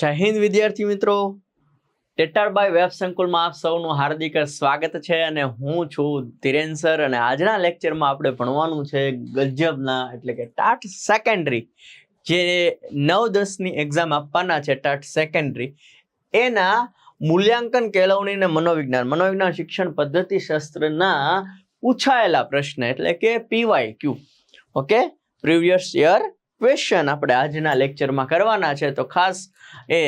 જય હિન્દ વિદ્યાર્થી મિત્રો, ટેટારબાઈ વેબ સંકુલમાં આપ સૌનું હાર્દિક સ્વાગત છે અને હું છું ધીરેન સર અને આજના લેક્ચરમાં આપણે ભણવાનું છે ગજબના એટલે કે ટાટ સેકન્ડરી જે 9-10ની એક્ઝામ આપવાના છે. ટાટ સેકન્ડરી એના મૂલ્યાંકન કેળવણી અને મનોવિજ્ઞાન શિક્ષણ પદ્ધતિ શાસ્ત્રના પૂછાયેલા પ્રશ્ન એટલે કે PYQ okay previous year question આપણે આજના લેક્ચરમાં કરવાના છે. તો ખાસ એ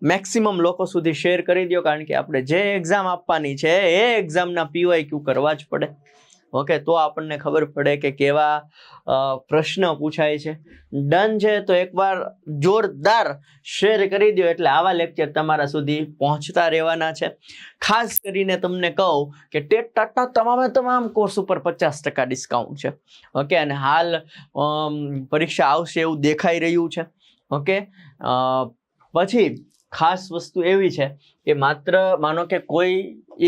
મેક્સિમમ લોકો સુધી શેર કરી દો, કારણ કે આપણે જે એક્ઝામ આપવાની છે એ એક્ઝામના PYQ કરવા જ પડે. ઓકે, તો આપણને ખબર પડે કે કેવા પ્રશ્ન પૂછાય છે. ડન છે તો એકવાર જોરદાર શેર કરી દો એટલે આવા લેક્ચર તમારા સુધી પહોંચતા રહેવાના છે. ખાસ કરીને તમને કહું કે ટેટ ટાટના તમામ કોર્સ ઉપર 50% ડિસ્કાઉન્ટ છે. ઓકે, અને હાલ પરીક્ષા આવશે એવું દેખાઈ રહ્યું છે. ઓકે, પછી ખાસ વસ્તુ એવી છે કે માત્ર માનો કે કોઈ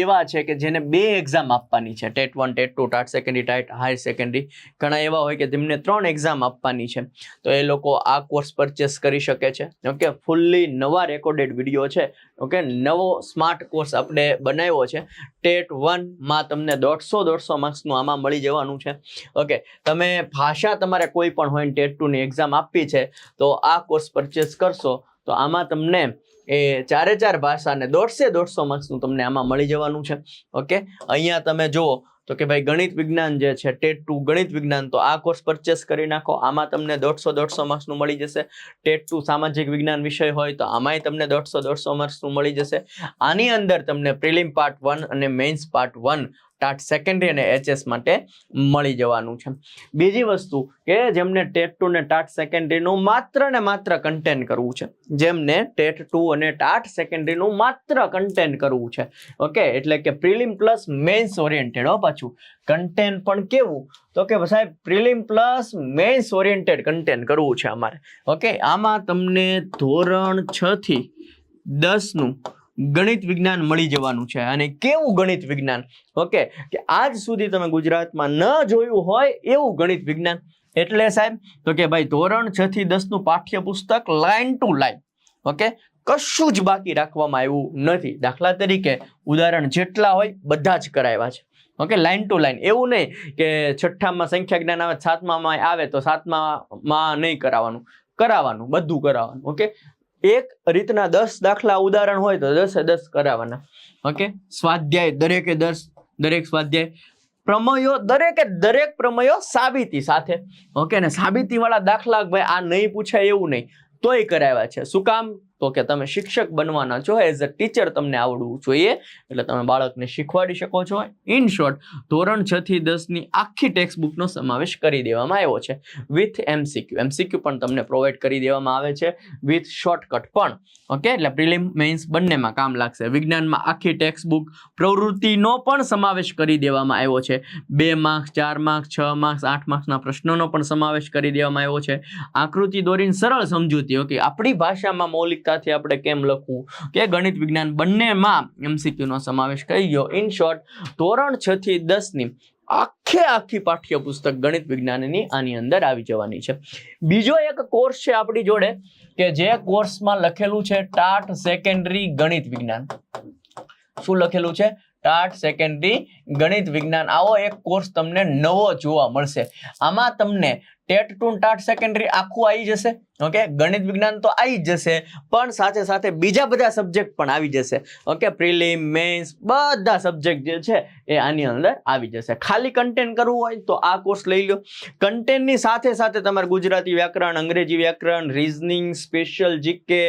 એવા છે કે જેને 2 એક્ઝામ આપવાની છે, TET 1 TET 2 TAT secondary TAT higher secondary. ઘણા એવા હોય કે તેમને 3 એક્ઝામ આપવાની છે, તો એ લોકો આ કોર્સ પરચેસ કરી શકે છે. ઓકે, ફૂલ્લી નવા રેકોર્ડેડ વિડીયો છે. ઓકે, નવો સ્માર્ટ કોર્સ આપણે બનાવ્યો છે. ટેટ 1માં તમને 150 માર્ક્સનું આમાં મળી જવાનું છે. ઓકે, તમે ભાષા તમારે કોઈ પણ હોય ટેટ 2ની એક્ઝામ આપવી છે તો આ કોર્સ પરચેસ કરશો તો આમાં તમને એ 4 ભાષાને 150 માર્ક્સનું તમને આમાં મળી જવાનું છે. ઓકે, અહીંયા તમે જુઓ તો કે ભાઈ ગણિત વિજ્ઞાન જે છે ટેટ 2 ગણિત વિજ્ઞાન, તો આ કોર્સ પરચેસ કરી નાખો. આમાં તમને 150 માર્ક્સનું મળી જશે. ટેટ 2 સામાજિક વિજ્ઞાન વિષય હોય તો આમાંય તમને 150 માર્ક્સનું મળી જશે. આની અંદર તમને પ્રિલિમ પાર્ટ 1 અને મેઇન્સ પાર્ટ 1 ટાટ સેકન્ડરી અને HS માટે મળી જવાનું છે. બીજી વસ્તુ કે જેમને ટેટ 2 ને ટાટ સેકન્ડરીનું માત્ર ને માત્ર કન્ટેન્ટ કરવું છે, જેમને ટેટ 2 અને ટાટ સેકન્ડરીનું માત્ર કન્ટેન્ટ કરવું છે. ઓકે, એટલે કે પ્રિલિમ પ્લસ મેઇન્સ ઓરિએન્ટેડ. પાછું કન્ટેન્ટ પણ કેવું તો કે સાહેબ prelim plus mains oriented content કરવું છે અમારે. ઓકે, આમાં તમને ધોરણ 6 થી 10નું ગણિત વિજ્ઞાન મળી જવાનું છે. અને કેવું ગણિત વિજ્ઞાન? ઓકે, કે આજ સુધી તમે ગુજરાતમાં ન જોયું હોય એવું ગણિત વિજ્ઞાન. એટલે સાહેબ તો કે ભાઈ ધોરણ 6 થી 10નું પાઠ્યપુસ્તક લાઈન ટુ લાઈન. ઓકે, કશું જ બાકી રાખવામાં આવ્યું નથી. દાખલા તરીકે ઉદાહરણ જેટલા હોય બધા જ કરાવ્યા છે. Okay, line to line. એવું નહીં કે 6માં સંખ્યા જ્ઞાન આવે 7માં આવે તો 7માં નહીં કરાવવાનું બધું કરાવવાનું. ઓકે, એક રીતના 10 દાખલા ઉદાહરણ હોય તો 10 કરાવવાના. ઓકે, સ્વાધ્યાય દરેક સ્વાધ્યાય પ્રમેયો દરેક પ્રમેયો સાબિતી સાથે. ઓકે, ને સાબિતી વાળા દાખલા ભાઈ આ નહીં પૂછાય એવું નહીં તોય કરાવ્યા છે. શું કામ? તો કે તમે શિક્ષક બનવાના છો, એઝ અ ટીચર તમને આવડવું જોઈએ એટલે તમે બાળકને શીખવાડી શકો છો. ઇન શોર્ટ, ધોરણ 6 થી 10ની આખી ટેક્સ્ટ બુકનો સમાવેશ કરી દેવામાં આવ્યો છે વિથ MCQ પણ તમને પ્રોવાઈડ કરી દેવામાં આવે છે વિથ શોર્ટકટ પણ. ઓકે, એટલે પ્રિલિમ મેઇન્સ બંનેમાં કામ લાગશે. વિજ્ઞાનમાં આખી ટેક્સ્ટ બુક પ્રવૃત્તિનો પણ સમાવેશ કરી દેવામાં આવ્યો છે. 2 માર્ક્સ 4 માર્ક્સ 6 માર્ક્સ 8 માર્ક્સના પ્રશ્નોનો પણ સમાવેશ કરી દેવામાં આવ્યો છે. આકૃતિ દોરીને સરળ સમજૂતી. ઓકે, આપણી ભાષામાં મૌલિક આપણે કેમ લખવું કે ગણિત વિજ્ઞાન બંનેમાં MCQ નો સમાવેશ કરી ગયો. ઇન શોર્ટ, ધોરણ 6 થી 10ની આખી પાઠ્યપુસ્તક ગણિત વિજ્ઞાનની આની અંદર આવી જવાની છે. બીજો એક કોર્સ છે આપણી જોડે કે જે કોર્સમાં લખેલું છે ટાટ સેકન્ડરી ગણિત વિજ્ઞાન. શું લખેલું છે? ટાટ સેકન્ડરી ગણિત વિજ્ઞાન. આવો એક કોર્સ તમને નવો જોવા મળશે. આમાં તમને ટેટ 2 ટાટ સેકન્ડરી આખું આવી જશે. ઓકે, ગણિત વિજ્ઞાન તો આવી જ જશે પણ સાથે સાથે બીજા બધા સબ્જેક્ટ પણ આવી જશે. ઓકે, પ્રિલિમ મેઇન્સ બધા સબ્જેક્ટ જે છે એ આની અંદર આવી જશે. ખાલી કન્ટેન્ટ કરવું હોય તો આ કોર્સ લઈ લો. કન્ટેન્ટની સાથે સાથે તમારે ગુજરાતી વ્યાકરણ, અંગ્રેજી વ્યાકરણ, રીઝનિંગ, સ્પેશિયલ જીકે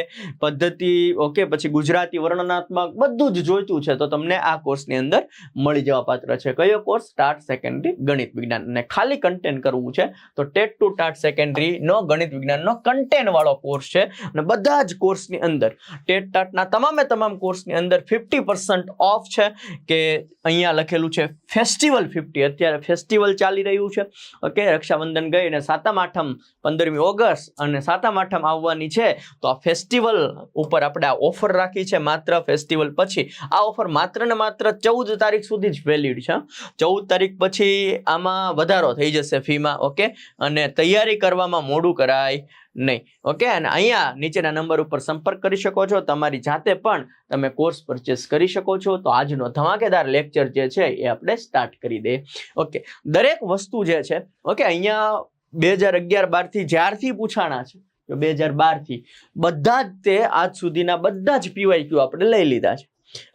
પદ્ધતિ, ઓકે, પછી ગુજરાતી વર્ણનાત્મક બધું જ જોઈતું છે તો તમને આ કોર્સની અંદર મળી જવા પાત્ર છે. કયો કોર્સ? ટાટ સેકન્ડરી ગણિત વિજ્ઞાન. અને ખાલી કન્ટેન્ટ કરવું છે તો ટેટ 2 ટાટ સેકન્ડરી નો ગણિત વિજ્ઞાનનો કન્ટેન્ટ વાળો કોર્સ છે. અને બધા જ કોર્સની અંદર ટેટ ટાટના તમામ કોર્સની અંદર 50% ઓફ છે. કે અહીંયા લખેલું છે ફેસ્ટિવલ 50. અત્યારે ફેસ્ટિવલ ચાલી રહ્યું છે. ઓકે, રક્ષાબંધન ગઈ અને 7મ 8મ 15મી ઓગસ્ટ અને 7મ 8મ આવવાની છે તો આ ફેસ્ટિવલ ઉપર આપણે આ ઓફર રાખી છે. માત્ર ફેસ્ટિવલ પછી આ ઓફર માત્ર ને માત્ર 14 તારીખ સુધી જ વેલિડ છે. 14 તારીખ પછી આમાં વધારો થઈ જશે ફીમાં. ઓકે, અને તૈયારી કરવામાં મોડું કરાય નહીં. ઓકે, અને અહીંયા નીચેના નંબર ઉપર સંપર્ક કરી શકો છો. તમારી જાતે પણ તમે કોર્સ પરચેસ કરી શકો છો. તો આજનો ધમાકેદાર લેક્ચર જે છે એ આપણે સ્ટાર્ટ કરી દઈએ. ઓકે, દરેક વસ્તુ જે છે, ઓકે, અહીંયા 2011-12 થી જ્યારથી પૂછાણા છે, 2012 થી બધા જ તે આજ સુધીના બધા જ PYQ આપણે લઈ લીધા છે.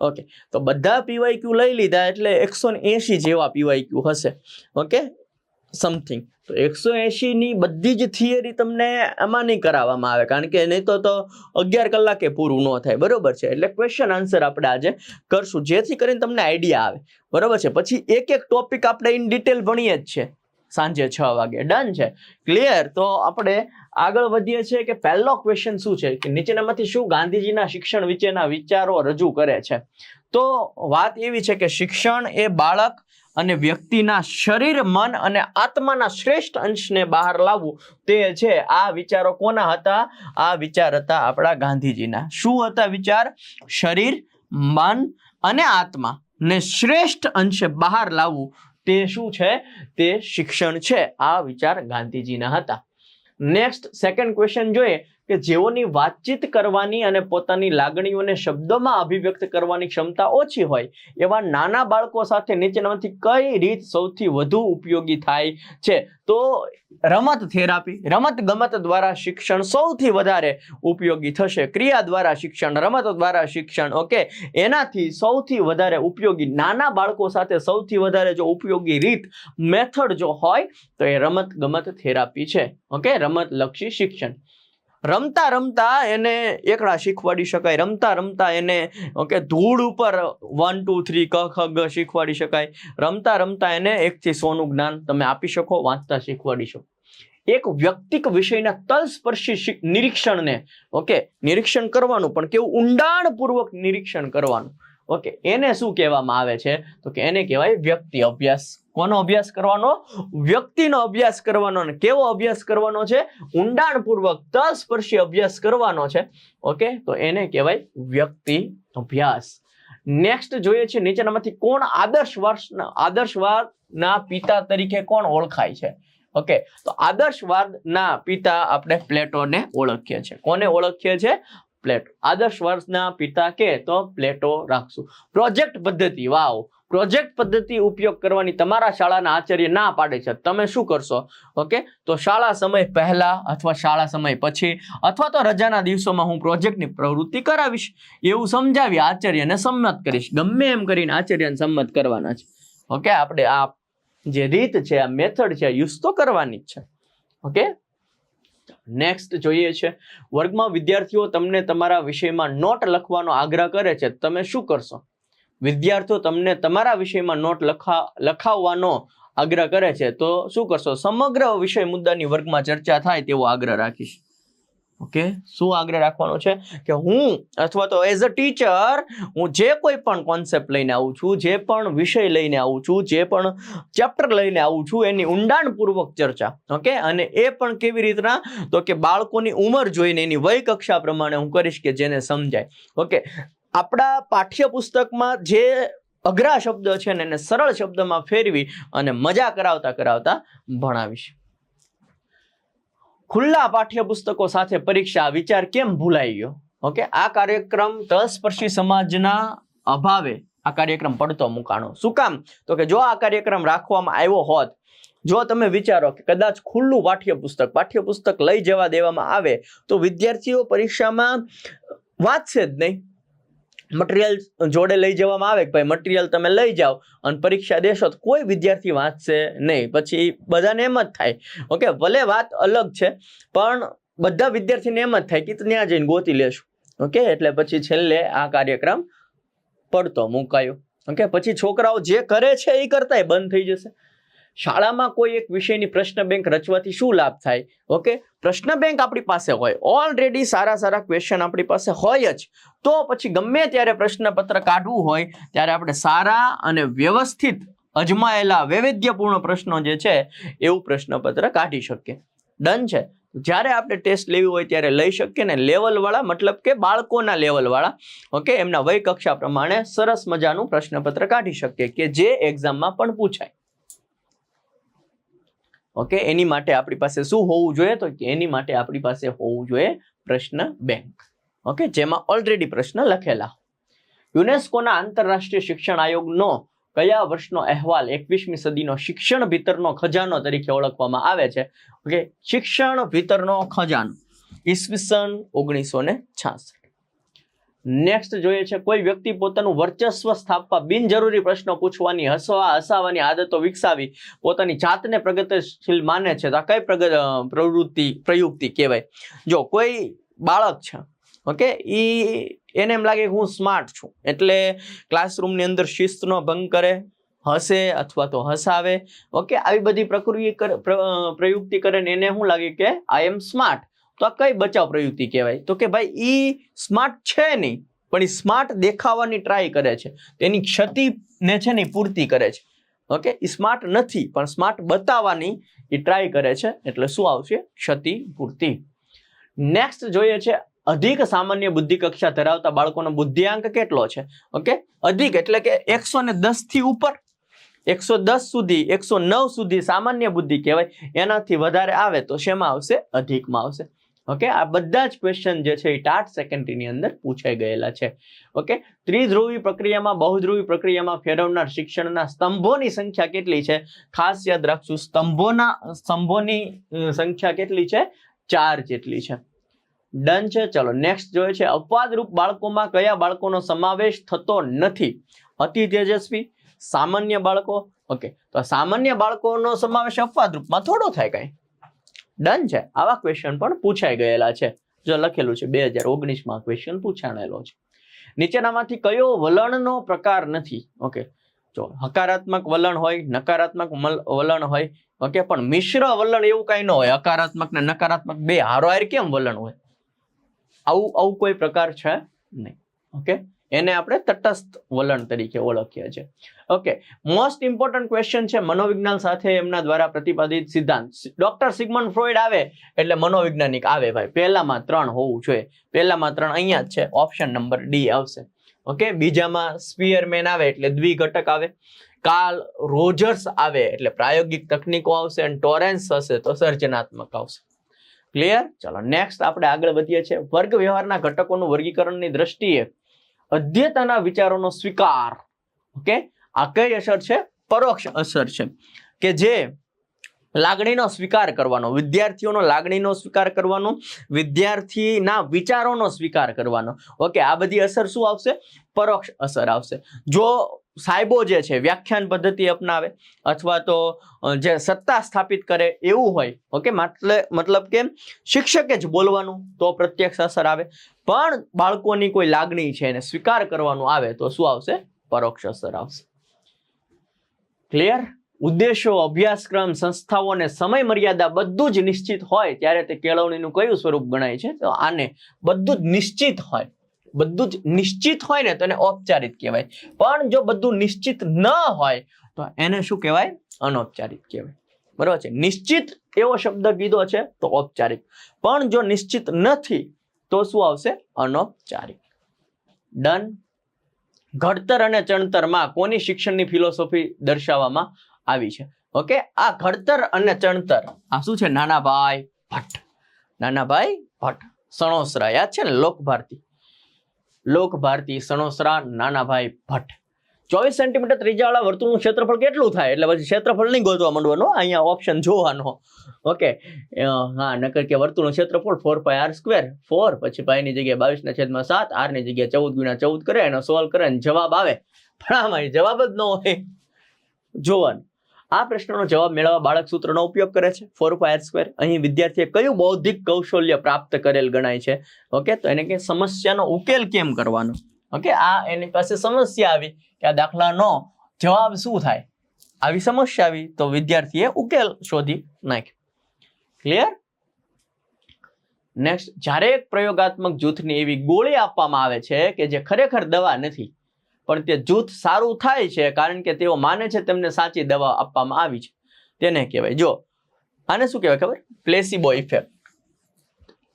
ઓકે, તો બધા PYQ લઈ લીધા એટલે 180 જેવા PYQ હશે. Okay, something. તો 180 ની બધી જ થિયરી તમને આમાં નહીં કરાવવામાં આવે, કારણ કે નહીં તો 11 કલાકે પૂરું ન થાય. બરોબર છે, એટલે ક્વેશ્ચન આન્સર આપણે આજે કરશું, જેથી કરીને તમને આઈડિયા આવે. બરોબર છે, પછી એક એક ટોપિક આપણે ઇન ડિટેલ ભણીએ જ છે સાંજે 6 વાગે. ડન છે, ક્લિયર. તો આપણે આગળ વધીએ છીએ કે પહેલો ક્વેશ્ચન શું છે કે નીચેનામાંથી શું ગાંધીજીના શિક્ષણ વિશેના વિચારો રજૂ કરે છે. તો વાત એવી છે કે શિક્ષણ એ બાળક અને વ્યક્તિના શરીર, મન અને આત્માના શ્રેષ્ઠ અંશને બહાર લાવવું તે છે. આ વિચારો કોના હતા? આ વિચાર હતા આપણા ગાંધીજીના. શું હતા વિચાર? શરીર, મન અને આત્મા ને શ્રેષ્ઠ અંશે બહાર લાવવું તે શું છે? તે શિક્ષણ છે. આ વિચાર ગાંધીજીના હતા. નેક્સ્ટ સેકન્ડ ક્વેશ્ચન જોઈએ કે જેઓની વાતચીત કરવાની અને પોતાની લાગણીઓને શબ્દોમાં અભિવ્યક્ત કરવાની ક્ષમતા ઓછી હોય એવા નાના બાળકો સાથે નીચેનામાંથી કઈ રીત સૌથી વધુ ઉપયોગી થાય છે? તો રમત થેરાપી, રમત ગમત દ્વારા શિક્ષણ સૌથી વધારે ઉપયોગી થશે. ક્રિયા દ્વારા શિક્ષણ, રમત દ્વારા શિક્ષણ. ઓકે, એનાથી સૌથી વધારે ઉપયોગી નાના બાળકો સાથે સૌથી વધારે જો ઉપયોગી રીત, મેથડ જો હોય તો એ રમત ગમત થેરાપી છે. ઓકે, રમત લક્ષી શિક્ષણ. રમતા રમતા એને એકડા શીખવાડી શકાય, રમતા રમતા એને ઓકે ધૂળ ઉપર 1 2 3 ક ખ ગ શીખવાડી શકાય, રમતા રમતા એને 1 થી 100 નું જ્ઞાન તમે આપી શકો, વાંચતા શીખવાડી શકો. એક વ્યક્તિક વિષયના તલસ્પર્શી નિરીક્ષણને ઓકે નિરીક્ષણ કરવાનું, પણ કેવું ઊંડાણપૂર્વક નિરીક્ષણ કરવાનું. ઓકે, એને શું કહેવામાં આવે છે? તો કે એને કહેવાય વ્યક્તિ અભ્યાસ. કોનો અભ્યાસ કરવાનો? વ્યક્તિનો અભ્યાસ કરવાનો. અને કેવો અભ્યાસ કરવાનો છે? ઊંડાણપૂર્વક તલસ્પર્શી અભ્યાસ કરવાનો છે. ઓકે, તો એને કહેવાય વ્યક્તિ અભ્યાસ. નેક્સ્ટ જોઈએ છે નીચેનામાંથી કોણ આદર્શવાદના પિતા તરીકે કોણ ઓળખાય છે? ઓકે, તો આદર્શવાદના પિતા આપણે પ્લેટોને ઓળખીએ છીએ. કોને ઓળખીએ છીએ? પ્લેટો. આદર્શવાદના પિતા કે તો પ્લેટો રાખશું. પ્રોજેક્ટ પદ્ધતિ, વાવ, પ્રોજેક્ટ પદ્ધતિ ઉપયોગ કરવાની તમારા શાળાના આચાર્ય ના પાડે છે, તમે શું કરશો? ઓકે, તો શાળા સમય પહેલા અથવા શાળા સમય પછી અથવા તો રજાના દિવસોમાં હું પ્રોજેક્ટની પ્રવૃત્તિ કરાવીશ એવું સમજાવી આચાર્યને સંમત કરીશ. ગમે એમ કરીને આચાર્યને સંમત કરવાના છે. ઓકે, આપણે આ જે રીત છે, આ મેથડ છે, યુઝ તો કરવાની જ છે. ઓકે, નેક્સ્ટ જોઈએ છે વર્ગમાં વિદ્યાર્થીઓ તમને તમારા વિષયમાં નોટ લખવાનો આગ્રહ કરે છે, તમે શું કરશો? વિદ્યાર્થીઓ તમને તમારા વિષયમાં નોટ લખાવવાનો આગ્રહ કરે છે તો શું કરશો? સમગ્ર વિષય મુદ્દાની વર્ગમાં ચર્ચા થાય તેવો આગ્રહ રાખીશ. ઓકે, શું આગ્રહ રાખવાનો છે કે હું અથવા તો એઝ અ ટીચર હું જે કોઈ પણ કોન્સેપ્ટ લઈને આવું છું, જે પણ વિષય લઈને આવું છું, જે પણ ચેપ્ટર લઈને આવું છું, એની ઊંડાણપૂર્વક ચર્ચા. ઓકે, અને એ પણ કેવી રીતના? તો કે બાળકોની ઉંમર જોઈને એની વય કક્ષા પ્રમાણે હું કરીશ કે જેને સમજાય. ઓકે, આપણા પાઠ્યપુસ્તકમાં જે અઘરા શબ્દ છે ને એને સરળ શબ્દમાં ફેરવી અને મજા કરાવતા કરાવતા ભણાવીશ. ખુલ્લા પાઠ્યપુસ્તકો સાથે પરીક્ષા, વિચાર કેમ ભૂલાઈ ગયો? ઓકે, આ કાર્યક્રમ તલસ્પર્શી સમાજના અભાવે આ કાર્યક્રમ પડતો મૂકાણો. શું કામ? તો કે જો આ કાર્યક્રમ રાખવામાં આવ્યો હોત, જો તમે વિચારો કે કદાચ ખુલ્લું પાઠ્યપુસ્તક લઈ જવા દેવામાં આવે તો વિદ્યાર્થીઓ પરીક્ષામાં વાંચશે જ નહીં. મટીરિયલ જોડે લઈ જવામાં આવે કે ભાઈ મટીરિયલ તમે લઈ જાઓ અને પરીક્ષા દેશો તો કોઈ વિદ્યાર્થી વાંચશે નહીં. પછી બધાને એમ જ થાય. ઓકે, ભલે વાત અલગ છે પણ બધા વિદ્યાર્થીને એમ જ થાય કે ત્યાં જઈને ગોતી લેશું. ઓકે, એટલે પછી છેલ્લે આ કાર્યક્રમ પડતો મુકાયો. ઓકે, પછી છોકરાઓ જે કરે છે એ કરતાય બંધ થઈ જશે. શાળામાં કોઈ એક વિષયની પ્રશ્ન બેંક રચવાથી શું લાભ થાય? ઓકે, પ્રશ્ન બેંક આપણી પાસે હોય, ઓલરેડી સારા ક્વેશ્ચન આપણી પાસે હોય જ, તો પછી ગમે ત્યારે પ્રશ્નપત્ર કાઢવું હોય ત્યારે આપણે સારા અને વ્યવસ્થિત અજમાયેલા વૈવિધ્યપૂર્ણ પ્રશ્નો જે છે એવું પ્રશ્નપત્ર કાઢી શકીએ. ડન છે. જ્યારે આપણે ટેસ્ટ લેવી હોય ત્યારે લઈ શકીએ ને લેવલવાળા, મતલબ કે બાળકોના લેવલવાળા, ઓકે, એમના વય કક્ષા પ્રમાણે સરસ મજાનું પ્રશ્નપત્ર કાઢી શકીએ કે જે એક્ઝામમાં પણ પૂછાય. ઓકે, એની માટે આપણી પાસે શું હોવું જોઈએ? તો એની માટે આપણી પાસે હોવું જોઈએ પ્રશ્ન બેંક. ઓકે, જેમાં ઓલરેડી પ્રશ્ન લખેલા. યુનેસ્કોના આંતરરાષ્ટ્રીય શિક્ષણ આયોગનો કયા વર્ષનો અહેવાલ 21મી સદીનો શિક્ષણ ભીતરનો ખજાનો તરીકે ઓળખવામાં આવે છે? ઓકે, શિક્ષણ ભીતરનો ખજાનો ઈસવીસન 1966. નેક્સ્ટ જોઈએ છે, કોઈ વ્યક્તિ પોતાનું વર્ચસ્વ સ્થાપવા બિનજરૂરી પ્રશ્નો પૂછવાની, હસાવવાની આદતો વિકસાવી પોતાની જાતને પ્રગતિશીલ માને છે તો આ કઈ પ્રયુક્તિ કહેવાય? જો કોઈ બાળક છે, ઓકે, એને એમ લાગે હું સ્માર્ટ છું એટલે ક્લાસરૂમની અંદર શિસ્તનો ભંગ કરે, હસે અથવા તો હસાવે, ઓકે, આવી બધી પ્રયુક્તિ કરે ને એને શું લાગે કે આઈ એમ સ્માર્ટ. તો આ કઈ બચાવ પ્રયુક્તિ કહેવાય? તો કે ભાઈ ઈ સ્માર્ટ છે નહીં, પણ ઈ સ્માર્ટ દેખાવાની ટ્રાય કરે છે, તેની ક્ષતિને છે ને પૂર્તિ કરે છે. ઓકે, ઈ સ્માર્ટ નથી પણ સ્માર્ટ બતાવવાની ઈ ટ્રાય કરે છે, એટલે શું આવશે? ક્ષતિ પૂર્તિ. નેક્સ્ટ જોઈએ છે, અધિક સામાન્ય બુદ્ધિ કક્ષા ધરાવતા બાળકોનો બુદ્ધિઆંક કેટલો છે? ઓકે, અધિક એટલે કે 110 થી ઉપર, 110 સુધી, 109 સુધી સામાન્ય બુદ્ધિ કહેવાય. એનાથી વધારે આવે તો શેમાં આવશે? અધિકમાં આવશે. ઓકે, આ બધા જ ક્વેશ્ચન જે છે એ ટાટ સેકન્ડરીની અંદર પૂછાઈ ગયેલા છે. ઓકે, ત્રિધ્રુવી પ્રક્રિયામાં બહુધ્રુવી પ્રક્રિયામાં ફેરવનાર શિક્ષણના સ્તંભોની સંખ્યા કેટલી છે? ખાસ યાદ રાખશું, સ્તંભોની સંખ્યા કેટલી છે? 4 જેટલી છે. ડન છે. ચલો નેક્સ્ટ જોઈએ છે, અપવાદરૂપ બાળકોમાં કયા બાળકોનો સમાવેશ થતો નથી? અતિ તેજસ્વી, સામાન્ય બાળકો. ઓકે, તો સામાન્ય બાળકોનો સમાવેશ અપવાદરૂપમાં થોડો થાય કઈ. ડન છે. આવા ક્વેશ્ચન પણ પૂછાઈ ગયેલા છે. જો લખેલું છે 2019માં ક્વેશ્ચન પૂછાણેલો છે. નીચેનામાંથી કયો વલણનો પ્રકાર નથી? ઓકે, જો હકારાત્મક વલણ હોય, નકારાત્મક વલણ હોય, ઓકે, પણ મિશ્ર વલણ એવું કઈ ન હોય. હકારાત્મક ને નકારાત્મક બે હારોહાર કેમ વલણ હોય? આવું કોઈ પ્રકાર છે નહીં. ઓકે, એને આપણે તટસ્થ વલણ તરીકે ઓળખીએ છીએ. ઓકે, મોસ્ટ ઇમ્પોર્ટન્ટ ક્વેશ્ચન છે મનોવિજ્ઞાન સાથે એમના દ્વારા પ્રતિપાદિત સિદ્ધાંત. ડોક્ટર સિગમન્ડ ફ્રોઈડ આવે એટલે મનોવૈજ્ઞાનિક આવે ભાઈ. પહેલામાં 3 હોવું જોઈએ. પહેલામાં 3 અહીંયા જ છે, ઓપ્શન નંબર ડી આવશે. ઓકે, બીજામાં સ્પીયરમેન આવે એટલે દ્વિઘટક આવે, કાર્લ રોજર્સ આવે એટલે પ્રાયોગિક તકનીકો આવશે, અને ટોરેન્સ હશે તો સર્જનાત્મક આવશે. ક્લિયર? ચલો નેક્સ્ટ આપણે આગળ વધીએ છીએ. વર્ગ વ્યવહારના ઘટકોનું વર્ગીકરણની દ્રષ્ટિએ અધ્યતાના વિચારોનો સ્વીકાર. ઓકે, આ કઈ અસર છે? પરોક્ષ અસર છે, કે જે લાગણીનો સ્વીકાર કરવાનો, વિદ્યાર્થીઓનો લાગણીનો સ્વીકાર કરવાનો, વિદ્યાર્થીના વિચારોનો સ્વીકાર કરવાનો. ઓકે, આ બધી અસર શું આવશે? પરોક્ષ અસર આવશે. જો સાહેબો જે છે વ્યાખ્યાન પદ્ધતિ અપનાવે અથવા તો જે સત્તા સ્થાપિત કરે એવું હોય, ઓકે, મતલબ કે શિક્ષકે જ બોલવાનું, તો પ્રત્યક્ષ અસર આવે. પણ બાળકોની કોઈ લાગણી છે એને સ્વીકાર કરવાનું આવે તો શું આવશે? પરોક્ષ અસર આવશે. ક્લિયર? ઉદ્દેશો, અભ્યાસક્રમ, સંસ્થાઓ અને સમય મર્યાદા બધું જ નિશ્ચિત હોય ત્યારે તે કેળવણીનું કયું સ્વરૂપ ગણાય છે? તો આને બધું જ નિશ્ચિત હોય. બધું જ નિશ્ચિત હોય ને તો એને ઔપચારિક કહેવાય. પણ જો બધું નિશ્ચિત ન હોય તો એને શું કહેવાય? અનૌપચારિક કહેવાય. બરોબર છે? નિશ્ચિત એવો શબ્દ કીધો છે તો ઔપચારિક, પણ જો નિશ્ચિત નથી તો શું આવશે? અનૌપચારિક. ડન. ઘડતર અને ચણતરમાં કોની શિક્ષણની ફિલોસોફી દર્શાવવામાં આવી છે? ઓકે, આ ઘડતર અને ચણતર આ શું છે? નાનાભાઈ ભટ્ટ. નાનાભાઈ ભટ્ટ, સણોસરા. યાદ છે ને? લોકભારતી, સણોસરા, નાનાભાઈ ભટ્ટ. 24 સેન્ટીમીટર ત્રિજ્યાવાળા વર્તુળનું ક્ષેત્રફળ કેટલું થાય? એટલે પછી ક્ષેત્રફળ નહીં ગોતવા માંડવાનું, અહીંયા ઓપ્શન જોવાનો. ઓકે, હા, નકર કે વર્તુળનું ક્ષેત્રફળ 4πr², 4 પછી પાઈની જગ્યાએ 22/7, r ની જગ્યાએ 14 × 14 કરે, એનો સોલ્વ કરે અને જવાબ આવે. પણ આમાં જવાબ જ ન હોય. જોવાનું. આ પ્રશ્નનો જવાબ મેળવવા બાળક સૂત્રનો ઉપયોગ કરે છે, 4πr². અહીં વિદ્યાર્થીએ કયું બૌદ્ધિક કૌશલ્ય પ્રાપ્ત કરેલ ગણાય છે? ઓકે, તો એને કે સમસ્યાનો ઉકેલ કેમ કરવાનો? ઓકે, આ એની પાસે સમસ્યા આવી કે આ દાખલાનો જવાબ શું થાય? આવી સમસ્યા આવી તો વિદ્યાર્થીએ ઉકેલ શોધી નાખ્યો. ક્લિયર? નેક્સ્ટ, જ્યારે એક પ્રયોગાત્મક જૂથની એવી ગોળી આપવામાં આવે છે કે જે ખરેખર દવા નથી, પણ તે જૂથ સારું થાય છે કારણ કે તેઓ માને છે તેમને સાચી દવા આપવામાં આવી છે, તેને કહેવાય. જો આને શું કહેવાય ખબર? પ્લેસિબો ઇફેક્ટ.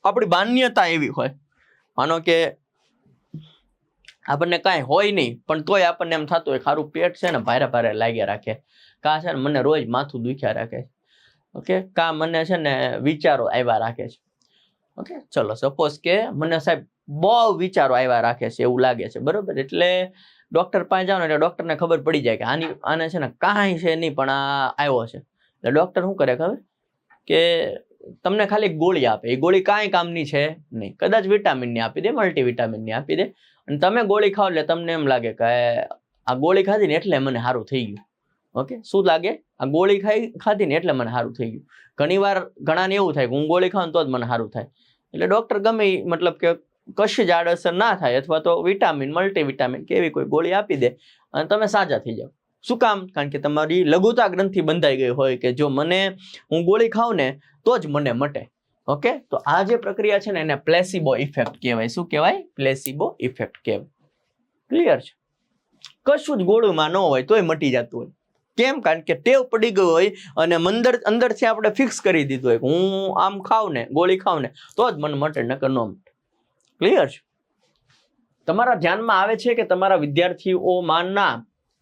આપણી માન્યતા એવી હોય, માનો કે આપણને કાંઈ હોય નહીં પણ તોય આપણને એમ થતું હોય ખારું પેટ છે ને ભારે ભારે લાગ્યા રાખે, કા છે ને મને રોજ માથું દુખ્યા રાખે, ઓકે, કા મને છે ને વિચારો આવ્યા રાખે છે. ઓકે, ચલો સપોઝ કે મને સાહેબ બહુ વિચારો આવ્યા રાખે છે એવું લાગે છે, બરોબર. એટલે ડોક્ટર પાસે જાઓ ને એટલે ડોક્ટરને ખબર પડી જાય કે આને છે ને કાંઈ છે નહીં, પણ આ આવ્યો છે. એટલે ડોક્ટર શું કરે ખબર, કે તમને ખાલી ગોળી આપે. એ ગોળી કાંઈ કામની છે નહીં, કદાચ વિટામિનની આપી દે, મલ્ટીવિટામિનની આપી દે, અને તમે ગોળી ખાઓ એટલે તમને એમ લાગે કે આ ગોળી ખાધી ને એટલે મને સારું થઈ ગયું. ઓકે, શું લાગે, આ ગોળી ખાધી ને એટલે મને સારું થઈ ગયું. ઘણીવાર ઘણાને એવું થાય કે હું ગોળી ખાઉં તો જ મને સારું થાય. એટલે ડોક્ટર ગમે મતલબ કે કશી જ આડઅસર ના થાય, અથવા તો વિટામિન, મલ્ટીવિટામિન કે એવી કોઈ ગોળી આપી દે અને તમે સાજા થઈ જાઓ. શું કામ? કારણ કે તમારી લઘુતા ગ્રંથિ બંધાઈ ગઈ હોય કે જો હું ગોળી ખાઉં ને તો જ મને મટે. ઓકે, તો આ જે પ્રક્રિયા છે ને એને પ્લેસિબો ઇફેક્ટ કહેવાય. શું કહેવાય? પ્લેસિબો ઇફેક્ટ કહેવાય. ક્લિયર છે? કશું જ ગોળીમાં ન હોય તોય મટી જતું હોય. કેમ? કારણ કે ટેવ પડી ગઈ હોય અને અંદરથી આપણે ફિક્સ કરી દીધું હોય કે હું આમ ખાઉં ને, ગોળી ખાઉં ને તો જ મને મટે, નકર ન મટે. ક્લિયર છે? તમારા ધ્યાનમાં આવે છે કે તમારા વિદ્યાર્થીઓમાંના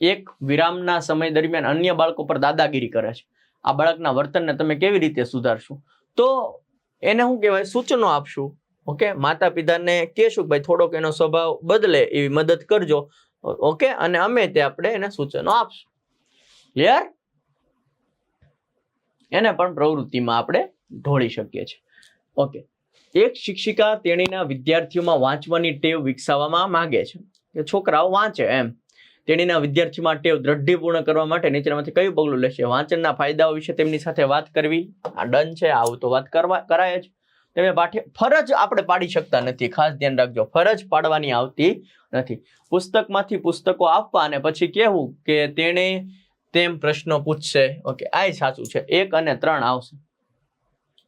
એક વિરામના સમય દરમિયાન અન્ય બાળકો પર દાદાગીરી કરે છે. આ બાળકના વર્તનને તમે કેવી રીતે સુધારશો? તો એને શું કહેવાય? સૂચનો આપશું. ઓકે, માતા પિતાને કહેશું કે ભાઈ થોડોક એનો સ્વભાવ બદલે એવી મદદ કરજો. ઓકે, અને અમે આપણે એને સૂચનો આપશું. ક્લિયર? એને પણ પ્રવૃત્તિમાં આપણે ઢોળી શકીએ છીએ. ઓકે, એક શિક્ષિકા તેણીના વિદ્યાર્થીઓમાં વાંચવાની ટેવ વિકસાવવામાં માંગે છે કે છોકરાઓ વાંચે એમ. તેણીના વિદ્યાર્થીમાં ટેવ દ્રઢીપૂર્ણ કરવા માટે નીચેનામાંથી કયું પગલું લેશે? વાંચનના ફાયદાઓ વિશે તેમની સાથે વાત કરવી. આ ડન છે, આવું તો વાત કરાય જ. તમે ફરજ આપણે પાડી શકતા નથી, ખાસ ધ્યાન રાખજો, ફરજ પાડવાની આવતી નથી. પુસ્તકમાંથી પુસ્તકો આપવા અને પછી કહેવું કે તેણે તેમ પ્રશ્નો પૂછશે. ઓકે, આ સાચું છે. 1 અને 3 આવશે.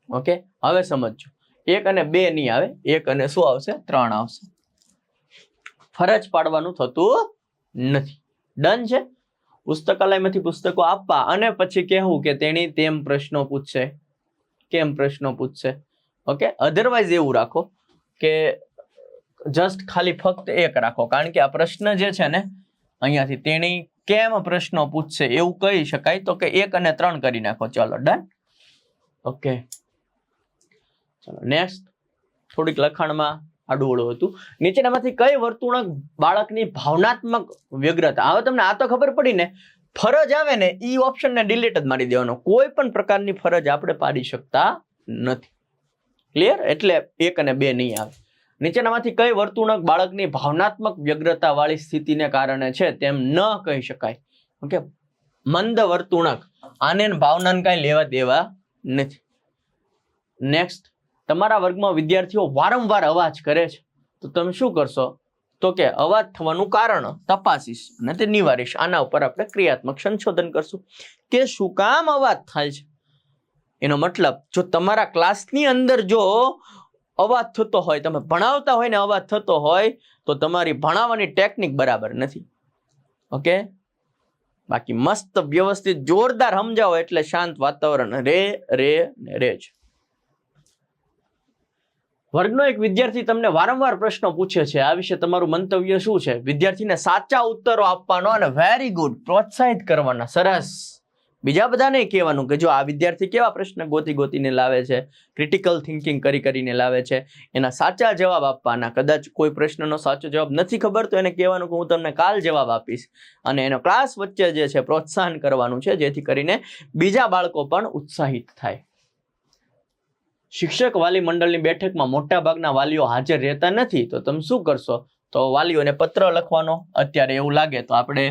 ઓકે, હવે સમજો, 1 અને 2 નહીં આવે, 1 અને શું આવશે? 3 આવશે. ફરજ પાડવાનું થતું નથી. ડન છે? પુસ્તકાલયમાંથી પુસ્તકો આપવા અને પછી કહેવું કે તેણી તેમ પ્રશ્નો પૂછશે, કેમ પ્રશ્નો પૂછશે. ઓકે, અધરવાઇઝ એવું રાખો કે જસ્ટ ખાલી ફક્ત 1 રાખો, કારણ કે આ પ્રશ્ન જે છે ને અહીંયાથી તેણી કેમ પ્રશ્નો પૂછશે એવું કહી શકાય. તો કે 1 અને 3 કરી નાખો. ચલો ડન. ઓકે, ચલો નેક્સ્ટ. થોડીક લખાણમાં આડું હતું. નીચેનામાંથી કઈ વર્તુણક બાળકની ભાવનાત્મક વ્યગ્રતા? હવે તમને આ તો ખબર પડી ને, ફરજ આવે ને ઈ ઓપ્શન ને ડિલીટ જ મારી દેવાનો. કોઈ પણ પ્રકારની ફરજ આપણે પાડી શકતા નથી. ક્લિયર? એટલે 1 અને 2 નહીં આવે. નીચેનામાંથી કઈ વર્તુણક બાળકની ભાવનાત્મક વ્યગ્રતા વાળી સ્થિતિને કારણે છે તેમ ન કહી શકાય? ઓકે, મંદ વર્તુણક. આને ભાવનાને કઈ લેવા દેવા નથી. નેક્સ્ટ, તમારા વર્ગમાં વિદ્યાર્થીઓ વારંવાર અવાજ કરે છે તો તમે શું કરશો? તો કે અવાજ થવાનું કારણ તપાસીશ અને તે નિવારીશ. આના ઉપર આપણે ક્રિયાત્મક સંશોધન કરશું કે શું કામ અવાજ થાય છે. એનો મતલબ, જો તમારા ક્લાસની અંદર જો અવાજ થતો હોય, તમે ભણાવતા હોય ને અવાજ થતો હોય, તો તમારી ભણાવવાની ટેકનિક બરાબર નથી. ઓકે, બાકી મસ્ત વ્યવસ્થિત જોરદાર સમજાવો એટલે શાંત વાતાવરણ રે છે. વર્ગનો એક વિદ્યાર્થી તમને વારંવાર પ્રશ્નો પૂછે છે, આ વિશે તમારું મંતવ્ય શું છે? વિદ્યાર્થીને સાચા ઉત્તરો આપવાનો અને વેરી ગુડ પ્રોત્સાહિત કરવાના. સરસ. બીજા બધાને કહેવાનું કે જો આ વિદ્યાર્થી કેવા પ્રશ્ન ગોતીને લાવે છે, ક્રિટિકલ થિંકિંગ કરીને લાવે છે, એના સાચા જવાબ આપવાના. કદાચ કોઈ પ્રશ્નનો સાચો જવાબ નથી ખબર તો એને કહેવાનું કે હું તમને કાલ જવાબ આપીશ, અને એનો ક્લાસ વચ્ચે જે છે પ્રોત્સાહન કરવાનું છે, જેથી કરીને બીજા બાળકો પણ ઉત્સાહિત થાય. શિક્ષક વાલી મંડળની બેઠકમાં મોટા ભાગના વાલીઓ હાજર રહેતા નથી તો તમે શું કરશો? તો વાલીઓને પત્ર લખવાનો. અત્યારે એવું લાગે તો આપણે,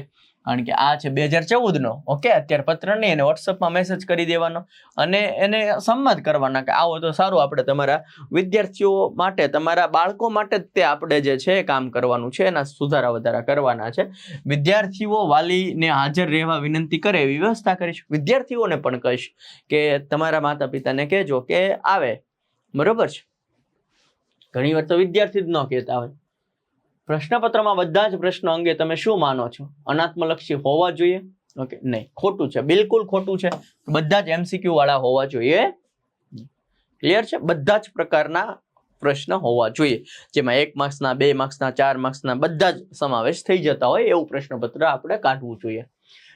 કારણ કે આ છે 2014નો, ઓકે, અત્યારે પત્ર નહીં, એને વોટ્સઅપમાં મેસેજ કરી દેવાનો અને એને સંમત કરવાના કે આવો તો સારું, આપણે તમારા વિદ્યાર્થીઓ માટે, તમારા બાળકો માટે જ તે આપણે જે છે કામ કરવાનું છે, એના સુધારા વધારા કરવાના છે. વિદ્યાર્થીઓ વાલીને હાજર રહેવા વિનંતી કરે એવી વ્યવસ્થા કરીશ. વિદ્યાર્થીઓને પણ કહીશ કે તમારા માતા પિતાને કહેજો કે આવે. બરોબર છે? ઘણી વાર તો વિદ્યાર્થી જ ન કહેતા હોય. પ્રશ્નપત્રમાં બધા જ પ્રશ્નો અંગે તમે શું માનો છો? અનાત્મલક્ષી હોવા જોઈએ? ઓકે, નહીં, ખોટું છે, બિલકુલ ખોટું છે. બધા જ MCQ વાળા હોવા જોઈએ. ક્લિયર છે? બધા જ પ્રકારના પ્રશ્ન હોવા જોઈએ, જેમાં 1 માર્ક્સના, 2 માર્ક્સના, 4 માર્ક્સના બધા જ સમાવેશ થઈ જતા હોય એવું પ્રશ્નપત્ર આપણે કાઢવું જોઈએ.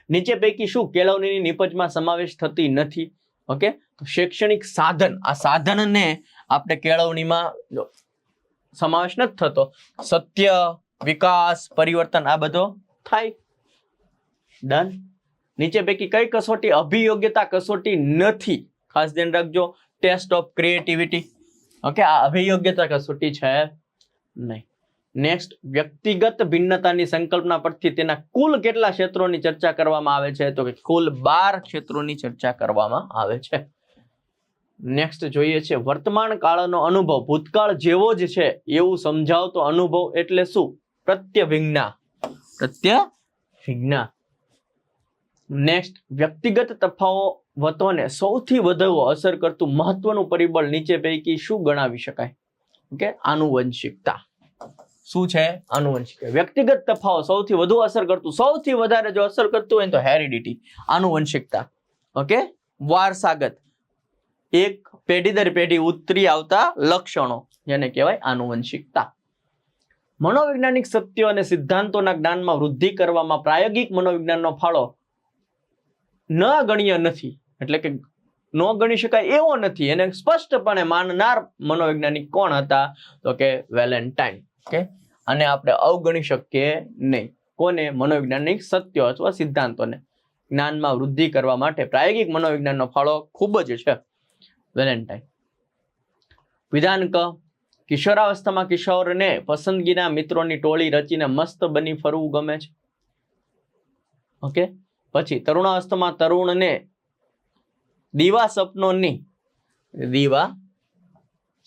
નીચે પૈકી શું કેળવણીની નિપજમાં સમાવેશ થતી નથી? ઓકે, તો શૈક્ષણિક સાધન, આ સાધનને આપણે કેળવણીમાં સમાવેશ નથી થતો. સત્ય, વિકાસ, પરિવર્તન આ બધો થાય. ડન. નીચે પૈકી કઈ કસોટી અભિયોગ્યતા કસોટી નથી? ખાસ ધ્યાન રાખજો, ટેસ્ટ ઓફ ક્રિએટિવિટી. ઓકે, આ અભિયોગ્યતા કસોટી છે નહીં. નેક્સ્ટ, વ્યક્તિગત ભિન્નતાની સંકલ્પના પરથી તેના કુલ કેટલા ક્ષેત્રોની ચર્ચા કરવામાં આવે છે? તો કે કુલ 12 ક્ષેત્રોની ચર્ચા કરવામાં આવે છે. નેક્સ્ટ જોઈએ છે, વર્તમાન કાળનો અનુભવ ભૂતકાળ જેવો જ છે એવું સમજાવતો અનુભવ એટલે શું? પ્રત્યવિજ્ઞા. પ્રત્યવિજ્ઞા. નેક્સ્ટ, વ્યક્તિગત તફાવતોને સૌથી વધુ અસર કરતું મહત્વનું પરિબળ નીચે પૈકી શું ગણાવી શકાય? ઓકે, આનુવંશિકતા. શું છે? આનુવંશિકતા. વ્યક્તિગત તફાવત સૌથી વધુ અસર કરતું, સૌથી વધારે જો અસર કરતું હોય તો હેરિડિટી, આનુવંશિકતા. ઓકે, વારસાગત, એક પેઢી દર પેઢી ઉતરી આવતા લક્ષણો જેને કહેવાય આનુવંશિકતા. મનોવૈજ્ઞાનિક સત્યો અને સિદ્ધાંતોના જ્ઞાનમાં વૃદ્ધિ કરવામાં પ્રાયોગિક મનોવિજ્ઞાનનો ફાળો ન ગણ્ય નથી, એટલે કે ન ગણી શકાય એવો નથી. એને સ્પષ્ટપણે માનનાર મનોવૈજ્ઞાનિક કોણ હતા? તો કે વેલેન્ટાઇન. ઓકે, અને આપણે અવગણી શકીએ નહીં. કોને? મનોવૈજ્ઞાનિક સત્યો અથવા સિદ્ધાંતોને જ્ઞાનમાં વૃદ્ધિ કરવા માટે પ્રાયોગિક મનોવિજ્ઞાનનો ફાળો ખૂબ જ છે. વેલેન્ટાઇન. વિધાન ક, કિશોરાવસ્થામાં કિશોરને પસંદગીના મિત્રોની ટોળી રચીને મસ્ત બની ફરવું ગમે છે. ઓકે, પછી તરુણાવસ્થામાં તરુણને દીવા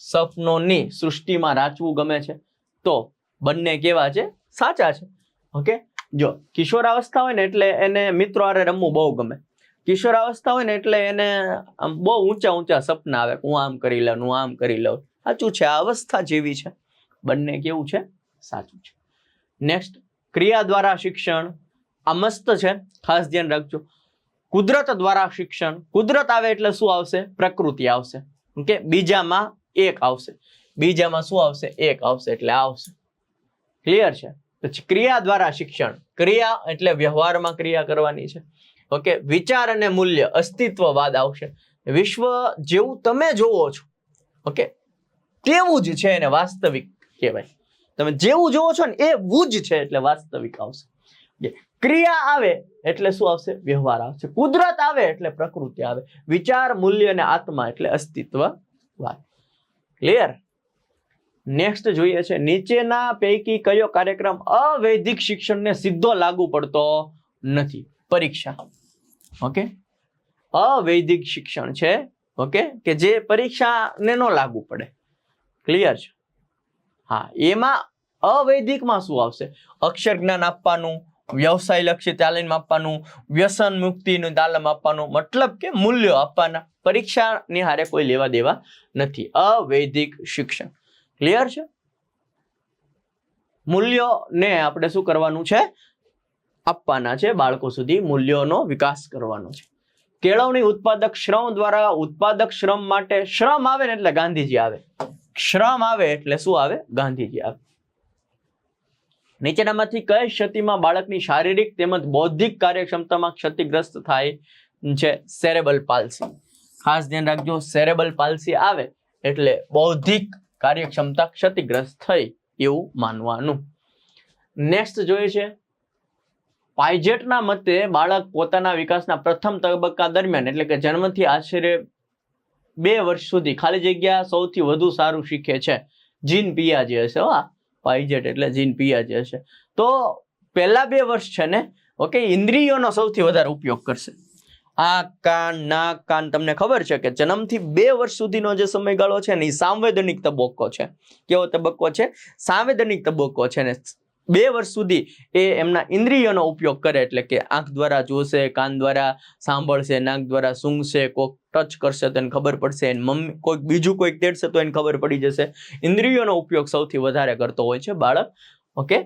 સપનોની સૃષ્ટિમાં રાચવું ગમે છે. તો બંને કેવા છે? સાચા છે. ઓકે, જો કિશોરાવસ્થા હોય ને એટલે એને મિત્રો હારે રમવું બહુ ગમે. કિશોરાવસ્થા હોય ને એટલે એને બહુ ઊંચા સપના આવે, હું આમ કરી લઉં, હું આમ કરી લઉં. સાચું છે, આ અવસ્થા જેવી છે. બંને કેવું છે? સાચું છે. નેક્સ્ટ, ક્રિયા દ્વારા શિક્ષણ. આ મસ્ત છે, ખાસ ધ્યાન રાખજો. કુદરત દ્વારા શિક્ષણ. કુદરત આવે એટલે શું આવશે? પ્રકૃતિ આવશે. ઓકે, બીજામાં એક આવશે. બીજામાં શું આવશે? એક આવશે, એટલે આવશે. ક્લિયર છે? પછી ક્રિયા દ્વારા શિક્ષણ. ક્રિયા એટલે વ્યવહારમાં ક્રિયા કરવાની છે. ઓકે, વિચાર અને મૂલ્ય, અસ્તિત્વવાદ આવશે. વિશ્વ જેવું તમે જોવો છો, ઓકે, તેવું જ છે, એને વાસ્તવિક કહેવાય. તમે જેવું જોવો છો ને એવું જ છે, એટલે વાસ્તવિક આવશે. ક્રિયા આવે એટલે શું આવશે? વ્યવહાર આવશે. કુદરત આવે એટલે પ્રકૃતિ આવે. વિચાર, મૂલ્ય અને આત્મા એટલે અસ્તિત્વવાદ. ક્લિયર? નેક્સ્ટ જોઈએ છે, નીચેના પૈકી કયો કાર્યક્રમ અવૈધિક શિક્ષણને સીધો લાગુ પડતો નથી? પરીક્ષા. ઓકે, અવૈધિક શિક્ષણ છે, ઓકે, કે જે પરીક્ષાને ન લાગુ પડે. ક્લિયર છે? હા, એમાં અવૈધિકમાં શું આવશે? અક્ષર જ્ઞાન આપવાનું, વ્યવસાય લક્ષી તાલીમ આપવાનું, વ્યસન મુક્તિની તાલીમ આપવાનું, મતલબ કે મૂલ્યો આપવાના. પરીક્ષાની હારે કોઈ લેવા દેવા નથી. અવૈધિક શિક્ષણ. ક્લિયર છે? મૂલ્યોને આપણે શું કરવાનું છે? આપવાના છે. બાળકો સુધી મૂલ્યોનો વિકાસ કરવાનો છે. કેળવણી ઉત્પાદક શ્રમ દ્વારા. ઉત્પાદક શ્રમ માટે શ્રમ આવે ને એટલે ગાંધીજી આવે. શ્રમ આવે એટલે શું આવે? ગાંધીજી આવે. નીચેનામાંથી કઈ ક્ષતિમાં બાળકની શારીરિક તેમજ બૌદ્ધિક કાર્યક્ષમતામાં ક્ષતિગ્રસ્ત થાય છે? Cerebral palsy. ખાસ ધ્યાન રાખજો, સેરેબલ પાલ્સી આવે એટલે બૌદ્ધિક કાર્યક્ષમતા ક્ષતિગ્રસ્ત થઈ એવું માનવાનું. નેક્સ્ટ જોઈએ છે, પાઇજેટના મતે બાળક પોતાના વિકાસના પ્રથમ તબક્કા દરમિયાન, એટલે કે જન્મથી આશરે 2 વર્ષ સુધી ખાલી જગ્યા સૌથી વધુ સારું શીખે છે. જીન પિયાજે હશે. પાઇજેટ એટલે જીન પિયાજે હશે. તો પહેલા 2 વર્ષ છે ને, ઓકે, ઇન્દ્રિયોનો સૌથી વધારે ઉપયોગ કરશે. આંખ, કાન, નાક, કાન. તમને ખબર છે કે જન્મથી 2 વર્ષ સુધીનો જે સમયગાળો છે ને એ સાંવેદનિક તબક્કો છે. કેવો તબક્કો છે? સાંવેદનિક તબક્કો છે ને. 2 વર્ષ સુધી એ એમના ઇન્દ્રિયોનો ઉપયોગ કરે, એટલે કે આંખ દ્વારા જોશે, કાન દ્વારા સાંભળશે, નાક દ્વારા સૂંઘશે, કોઈક ટચ કરશે તો એને ખબર પડશે, મમ્મી કોઈક બીજું કોઈક તેડશે તો એને ખબર પડી જશે. ઇન્દ્રિયોનો ઉપયોગ સૌથી વધારે કરતો હોય છે બાળક. ઓકે,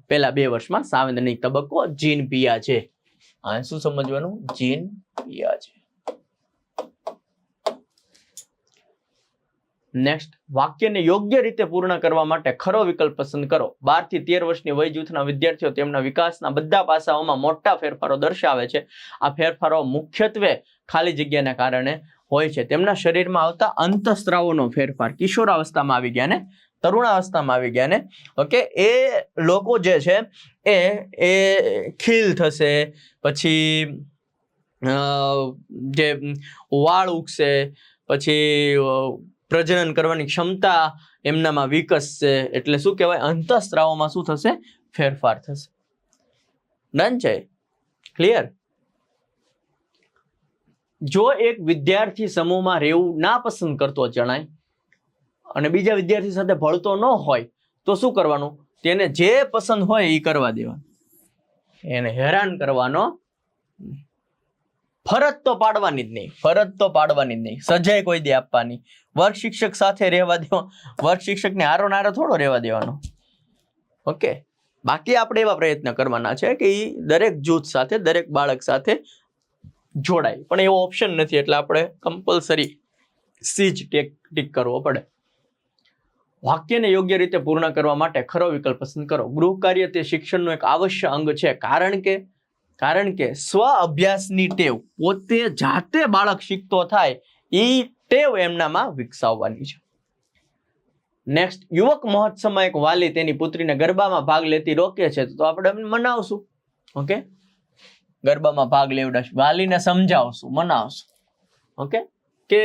પહેલા 2 વર્ષમાં સાંવેદનિક તબક્કો. જીન પિયાજે. હા, શું સમજવાનું? જીન પિયાજે. નેક્સ્ટ, વાક્યને યોગ્ય રીતે પૂર્ણ કરવા માટે ખરો વિકલ્પ પસંદ કરો. 12 થી 13 વર્ષની વય જૂથના વિદ્યાર્થીઓ તેમના વિકાસના બધા પાસાઓમાં મોટા ફેરફારો દર્શાવે છે. આ ફેરફારો મુખ્યત્વે ખાલી જગ્યાને કારણે હોય છે. તેમના શરીરમાં આવતા અંતઃસ્ત્રાવોનો ફેરફાર, કિશોરાવસ્થામાં આવી ગયા ને તરુણાવસ્થામાં આવી ગયા ને, ઓકે, એ લોકો જે છે એ ખીલ થશે, પછી જે વાળ ઉગશે, પછી પ્રજનન કરવાની ક્ષમતા એમનામાં વિકસશે. એટલે શું કહેવાય, અંતઃસ્ત્રાવોમાં શું થશે, ફેરફાર થશે. ડન છે? ક્લિયર? જો એક વિદ્યાર્થી સમૂહમાં રહેવું ના પસંદ કરતો જણાય અને બીજા વિદ્યાર્થી સાથે ભળતો ન હોય તો શું કરવાનું? તેને જે પસંદ હોય એ કરવા દેવાનું, એને હેરાન કરવાનો. ફરજ તો પાડવાની જ નહીં, ફરજ તો પાડવાની જ નહીં, સજાય કોઈ દે આપવાની. વર્ગ શિક્ષક સાથે રહેવા દેવા, વર્ગ શિક્ષકને હારો નારો થોડો રહેવા દેવાનો. ઓકે, બાકી આપણે એવા પ્રયત્ન કરવાના છે કે એ દરેક જૂથ સાથે, દરેક બાળક સાથે જોડાય, પણ એવો ઓપ્શન નથી, એટલે આપણે કમ્પલસરી સી જ ટીક કરવો પડે. વાક્યને યોગ્ય રીતે પૂર્ણ કરવા માટે ખરો વિકલ્પ પસંદ કરો. ગૃહ કાર્ય તે શિક્ષણનું એક આવશ્યક અંગ છે, કારણ કે સ્વ અભ્યાસની ટેવ, પોતે જાતે બાળક શીખતો થાય એ ટેવ એમનામાં વિકસાવવાની છે. નેક્સ્ટ, યુવક મહોત્સવમાં એક વાલી તેની પુત્રીને ગરબામાં ભાગ લેતી રોકે છે તો આપણે મનાવશું. ઓકે, ગરબામાં ભાગ લેવડાવશું, વાલીને સમજાવશું, મનાવશું. ઓકે, કે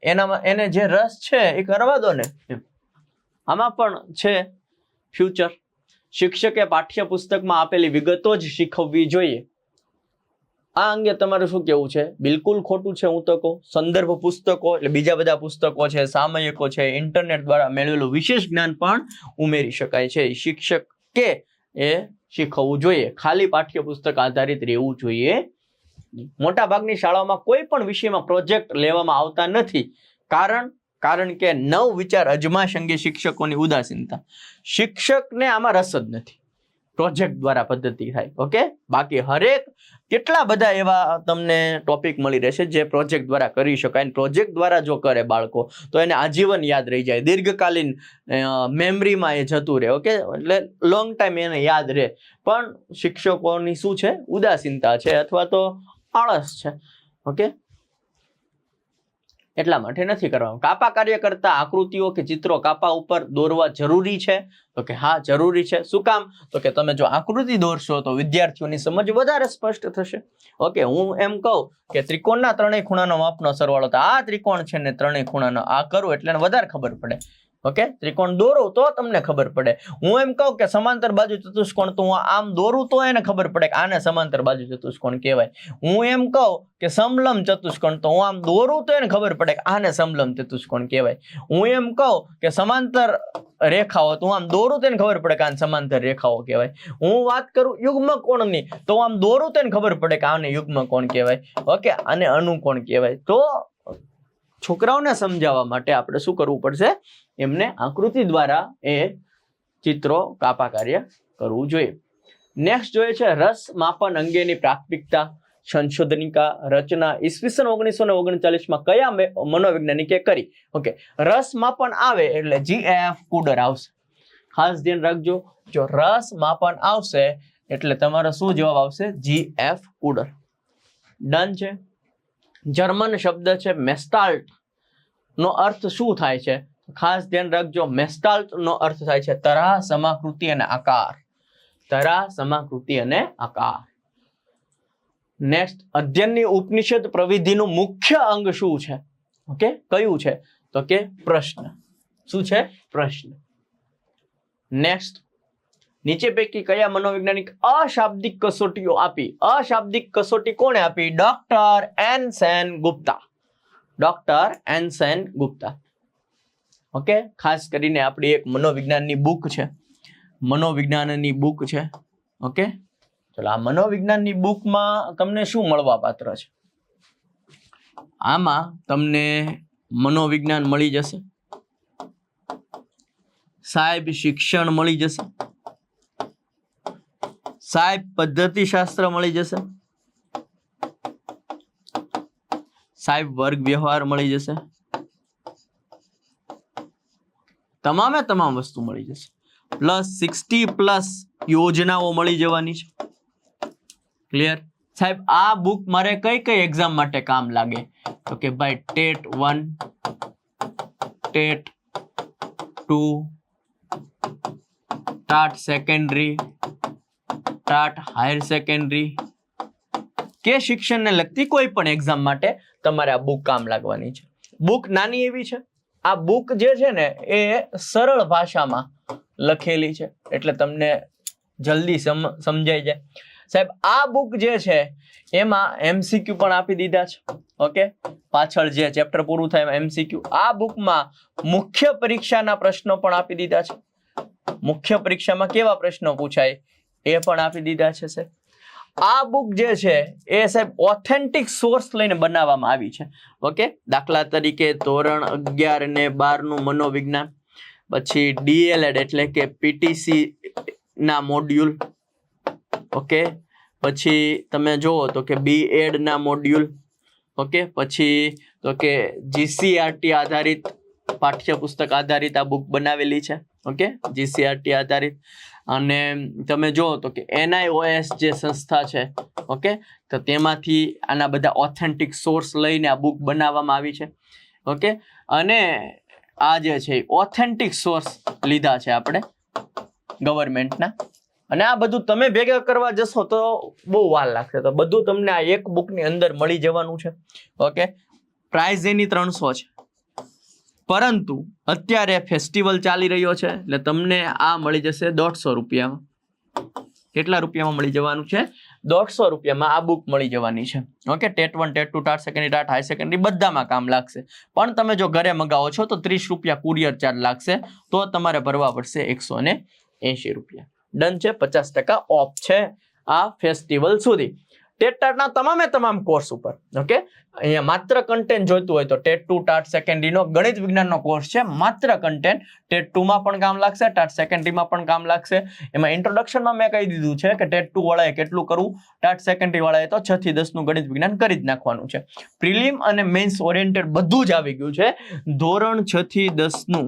એને જે રસ છે એ કરવા દો ને. આમાં પણ છે ફ્યુચર. શિક્ષકે પાઠ્યપુસ્તકમાં આપેલી વિગતો જ શીખવવી જોઈએ. આ અંગે તમારું શું કહેવું છે? બિલકુલ ખોટું છે હું તો કહું. સંદર્ભ પુસ્તકો એટલે બીજા બધા પુસ્તકો છે, સામયિકો છે, ઇન્ટરનેટ દ્વારા મેળવેલું વિશેષ જ્ઞાન પણ ઉમેરી શકાય છે. શિક્ષકે એ શીખવવું જોઈએ, ખાલી પાઠ્યપુસ્તક આધારિત રહેવું જોઈએ. મોટા ભાગની શાળાઓમાં કોઈ પણ વિષયમાં પ્રોજેક્ટ લેવામાં આવતા નથી. કારણ કે નવ વિચાર અજમાશ અંગે શિક્ષકોની ઉદાસીનતા. શિક્ષકને આમાં રસ જ નથી, પ્રોજેક્ટ દ્વારા પદ્ધતિ થાય. ઓકે, બાકી હરેક કેટલા બધા એવા તમને ટોપિક મળી રહેશે જે પ્રોજેક્ટ દ્વારા કરી શકાય. પ્રોજેક્ટ દ્વારા જો કરે બાળકો તો એને આજીવન યાદ રહી જાય, દીર્ઘકાલીન મેમરીમાં એ જતું રહે. ઓકે, એટલે લોંગ ટાઈમ એને યાદ રહે. પણ શિક્ષકોની શું છે, ઉદાસીનતા છે અથવા તો આળસ છે. ઓકે, એટલા માટે નથી કરવાનું. કાપા કાર્ય કરતા આકૃતિઓ કે ચિત્રો કાપા ઉપર દોરવા જરૂરી છે? તો કે હા, જરૂરી છે. શું કામ? તો કે તમે જો આકૃતિ દોરશો તો વિદ્યાર્થીઓની સમજ વધારે સ્પષ્ટ થશે. ઓકે, હું એમ કહું કે ત્રિકોણના ત્રણેય ખૂણાનો માપનો સરવાળો, તો આ ત્રિકોણ છે ને ત્રણેય ખૂણાનો આ કરું એટલે વધારે ખબર પડે. ઓકે, ત્રિકોણ દોરું તો તમને ખબર પડે. હું એમ કહું કે સમાંતર બાજુ ચતુષ્કોણ, તો હું આમ દોરું તો એને ખબર પડે કે આને સમાંતર બાજુ ચતુષ્કોણ કહેવાય. હું એમ કહું કે સમલંબ ચતુષ્કોણ, તો હું આમ દોરું તો એને ખબર પડે કે આને સમલંબ ચતુષ્કોણ કહેવાય. હું એમ કહું કે સમાંતર રેખાઓ, તો હું આમ દોરું તો એને ખબર પડે કે આને સમાંતર રેખાઓ કહેવાય. હું વાત કરું યુગ્મ કોણની, તો આમ દોરું તો એને ખબર પડે કે આને યુગ્મ કોણ કહેવાય. ઓકે, આને અનુકોણ કહેવાય. તો છોકરાઓને સમજાવવા માટે આપણે શું કરવું પડશે? એમને આકૃતિ દ્વારા એ ચિત્રો કાપા કાર્ય કરવું જોઈએ. નેક્સ્ટ જોઈએ છે રસ માપન અંગેની પ્રાથમિકતા સંશોધનિકા રચના ઈસવીસન 1939માં કયા મનોવૈજ્ઞાનિકે કરી? ઓકે, રસ માપન આવે એટલે GF કુડર આવશે. ખાસ ધ્યાન રાખજો, જો રસ માપન આવશે એટલે તમારો શું જવાબ આવશે? GF કુડર. ડન છે. જર્મન શબ્દ છે મેસ્ટાલ્ટ નો અર્થ શું થાય છે? ખાસ ધ્યાન રાખજો, મેસ્ટાલ્ટ નો અર્થ થાય છે તરાહ, સમાકૃતિ અને આકાર. તરાહ, સમાકૃતિ અને આકાર. નેક્સ્ટ, અધ્યયનની ઉપનિષદ પ્રવિધિનું મુખ્ય અંગ શું છે? ઓકે, કયું છે? તો કે પ્રશ્ન. શું છે? પ્રશ્ન. નેક્સ્ટ, નીચે પૈકી કયા મનોવૈજ્ઞાનિક અશાબ્દિક કસોટીઓ આપી? અશાબ્દિક કસોટી કોણે આપી? Doctor N Sen Gupta. Doctor N Sen Gupta. Okay, ખાસ કરીને આપણી એક મનોવિજ્ઞાનની બુક છે, મનોવિજ્ઞાનની બુક છે. ઓકે, ચલો આ મનોવિજ્ઞાનની બુકમાં તમને શું મળવા પાત્ર છે? આમાં તમને મનોવિજ્ઞાન મળી જશે, સાહેબ શિક્ષણ મળી જશે, સાહેબ પદ્ધતિશાસ્ત્ર મળી જશે, સાહેબ વર્ગ વ્યવહાર મળી જશે, તમામે તમામ વસ્તુ મળી જશે. +60+ યોજનાઓ મળી જવાની છે. ક્લિયર સાહેબ? આ બુક મારે કઈ કઈ એક્ઝામ માટે કામ લાગે? તો કે ભાઈ TET 1, TET 2, TAT secondary, TAT higher secondary કે શિક્ષણને લગતી કોઈ પણ એક્ઝામ માટે તમારે આ બુક કામ લાગવાની છે. બુક નાની એવી છે. આ બુક જે છે ને એ સરળ ભાષામાં લખેલી છે એટલે તમને જલ્દી સમજાઈ જાય. સાહેબ આ બુક જે છે એમાં MCQ પણ આપી દીધા છે. ઓકે, પાછળ જે ચેપ્ટર પૂરું થાય એમાં MCQ. આ બુકમાં મુખ્ય પરીક્ષાના પ્રશ્નો પણ આપી દીધા છે. મુખ્ય પરીક્ષામાં કેવા પ્રશ્નો પૂછાય એ પણ આપી દીધા છે સાહેબ. આ બુક જે છે એ સાહેબ ઓથેન્ટિક સોર્સ લઈને બનાવવામાં આવી છે. ઓકે, દાખલા તરીકે ધોરણ 11 અને 12 નું મનોવિજ્ઞાન, પછી DLED એટલે કે PTC ના મોડ્યુલ. ઓકે, પછી તમે જોવો તો કે BEd ના મોડ્યુલ. ઓકે, પછી તો કે GCRT આધારિત પાઠ્યપુસ્તક આધારિત આ બુક બનાવેલી છે. ઓકે, GCRT આધારિત. અને તમે જો તો કે NIOS જે સંસ્થા છે, ઓકે, તો તેમાંથી આના બધા ઓથેન્ટિક સોર્સ લઈને આ બુક બનાવવામાં આવી છે. ઓકે, અને આ જે છે ઓથેન્ટિક સોર્સ લીધા છે આપણે ગવર્મેન્ટના. અને આ બધું તમે ભેગા કરવા જશો તો બહુ વાર લાગશે. તો બધું તમને આ એક બુકની અંદર મળી જવાનું છે. ઓકે, પ્રાઇસ એની 300 છે, પરંતુ અત્યારે ફેસ્ટિવલ ચાલી રહ્યો છે એટલે તમને આ મળી જશે 150 રૂપિયામાં. કેટલા રૂપિયામાં મળી જવાનું છે? 150 રૂપિયામાં આ બુક મળી જવાની છે. Okay, TET 1, TET 2, TAT secondary, TAT high secondary બધામાં કામ લાગશે. પણ તમે જો ઘરે મગાવો છો તો 30 રૂપિયા કુરિયર ચાર્જ લાગશે, તો તમારે ભરવા પડશે 180 રૂપિયા. ડન છે. 50% ઓફ છે આ ફેસ્ટિવલ સુધી ટેટના તમામે તમામ કોર્સ ઉપર. ઓકે, અહીંયા માત્ર કન્ટેન્ટ જોઈતું હોય તો ટેટ 2 ટાટ સેકન્ડરીનો ગણિત વિજ્ઞાનનો કોર્સ છે. માત્ર કન્ટેન્ટ ટેટ 2 માં પણ કામ લાગશે, ટાટ સેકન્ડરીમાં પણ કામ લાગશે. એમાં ઇન્ટ્રોડક્શનમાં મેં કહી દીધું છે કે ટેટ 2 વાળાએ કેટલું કરવું, ટાટ સેકન્ડરી વાળાએ તો 6 થી 10 નું ગણિત વિજ્ઞાન કરી જ નાખવાનું છે. પ્રિલિમ અને મેન્સ ઓરિએન્ટેડ બધું જ આવી ગયું છે. ધોરણ 6 થી 10 નું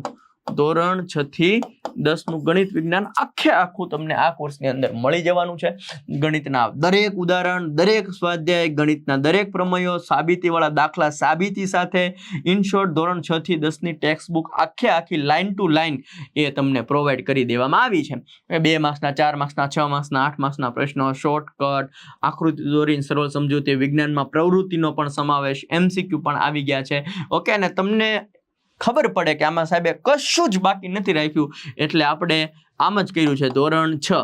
ગણિત વિજ્ઞાન આખું તમને આ કોર્સની અંદર મળી જવાનું છે. ગણિતના દરેક ઉદાહરણ, દરેક સ્વાધ્યાય, ગણિતના દરેક પ્રમેયો, સાબિતીવાળા દાખલા, સાબિતી સાથે ઇન શોર્ટ ધોરણ 6 થી 10 ની ટેક્સ્ટ બુક આખી લાઈન ટુ લાઈન એ તમને પ્રોવાઈડ કરી દેવામાં આવી છે. 2 માર્ક્સના, 4 માર્ક્સના, 6 માર્ક્સના, 8 માર્ક્સના પ્રશ્નો, શોર્ટકટ, આકૃતિ દોરીને સરળ સમજૂતી, વિજ્ઞાનમાં પ્રવૃત્તિનો પણ સમાવેશ, MCQ પણ આવી ગયા છે. ઓકે, અને તમને ખબર પડે કે આમાં સાહેબે કશું જ બાકી નથી રાખ્યું એટલે આપણે આમ જ કર્યું છે. ધોરણ 6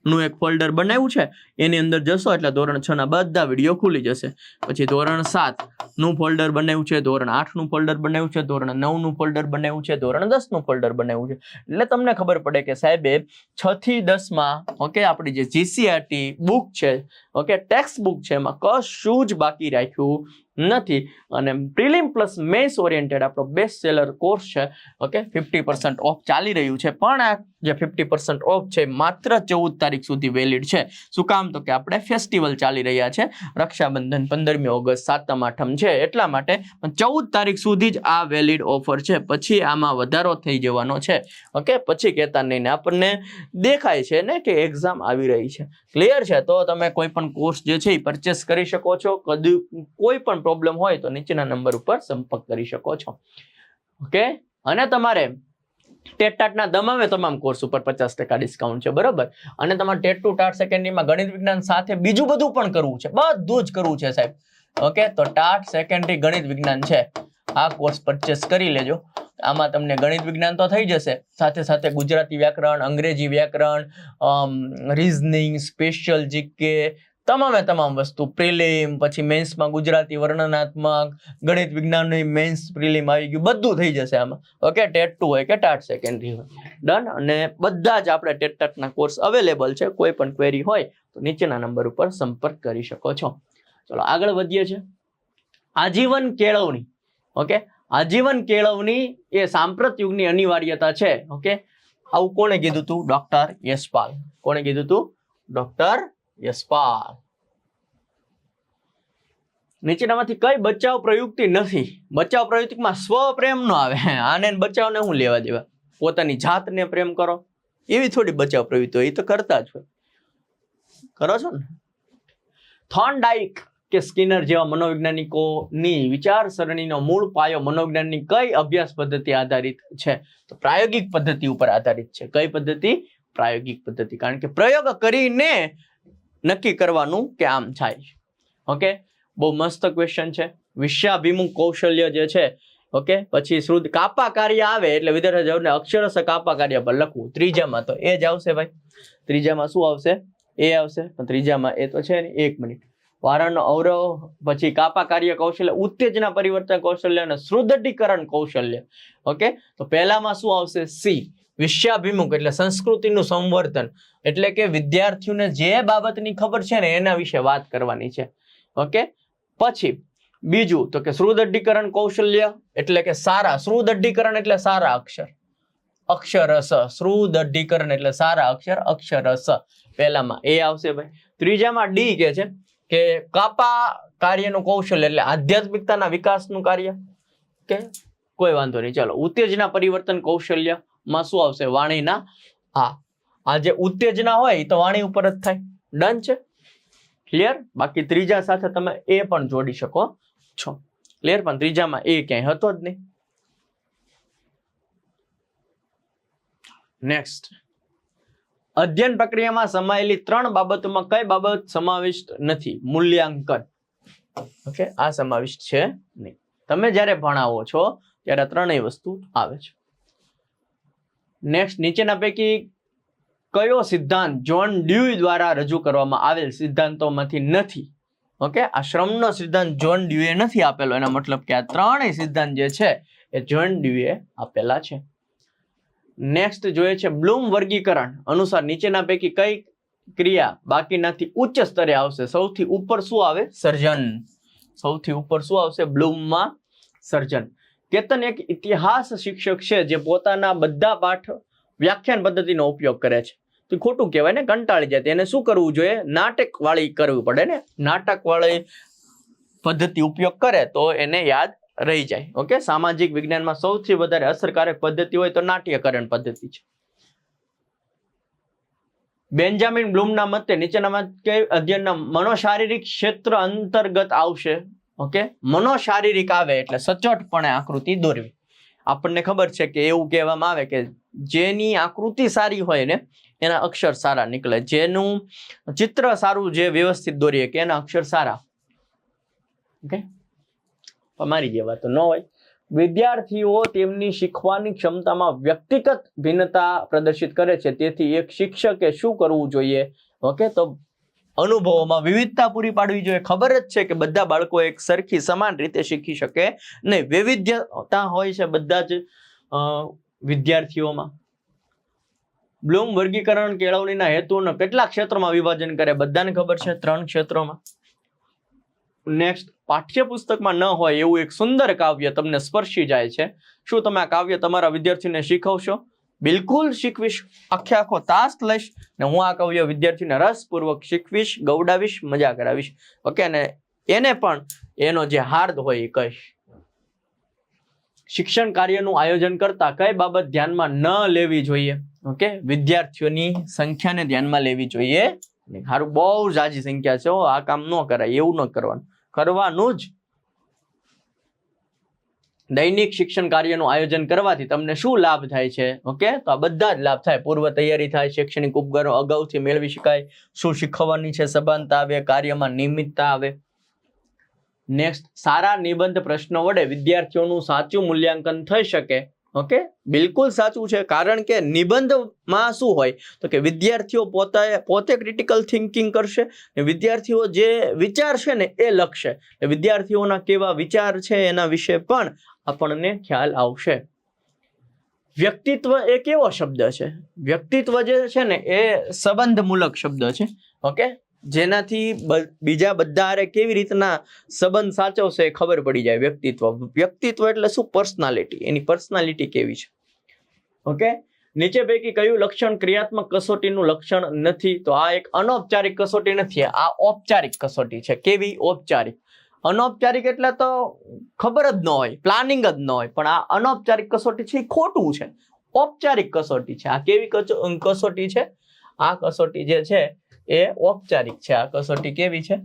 નું એક ફોલ્ડર બનાવ્યું છે, એની અંદર જશો એટલે ધોરણ 6 ના બધા વિડીયો ખુલી જશે. પછી ધોરણ 7 નું ફોલ્ડર બનાવ્યું છે, ધોરણ 8 નું ફોલ્ડર બનાવ્યું છે, ધોરણ 9 નું ફોલ્ડર બનાવ્યું છે, ધોરણ 10 નું ફોલ્ડર બનાવ્યું છે. એટલે તમને ખબર પડે કે સાહેબે 6 થી 10 માં ઓકે આપણી જે GCRT બુક છે, ઓકે ટેક્સ્ટ બુક છે, એમાં કશું જ બાકી રાખ્યું નથી. અને પ્રિલિમ પ્લસ મેન્સ ઓરિએન્ટેડ આપણો બેસ્ટ સેલર કોર્સ છે. ઓકે, 50% ઓફ ચાલી રહ્યું છે. પણ આ જે 50% ઓફ છે માત્ર 14 તારીખ સુધી વેલિડ છે. શું કામ? તો કે આપણે ફેસ્ટિવલ ચાલી રહ્યા છે. રક્ષાબંધન 15મી ઓગસ્ટ, 7મ 8મ છે એટલા માટે 14 તારીખ સુધી જ આ વેલિડ ઓફર છે. પછી આમાં વધારો થઈ જવાનો છે. ઓકે, પછી કહેતા નહીં ને આપણને દેખાય છે ને કે એક્ઝામ આવી રહી છે. ક્લિયર છે? તો તમે કોઈ પણ કોર્સ જે છે એ પરચેસ કરી શકો છો. કોઈ પણ પ્રોબ્લેમ હોય તો નીચેના નંબર ઉપર સંપર્ક કરી શકો છો. ઓકે, અને તમારે ટેટના તમામ કોર્સ ઉપર 50% ડિસ્કાઉન્ટ છે. બરોબર? અને તમારે ટેટ 2 ટાટ સેકન્ડરીમાં ગણિત વિજ્ઞાન સાથે બીજું બધું પણ કરવું છે, બધું જ કરવું છે સાહેબ. ઓકે, તો ટાટ સેકન્ડરી ગણિત વિજ્ઞાન છે, આ કોર્સ પરચેસ કરી લેજો. આમાં તમને ગણિત વિજ્ઞાન તો થઈ જશે, સાથે સાથે ગુજરાતી વ્યાકરણ, અંગ્રેજી વ્યાકરણ, રીઝનિંગ, સ્પેશિયલ જીકે, તમામ વસ્તુ, પ્રિલિમ, પછી મેન્સમાં ગુજરાતી વર્ણનાત્મક, ગણિત વિજ્ઞાનની મેન્સ પ્રિલિમ આવી ગયું, બધું થઈ જશે આમાં. ઓકે, ટેટ 2 હોય કે ટાટ સેકન્ડરી હોય. ડન. અને બધા જ આપણે ટેટના કોર્સ અવેલેબલ છે. કોઈ પણ ક્વેરી હોય તો નીચેના નંબર ઉપર સંપર્ક કરી શકો છો. ચલો આગળ વધીએ છીએ. આજીવન કેળવણી. ઓકે, આજીવન કેળવણી એ સાંપ્રત યુગની અનિવાર્યતા છે. ઓકે, આવું કોણે કીધું હતું? ડોક્ટર યશપાલ. કોણે કીધું હતું? ડોક્ટર યશપાલ. નીચેનામાંથી કઈ બચાવ પ્રયુક્તિ નથી? બચાવ પ્રયુક્તિમાં સ્વપ્રેમ નો આવે. આને બચાવને હું લેવા દેવા? પોતાની જાતને પ્રેમ કરો, એવી થોડી બચાવ પ્રવૃત્તિ હોય, એ તો કરતા જ હોય, કરો છો ને. થોર્નડાઇક કે સ્કિનર જેવા મનોવૈજ્ઞાનિકોની વિચારસરણીનો મૂળ પાયો મનોવિજ્ઞાનની કઈ અભ્યાસ પદ્ધતિ આધારિત છે? તો પ્રાયોગિક પદ્ધતિ ઉપર આધારિત છે. કઈ પદ્ધતિ? પ્રાયોગિક પદ્ધતિ. કારણ કે પ્રયોગ કરીને નક્કી કરવાનું કે આમ થાય. ઓકે, બહુ મસ્ત ક્વેશ્ચન છે. વિષયાભિમુખ કૌશલ્ય જે છે, ઓકે, પછી શુદ્ધ કાપા કાર્ય આવે એટલે વિદ્યાર્થીઓને અક્ષરશ કાપા કાર્ય પર લખવું. ત્રીજામાં તો એ જ આવશે ભાઈ. ત્રીજામાં શું આવશે? એ આવશે. પણ ત્રીજામાં એ તો છે ને. 1 મિનિટ. વારણનો અવરોહ, પછી કાપા કાર્ય કૌશલ્ય, ઉત્તેજના પરિવર્તન કૌશલ્ય અને સુદૃઢીકરણ કૌશલ્ય. ઓકે, તો પહેલામાં શું આવશે? સી. વિષયાભિમુખ એટલે સંસ્કૃતિનું સંવર્ધન, એટલે કે વિદ્યાર્થીઓને જે બાબતની ખબર છે ને એના વિશે વાત કરવાની છે. ઓકે, પછી બીજું તો કે સુદૃઢીકરણ કૌશલ્ય એટલે કે સારા, સુદૃઢીકરણ એટલે સારા અક્ષર, અક્ષરસ. સુદૃઢીકરણ એટલે સારા અક્ષર, અક્ષરસ. પહેલામાં એ આવશે ભાઈ. ત્રીજામાં ડી કે છે કે કાપા કાર્યનું કૌશલ્ય એટલે આધ્યાત્મિકતાના વિકાસનું કાર્ય. કે કોઈ વાંધો નહીં, ચાલો. ઉત્તેજના પરિવર્તન કૌશલ્ય માં શું આવશે? વાણીના. આ જે ઉત્તેજના હોય એ તો વાણી ઉપર જ થાય. ડન છે? ક્લિયર? બાકી ત્રીજા સાથે તમે એ પણ જોડી શકો છો. ક્લિયર? પણ ત્રીજામાં એ ક્યાંય હતો જ નહીં. નેક્સ્ટ, અધ્યયન પ્રક્રિયામાં સમાયેલી 3 બાબતોમાં કઈ બાબત સમાવિષ્ટ નથી? મૂલ્યાંકન. ઓકે, આ સમાવિષ્ટ છે નહીં. તમે જ્યારે ભણાવો છો ત્યારે 3 વસ્તુ આવે છે. નેક્સ્ટ, નીચેના પૈકી કયો સિદ્ધાંત જ્હોન ડ્યુઈ દ્વારા રજૂ કરવામાં આવેલ સિદ્ધાંતોમાંથી નથી? ઓકે, આ શ્રમનો સિદ્ધાંત જ્હોન ડ્યુએ નથી આપેલો, એનો મતલબ કે આ 3 સિદ્ધાંત જે છે એ જ્હોન ડ્યુએ આપેલા છે. નેક્સ્ટ જોઈએ છે બ્લૂમ વર્ગીકરણ અનુસાર નીચેના પૈકી કઈ ક્રિયા બાકીનાથી ઉચ્ચ સ્તરે આવશે? સૌથી ઉપર શું આવે? સર્જન. સૌથી ઉપર શું આવશે? બ્લૂમમાં સર્જન. કેતન એક ઇતિહાસ શિક્ષક છે જે પોતાના બધા પાઠ વ્યાખ્યાન પદ્ધતિનો ઉપયોગ કરે છે. તો ખોટું કહેવાય ને, કંટાળી જાય. એને શું કરવું જોઈએ? નાટક વાળી કરવી પડે ને. નાટક વાળી પદ્ધતિ ઉપયોગ કરે તો એને યાદ રહી જાય. ઓકે, સામાજિક વિજ્ઞાનમાં સૌથી વધારે અસરકારક પદ્ધતિ હોય તો નાટ્યકરણ પદ્ધતિ છે. બેન્જામિન બ્લૂમના મતે નીચેનામાં કઈ અધ્યયનના મનોશારીરિક ક્ષેત્ર અંતર્ગત આવશે? ઓકે, મનોશારીરિક આવે એટલે સચોટપણે આકૃતિ દોરવી. આપણને ખબર છે કે એવું કહેવામાં આવે કે જેની આકૃતિ સારી હોય ને એના અક્ષર સારા નીકળે, જેનું ચિત્ર સારું, જે વ્યવસ્થિત દોરીએ કે એના અક્ષર સારા. ઓકે, અમારી જેવા તો ન હોય. વિદ્યાર્થીઓ તેમની શીખવાની ક્ષમતામાં વ્યક્તિગત ભિન્નતા પ્રદર્શિત કરે છે, તેથી એક શિક્ષકે શું કરવું જોઈએ? ઓકે, તો અનુભવોમાં વિવિધતા પૂરી પાડવી જોઈએ. ખબર જ છે કે બધા બાળકો એક સરખી સમાન રીતે શીખી શકે નહીં, વૈવિધ્યતા હોય છે બધા જ વિદ્યાર્થીઓમાં. બ્લૂમ વર્ગીકરણ કેળવણીના હેતુનો કેટલા ક્ષેત્રોમાં વિભાજન કરે? બધાને ખબર છે, 3 ક્ષેત્રોમાં. નેક્સ્ટ, પાઠ્યપુસ્તકમાં ન હોય એવું એક સુંદર કાવ્ય તમને સ્પર્શી જાય છે, શું તમે આ કાવ્ય તમારા વિદ્યાર્થીને શીખવશો? બિલકુલ શીખવીશ. આખો તાસ લઈશ ને હું આ કાવ્ય વિદ્યાર્થીને રસપૂર્વક શીખવીશ, ગૌડાવીશ, મજા કરાવીશ. ઓકે, અને એને પણ એનો જે હાર્દ હોય એ કહીશ. શિક્ષણ કાર્યનું આયોજન કરતા કઈ બાબત ધ્યાનમાં ન લેવી જોઈએ? ઓકે, વિદ્યાર્થીઓની સંખ્યાને ધ્યાનમાં લેવી જોઈએ. સારું, બહુ જાજી સંખ્યા છે, આ કામ ન કરાય, એવું ન કરવાનું, કરવાનું જ. દૈનિક શિક્ષણ કાર્યનું આયોજન કરવાથી તમને શું લાભ થાય છે? ઓકે, તો આ બધા જ લાભ થાય. પૂર્વ તૈયારી થાય, શૈક્ષણિક ઉપકરણો અગાઉથી મેળવી શકાય, શું શીખવવાની છે સભાનતા આવે, કાર્યમાં નિયમિતતા આવે. નેક્સ્ટ, સારા નિબંધ પ્રશ્નો વડે વિદ્યાર્થીઓનું સાચું મૂલ્યાંકન થઈ શકે. ઓકે, બિલકુલ સાચું છે. કારણ કે નિબંધમાં શું હોય તો કે વિદ્યાર્થીઓ પોતે ક્રિટિકલ થિંકિંગ કરશે, વિદ્યાર્થીઓ જે વિચાર છે ને એ લખશે, વિદ્યાર્થીઓના કેવા વિચાર છે એના વિશે પણ આપણને ખ્યાલ આવશે. વ્યક્તિત્વ એ કેવો શબ્દ છે? વ્યક્તિત્વ જે છે ને એ સંબંધમૂલક શબ્દ છે. ઓકે, જેનાથી બીજા બધા કેવી રીતના સંબંધ સાચવશે એ ખબર પડી જાય. વ્યક્તિત્વ એટલે શું? પર્સનાલિટી, એની પર્સનાલિટી કેવી છે. ઓકે, નીચે પૈકી કયું લક્ષણ ક્રિયાત્મક કસોટીનું લક્ષણ નથી? તો આ એક અનૌપચારિક કસોટી નથી, આ ઔપચારિક કસોટી છે. કેવી? ઔપચારિક. અનૌપચારિક એટલે તો ખબર જ ન હોય, પ્લાનિંગ જ ન હોય, પણ આ અનૌપચારિક કસોટી છે એ ખોટું છે. ઔપચારિક કસોટી છે. આ કેવી કસોટી છે? આ કસોટી જે છે એ ઔપચારિક છે. આ કસોટી કેવી છે?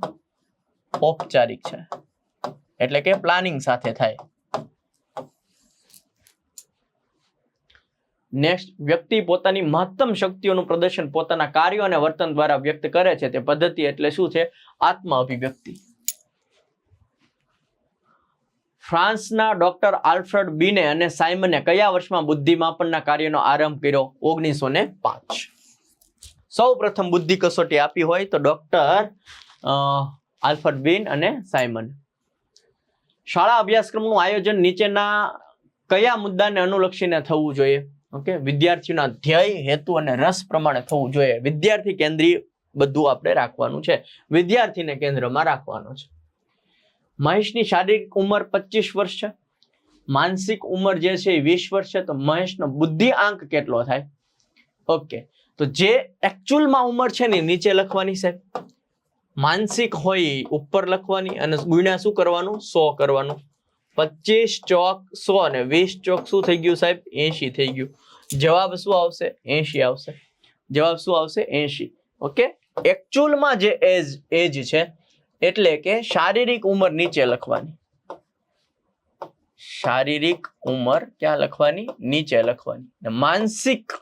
ઔપચારિક છે, એટલે કે પ્લાનિંગ સાથે થાય. નેક્સ્ટ, વ્યક્તિ પોતાની મહત્તમ શક્તિઓનું પ્રદર્શન પોતાના કાર્યો અને વર્તન દ્વારા વ્યક્ત કરે છે તે પદ્ધતિ એટલે શું છે? આત્મ અભિવ્યક્તિ. ફ્રાન્સના ડોક્ટર આલ્ફ્રેડ બીને અને સાયમને કયા વર્ષમાં બુદ્ધિમાપનના કાર્યનો આરંભ કર્યો? 1905. સૌ પ્રથમ બુદ્ધિ કસોટી આપી હોય તો ડોક્ટર આલ્ફ્રેડ બીન અને સાયમન. શાળા અભ્યાસક્રમનું આયોજન નીચેના કયા મુદ્દાને અનુલક્ષીને થવું જોઈએ? ઓકે, વિદ્યાર્થીઓના ધ્યેય, હેતુ અને રસ પ્રમાણે થવું જોઈએ. વિદ્યાર્થી કેન્દ્રીય બધું આપણે રાખવાનું છે, વિદ્યાર્થીને કેન્દ્રમાં રાખવાનો છે. મહેશની શારીરિક ઉંમર 25 વર્ષ છે, માનસિક ઉંમર જે છે એ 20 વર્ષ છે, તો મહેશનો બુદ્ધિ આંક કેટલો થાય? ઓકે, તો જે એકચ્યુઅલમાં ઉંમર છે ને નીચે લખવાની સાહેબ, માનસિક હોય ઉપર લખવાની અને ગુણ્યા શું કરવાનું? 100 કરવાનું. 25 ચોક 100 અને 20 ચોક શું થઈ ગયું સાહેબ? 80 થઈ ગયું. જવાબ શું આવશે? 80 આવશે. જવાબ શું આવશે? 80. ઓકે, એકચ્યુઅલમાં જે એજ છે એટલે કે શારીરિક ઉંમર નીચે લખવાની. શારીરિક ઉંમર ક્યાં લખવાની? નીચે લખવાની. માનસિક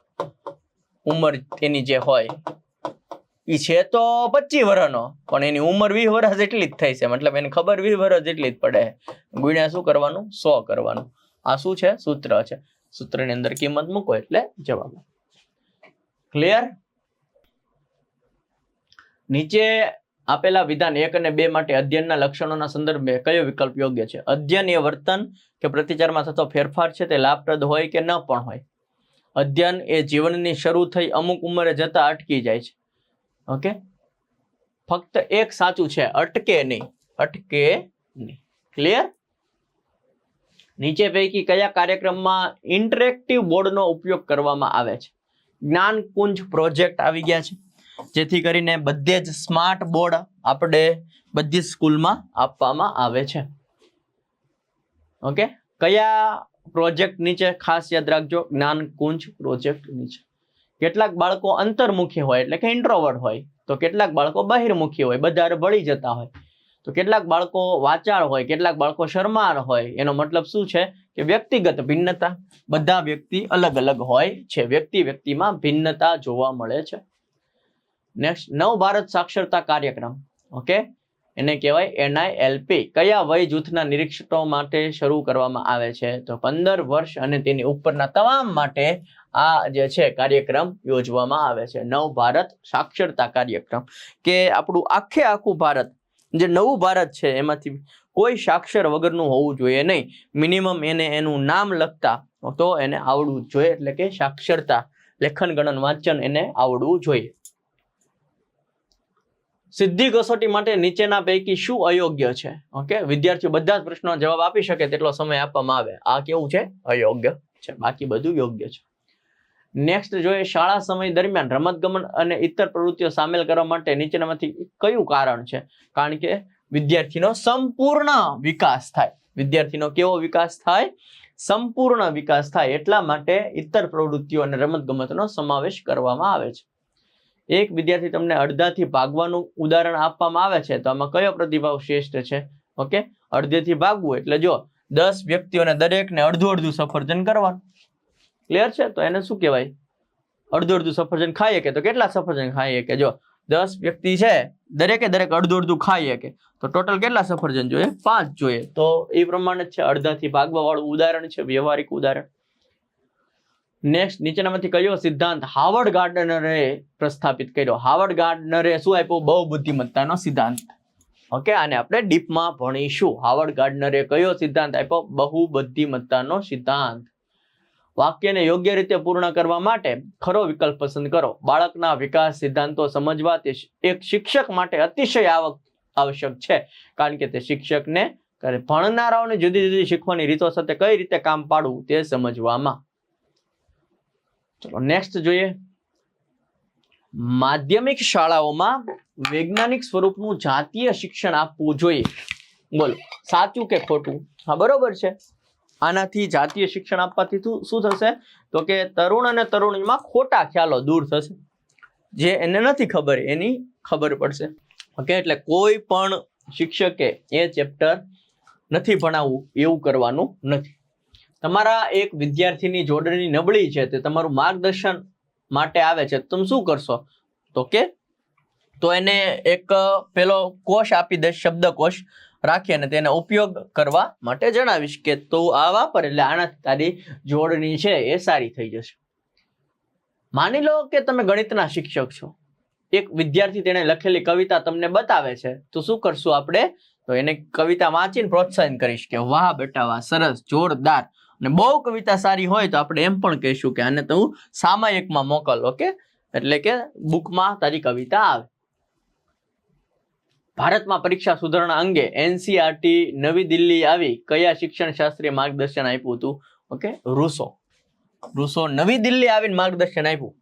ઉંમર એની જે હોય ઈ છે તો 25 વર્ષનો, પણ એની ઉંમર 20 વર્ષ જેટલી જ થઈ છે, મતલબ એને ખબર 20 વર્ષ જેટલી જ પડે. ગુણ્યા શું કરવાનું? 100 કરવાનું. આ શું છે? સૂત્ર છે. સૂત્રની અંદર કિંમત મૂકો એટલે જવાબ. ક્લિયર? નીચે આપેલા વિધાન 1 અને 2 માટે અધ્યયનના લક્ષણોના સંદર્ભે કયો વિકલ્પ યોગ્ય છે? અધ્યયન એ વર્તન કે પ્રતિચારમાં થતો ફેરફાર છે, તે લાભપ્રદ હોય કે ન પણ હોય. અધ્યયન એ જીવનની શરૂ થઈ અમુક ઉંમરે જતા અટકી જાય છે. ઓકે, ફક્ત એક સાચું છે, અટકે નહીં. અટકે નહીં. ક્લિયર? નીચે પૈકી કયા કાર્યક્રમમાં ઇન્ટરેક્ટિવ બોર્ડનો ઉપયોગ કરવામાં આવે છે? જ્ઞાનકુંજ પ્રોજેક્ટ આવી ગયા છે, જેથી કરીને બધે જ સ્માર્ટ બોર્ડ આપણે બધી સ્કૂલમાં આપવામાં આવે છે. ઓકે, કયા પ્રોજેક્ટ નીચે ખાસ યાદ રાખજો? જ્ઞાનકુંજ પ્રોજેક્ટ નીચે. કેટલાક બાળકો અંતર્મુખી હોય એટલે કે ઇન્ટ્રોવર્ટ હોય, તો કેટલાક બાળકો બહિર્મુખી હોય, બધા ભળી જતા હોય. તો કેટલાક બાળકો વાચાળ હોય, કેટલાક બાળકો શરમાળ હોય. એનો મતલબ શું છે કે વ્યક્તિગત ભિન્નતા. બધા વ્યક્તિ અલગ અલગ હોય છે, વ્યક્તિમાં ભિન્નતા જોવા મળે છે. નેક્સ્ટ, નવ ભારત સાક્ષરતા કાર્યક્રમ, ઓકે, એને કહેવાય NILP. કયા વય જૂથના નિરીક્ષકો માટે શરૂ કરવામાં આવે છે? તો 15 વર્ષ અને તેની ઉપરના તમામ માટે આ જે છે કાર્યક્રમ યોજવામાં આવે છે. નવ ભારત સાક્ષરતા કાર્યક્રમ, કે આપણું આખું ભારત જે નવું ભારત છે એમાંથી કોઈ સાક્ષર વગરનું હોવું જોઈએ નહીં. મિનિમમ એને એનું નામ લખતા તો એને આવડવું જોઈએ, એટલે કે સાક્ષરતા, લેખન ગણન વાંચન એને આવડવું જોઈએ. સિદ્ધિ કસોટી માટે નીચેના પૈકી શું અયોગ્ય છે? ઓકે, વિદ્યાર્થીઓ બધા જ પ્રશ્નો જવાબ આપી શકે તેટલો સમય આપવામાં આવે. આ કેવું છે? અયોગ્ય છે. બાકી બધું યોગ્ય છે. નેક્સ્ટ જોઈએ, શાળા સમય દરમિયાન રમતગમત અને ઇતર પ્રવૃત્તિઓ સામેલ કરવા માટે નીચેનામાંથી કયું કારણ છે? કારણ કે વિદ્યાર્થીનો સંપૂર્ણ વિકાસ થાય. વિદ્યાર્થીનો કેવો વિકાસ થાય? સંપૂર્ણ વિકાસ થાય. એટલા માટે ઇતર પ્રવૃત્તિઓ અને રમતગમતનો સમાવેશ કરવામાં આવે છે. એક વિદ્યાર્થી તમને અડધાથી ભાગવાનું ઉદાહરણ આપવામાં આવે છે, તો આમાં કયો પ્રતિભાવ શ્રેષ્ઠ છે? ઓકે, અડધેથી ભાગવું એટલે જો 10 વ્યક્તિઓને દરેકને અડધું સફરજન કરવાનું. ક્લિયર છે? તો એને શું કહેવાય? અડધું સફરજન ખાઈએ કે તો કેટલા સફરજન ખાઈએ કે જો 10 વ્યક્તિ છે, દરેક અડધું ખાઈએ કે તો ટોટલ કેટલા સફરજન જોઈએ? 5 જોઈએ. તો એ પ્રમાણે છે, અડધાથી ભાગવા વાળું ઉદાહરણ છે, વ્યવહારિક ઉદાહરણ. નેક્સ્ટ, નીચેનામાંથી કયો સિદ્ધાંત હાવર્ડ ગાર્ડનરે પ્રસ્થાપિત કર્યો? હાવર્ડ ગાર્ડનરે શું આપ્યું? બહુબુદ્ધિમત્તાનો સિદ્ધાંત. ઓકે, આને આપણે ડીપમાં ભણીશું. હાવર્ડ ગાર્ડનરે કયો સિદ્ધાંત આપ્યો? બહુબુદ્ધિમત્તાનો સિદ્ધાંત. વાક્યને યોગ્ય રીતે પૂર્ણ કરવા માટે ખરો વિકલ્પ પસંદ કરો. બાળકના વિકાસ સિદ્ધાંતો સમજવા તે એક શિક્ષક માટે અતિશય આવશ્યક છે, કારણ કે તે શિક્ષકને ભણનારાઓને જુદી જુદી શીખવાની રીતો સાથે કઈ રીતે કામ પાડવું તે સમજવામાં. ચલો નેક્સ્ટ જોઈએ, માધ્યમિક શાળાઓમાં વૈજ્ઞાનિક સ્વરૂપનું જાતીય શિક્ષણ આપવું જોઈએ. બોલો સાચું કે ખોટું? હા, બરોબર છે. આનાથી જાતીય શિક્ષણ આપવાથી શું થશે તો કે તરુણ અને તરુણીમાં ખોટા ખ્યાલો દૂર થશે, જે એને નથી ખબર એની ખબર પડશે. ઓકે, એટલે કોઈ પણ શિક્ષકે એ ચેપ્ટર નથી ભણાવવું એવું કરવાનું નથી. તમારા એક વિદ્યાર્થીની જોડણી નબળી છે, તે તમારું માર્ગદર્શન માટે આવે છે, તમે શું કરશો તો એને એક પેલો કોષ આપી દે, શબ્દકોશ રાખી અને તેનો ઉપયોગ કરવા માટે જણાવીશ કે તું આ વાપર, એટલે આનાથી તારી જોડણી છે એ સારી થઈ જશે. માની લો કે તમે ગણિતના શિક્ષક છો, એક વિદ્યાર્થી તેને લખેલી કવિતા તમને બતાવે છે, તો શું કરશું આપણે? તો એને કવિતા વાંચીને પ્રોત્સાહન કરીશ કે વાહ બેટા વાહ, સરસ, જોરદાર. અને બહુ કવિતા સારી હોય તો આપણે એમ પણ કહીશું કે આને તું સામાયિકમાં મોકલ. ઓકે, એટલે કે બુકમાં તારી કવિતા આવે. ભારતમાં પરીક્ષા સુધારણા અંગે એનસીઆરટી નવી દિલ્હી આવી કયા શિક્ષણ શાસ્ત્રીએ માર્ગદર્શન આપ્યું હતું? ઓકે, રૂસો નવી દિલ્હી આવીને માર્ગદર્શન આપ્યું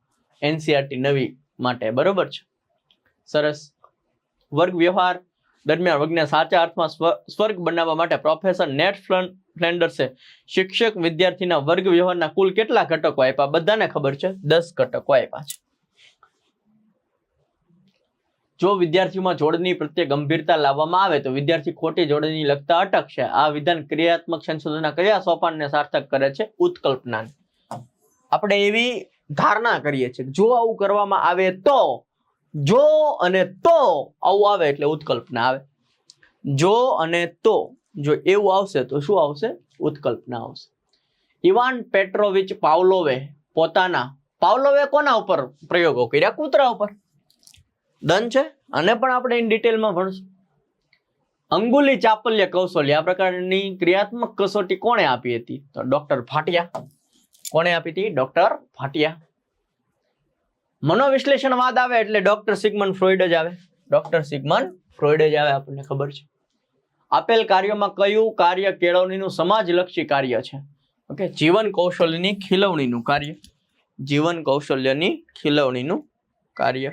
એનસીઆરટી નવી માટે. બરોબર છે, સરસ. વર્ગ વ્યવહાર દરમિયાન વર્ગને સાચા અર્થમાં સ્વર્ગ બનાવવા માટે પ્રોફેસર નેટ ફ્લેન્ડર્સે શિક્ષક વિદ્યાર્થીના વર્ગ વ્યવહારના કુલ કેટલા ઘટકો આપ્યા? બધાને ખબર છે, 10 ઘટકો આપ્યા છે. જો વિદ્યાર્થીઓમાં જોડણી પ્રત્યે ગંભીરતા લાવવામાં આવે તો વિદ્યાર્થી ખોટી જોડણી લખતા અટકશે. આ વિધાન ક્રિયાત્મક સંશોધનના કયા સોપાનને સાર્થક કરે છે? ઉત્કલ્પના. આપણે એવી ધારણા કરીએ છીએ જો આવું કરવામાં આવે તો, જો અને તો આવું આવે એટલે ઉત્કલ્પના આવે. જો અને તો, જો એવું આવશે તો શું આવશે? ઉત્કલ્પના આવશે. ઇવાન પેટ્રોવિચ પાવલોવે કોના ઉપર પ્રયોગો કર્યા? કૂતરા ઉપર. ડન છે. અને પણ આપણે ઇન ડિટેલમાં ભણશું. અંગુલી ચાપલ્ય કૌશલ્ય આ પ્રકારની ક્રિયાત્મક કસોટી કોણે આપી હતી? તો ડોક્ટર ભાટિયા. કોણે આપી હતી? ડોક્ટર ભાટિયા. મનોવિશ્લેષણવાદ આવે એટલે ડોક્ટર સિગમન્ડ ફ્રોઈડ જ આવે. ડોક્ટર સિગમન્ડ ફ્રોઈડ જ આવે, આપણને ખબર છે. આપેલ કાર્યોમાં કયું કાર્ય કેળવણીનું સમાજલક્ષી કાર્ય છે? ઓકે, જીવન કૌશલ્યની ખીલવણીનું કાર્ય. જીવન કૌશલ્યની ખીલવણીનું કાર્ય.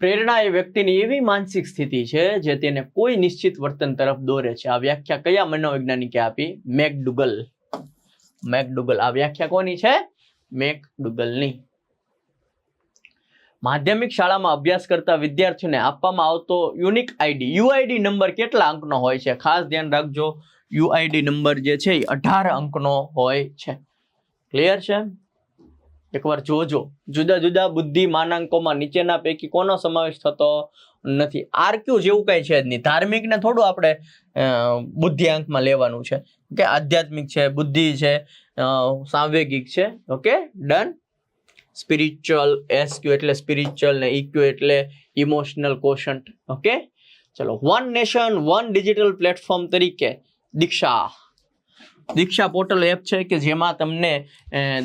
પ્રેરણા એ વ્યક્તિની એવી માનસિક સ્થિતિ છે જે તેને કોઈ નિશ્ચિત વર્તન તરફ દોરે છે. આ વ્યાખ્યા કયા મનોવૈજ્ઞાનિકે આપી? મેકડુગલ. આ વ્યાખ્યા કોની છે? મેકડુગલની. માધ્યમિક શાળામાં અભ્યાસ કરતા વિદ્યાર્થીઓને આપવામાં આવતો યુનિક આઈડી યુઆઈડી નંબર કેટલા અંકનો હોય છે? ખાસ ધ્યાન રાખજો, યુઆઈડી નંબર જે છે એ 18 અંકનો હોય છે. ક્લિયર છે? એકવાર જોજો. જુદા જુદા બુદ્ધિ માનાંકોમાં નીચેના પૈકી કોનો સમાવેશ થતો નથી? આરક્યુ જેવું કઈ છે જ નહીં. ધાર્મિક ને થોડું આપણે બુદ્ધિઆંકમાં લેવાનું છે. ઓકે, આધ્યાત્મિક છે, બુદ્ધિ છે, સાંવેગિક છે. Okay, done. સ્પિરિચ્યુઅલ, એસક્યુ એટલે સ્પિરિચ્યુઅલ ને ઇક્યુ એટલે ઇમોશનલ કોશન્ટ. ઓકે, ચલો. One nation one digital platform તરીકે દીક્ષા પોર્ટલ એપ છે કે જેમાં તમને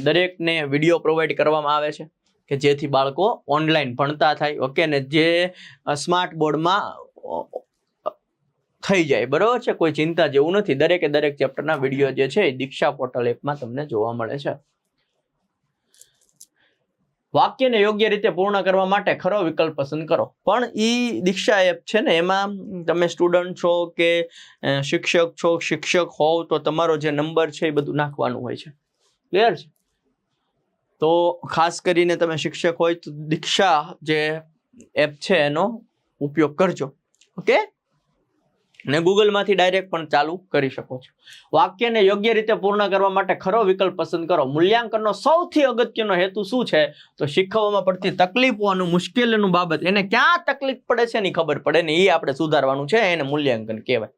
દરેકને વિડીયો પ્રોવાઈડ કરવામાં આવે છે કે જેથી બાળકો ઓનલાઈન ભણતા થાય. ઓકે, ને જે સ્માર્ટ બોર્ડમાં થઈ જાય. બરોબર છે, કોઈ ચિંતા જેવું નથી. દરેકે દરેક ચેપ્ટરના વિડીયો જે છે એ દીક્ષા પોર્ટલ એપમાં તમને જોવા મળે છે. વાક્યને યોગ્ય રીતે પૂર્ણ કરવા માટે ખરો વિકલ્પ પસંદ કરો. પણ ઈ દીક્ષા એપ છે ને, એમાં તમે સ્ટુડન્ટ છો કે શિક્ષક હોવ તો તમારો જે નંબર છે એ બધું નાખવાનું હોય છે. ક્લિયર છે? તો ખાસ કરીને તમે શિક્ષક હોય તો દીક્ષા જે એપ છે એનો ઉપયોગ કરજો. ઓકે, ને ગૂગલમાંથી ડાયરેક્ટ પણ ચાલુ કરી શકો છો. વાક્યને યોગ્ય રીતે પૂર્ણ કરવા માટે ખરો વિકલ્પ પસંદ કરો. મૂલ્યાંકનનો સૌથી અગત્યનો હેતુ શું છે? તો શીખવવામાં પડતી તકલીફોનું, મુશ્કેલીનું બાબત, એને ક્યાં તકલીફ પડે છે એની ખબર પડે ને એ આપણે સુધારવાનું છે, એને મૂલ્યાંકન કહેવાય.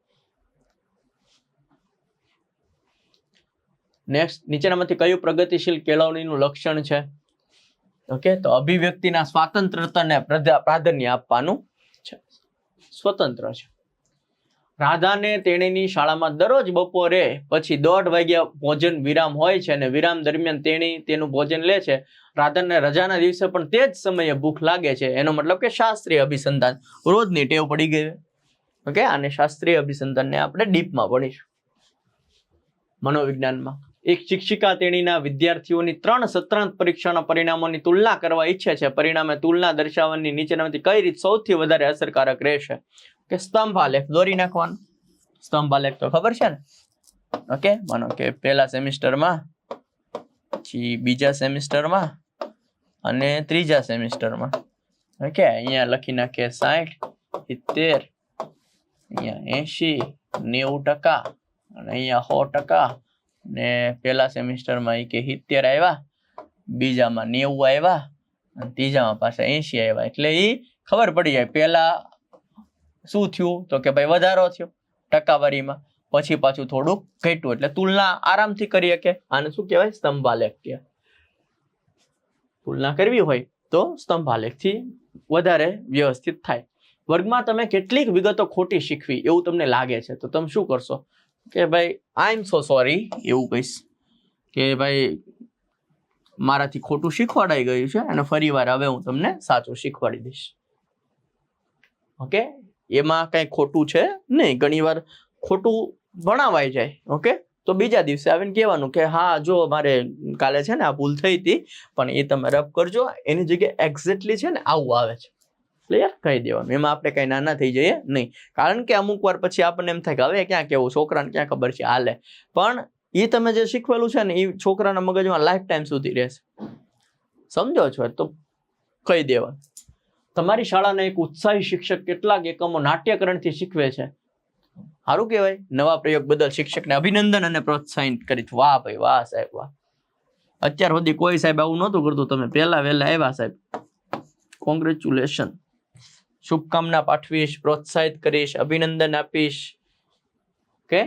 નેક્સ્ટ, નીચેનામાંથી કયું પ્રગતિશીલ કેળવણીનું લક્ષણ છે? ઓકે, તો અભિવ્યક્તિના સ્વાતંત્રતાને પ્રાધાન્ય આપવાનું છે. સ્વતંત્ર છે. રાધાને તેણીની શાળામાં દરરોજ બપોરે પછી 1:30 વાગ્યા ભોજન વિરામ હોય છે અને વિરામ દરમિયાન તેણી તેનું ભોજન લે છે. રાધાને રજાના દિવસે પણ તે જ સમયે ભૂખ લાગે છે. એનો મતલબ કે શાસ્ત્રીય અભિસંધાન રોજની ટેવ પડી ગઈ. ઓકે, આને શાસ્ત્રીય અભિસંધાનને આપણે ડીપમાં ભણીશું મનોવિજ્ઞાનમાં. એક શિક્ષિકા તેણીના વિદ્યાર્થીઓની 3 સત્રાંત પરીક્ષાના પરિણામોની તુલના કરવા ઈચ્છે છે. પરિણામે તુલના દર્શાવવાની નીચેનામાંથી કઈ રીત સૌથી વધારે અસરકારક રહેશે? કે સ્તંભ આલેખ દોરી નાખવાનું. સ્તંભ આલેખ તો ખબર છે ને? ઓકે, માનો કે પહેલા સેમિસ્ટરમાં, પછી બીજા સેમિસ્ટરમાં અને ત્રીજા સેમિસ્ટરમાં. ઓકે, અહીંયા લખી નાખીએ 60, 70, અહીંયા 80, 90% અને અહીંયા 100%. ને પહેલા સેમિસ્ટરમાં એ કે 70 આવ્યા, બીજામાં 90 આવ્યા અને ત્રીજામાં પાછા 80 આવ્યા. એટલે એ ખબર પડી જાય પહેલા શું થયું તો કે ભાઈ વધારો થયો ટકાવારીમાં, પછી પાછું થોડુંક ઘટ્યું. એટલે તુલના આરામથી કરી શકે. આને શું કહેવાય? સ્તંભાલેખ કહેવાય. તુલના કરવી હોય તો સ્તંભાલેખથી વધારે વ્યવસ્થિત થાય. વર્ગમાં તમે કેટલીક વિગતો ખોટી શીખવી એવું તમને લાગે છે તો તમે શું કરશો કે ભાઈ આઈ એમ સો સોરી એવું કહીશ કે ભાઈ મારાથી ખોટું શીખવાડાઈ ગયું છે અને ફરીવાર હવે હું તમને સાચું શીખવાડી દઈશ. ઓકે, એમાં કઈ ખોટું છે નહીં. ઘણી વાર ખોટું ભણાવાઈ જાય. ઓકે, તો બીજા દિવસે આવીને કહેવાનું કે હા જો મારે કાલે છે ને આ ભૂલ થઈ હતી પણ એ તમે રબ કરજો, એની જગ્યાએ એક્ઝેક્ટલી છે ને આવું આવે છે. ક્લિયર? કહી દેવાનું. એમાં આપણે કઈ નાના થઈ જઈએ નહીં. કારણ કે અમુક વાર પછી આપણને એમ થાય કે હવે ક્યાં કેવું, છોકરાને ક્યાં ખબર છે હાલે. પણ એ તમે જે શીખવેલું છે ને એ છોકરાના મગજમાં લાઈફ ટાઈમ સુધી રહેશે. સમજો છો? તો કહી દેવાનું. તમારી શાળાના એક ઉત્સાહી શિક્ષક કેટલાક એકમો નાટ્યકરણથી શીખવે છે. સારું કહેવાય. નવા પ્રયોગ બદલ શિક્ષકને અભિનંદન અને પ્રોત્સાહિત કરી. વાહ ભાઈ વાહ સાહેબ વાહ. અત્યાર સુધી કોઈ સાહેબ આવું નહોતું કરતું, તમે પહેલા વહેલા આવ્યા સાહેબ. કોંગ્રેચ્યુલેશન. શુભકામના પાઠવીશ, પ્રોત્સાહિત કરીશ, અભિનંદન આપીશ. ઓકે,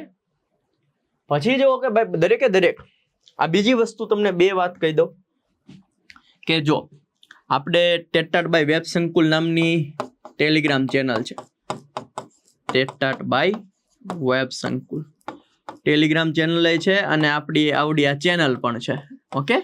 પછી જો કે ભાઈ દરેકે દરેક આ બીજી વસ્તુ તમને બે વાત કહી દઉં કે જો આપણે ટેટાટ બાય વેબ સંકુલ નામની ટેલિગ્રામ ચેનલ છે. ટેટાટ બાય વેબ સંકુલ ટેલિગ્રામ ચેનલ છે અને આપણી આવડી આ ચેનલ પણ છે. ઓકે,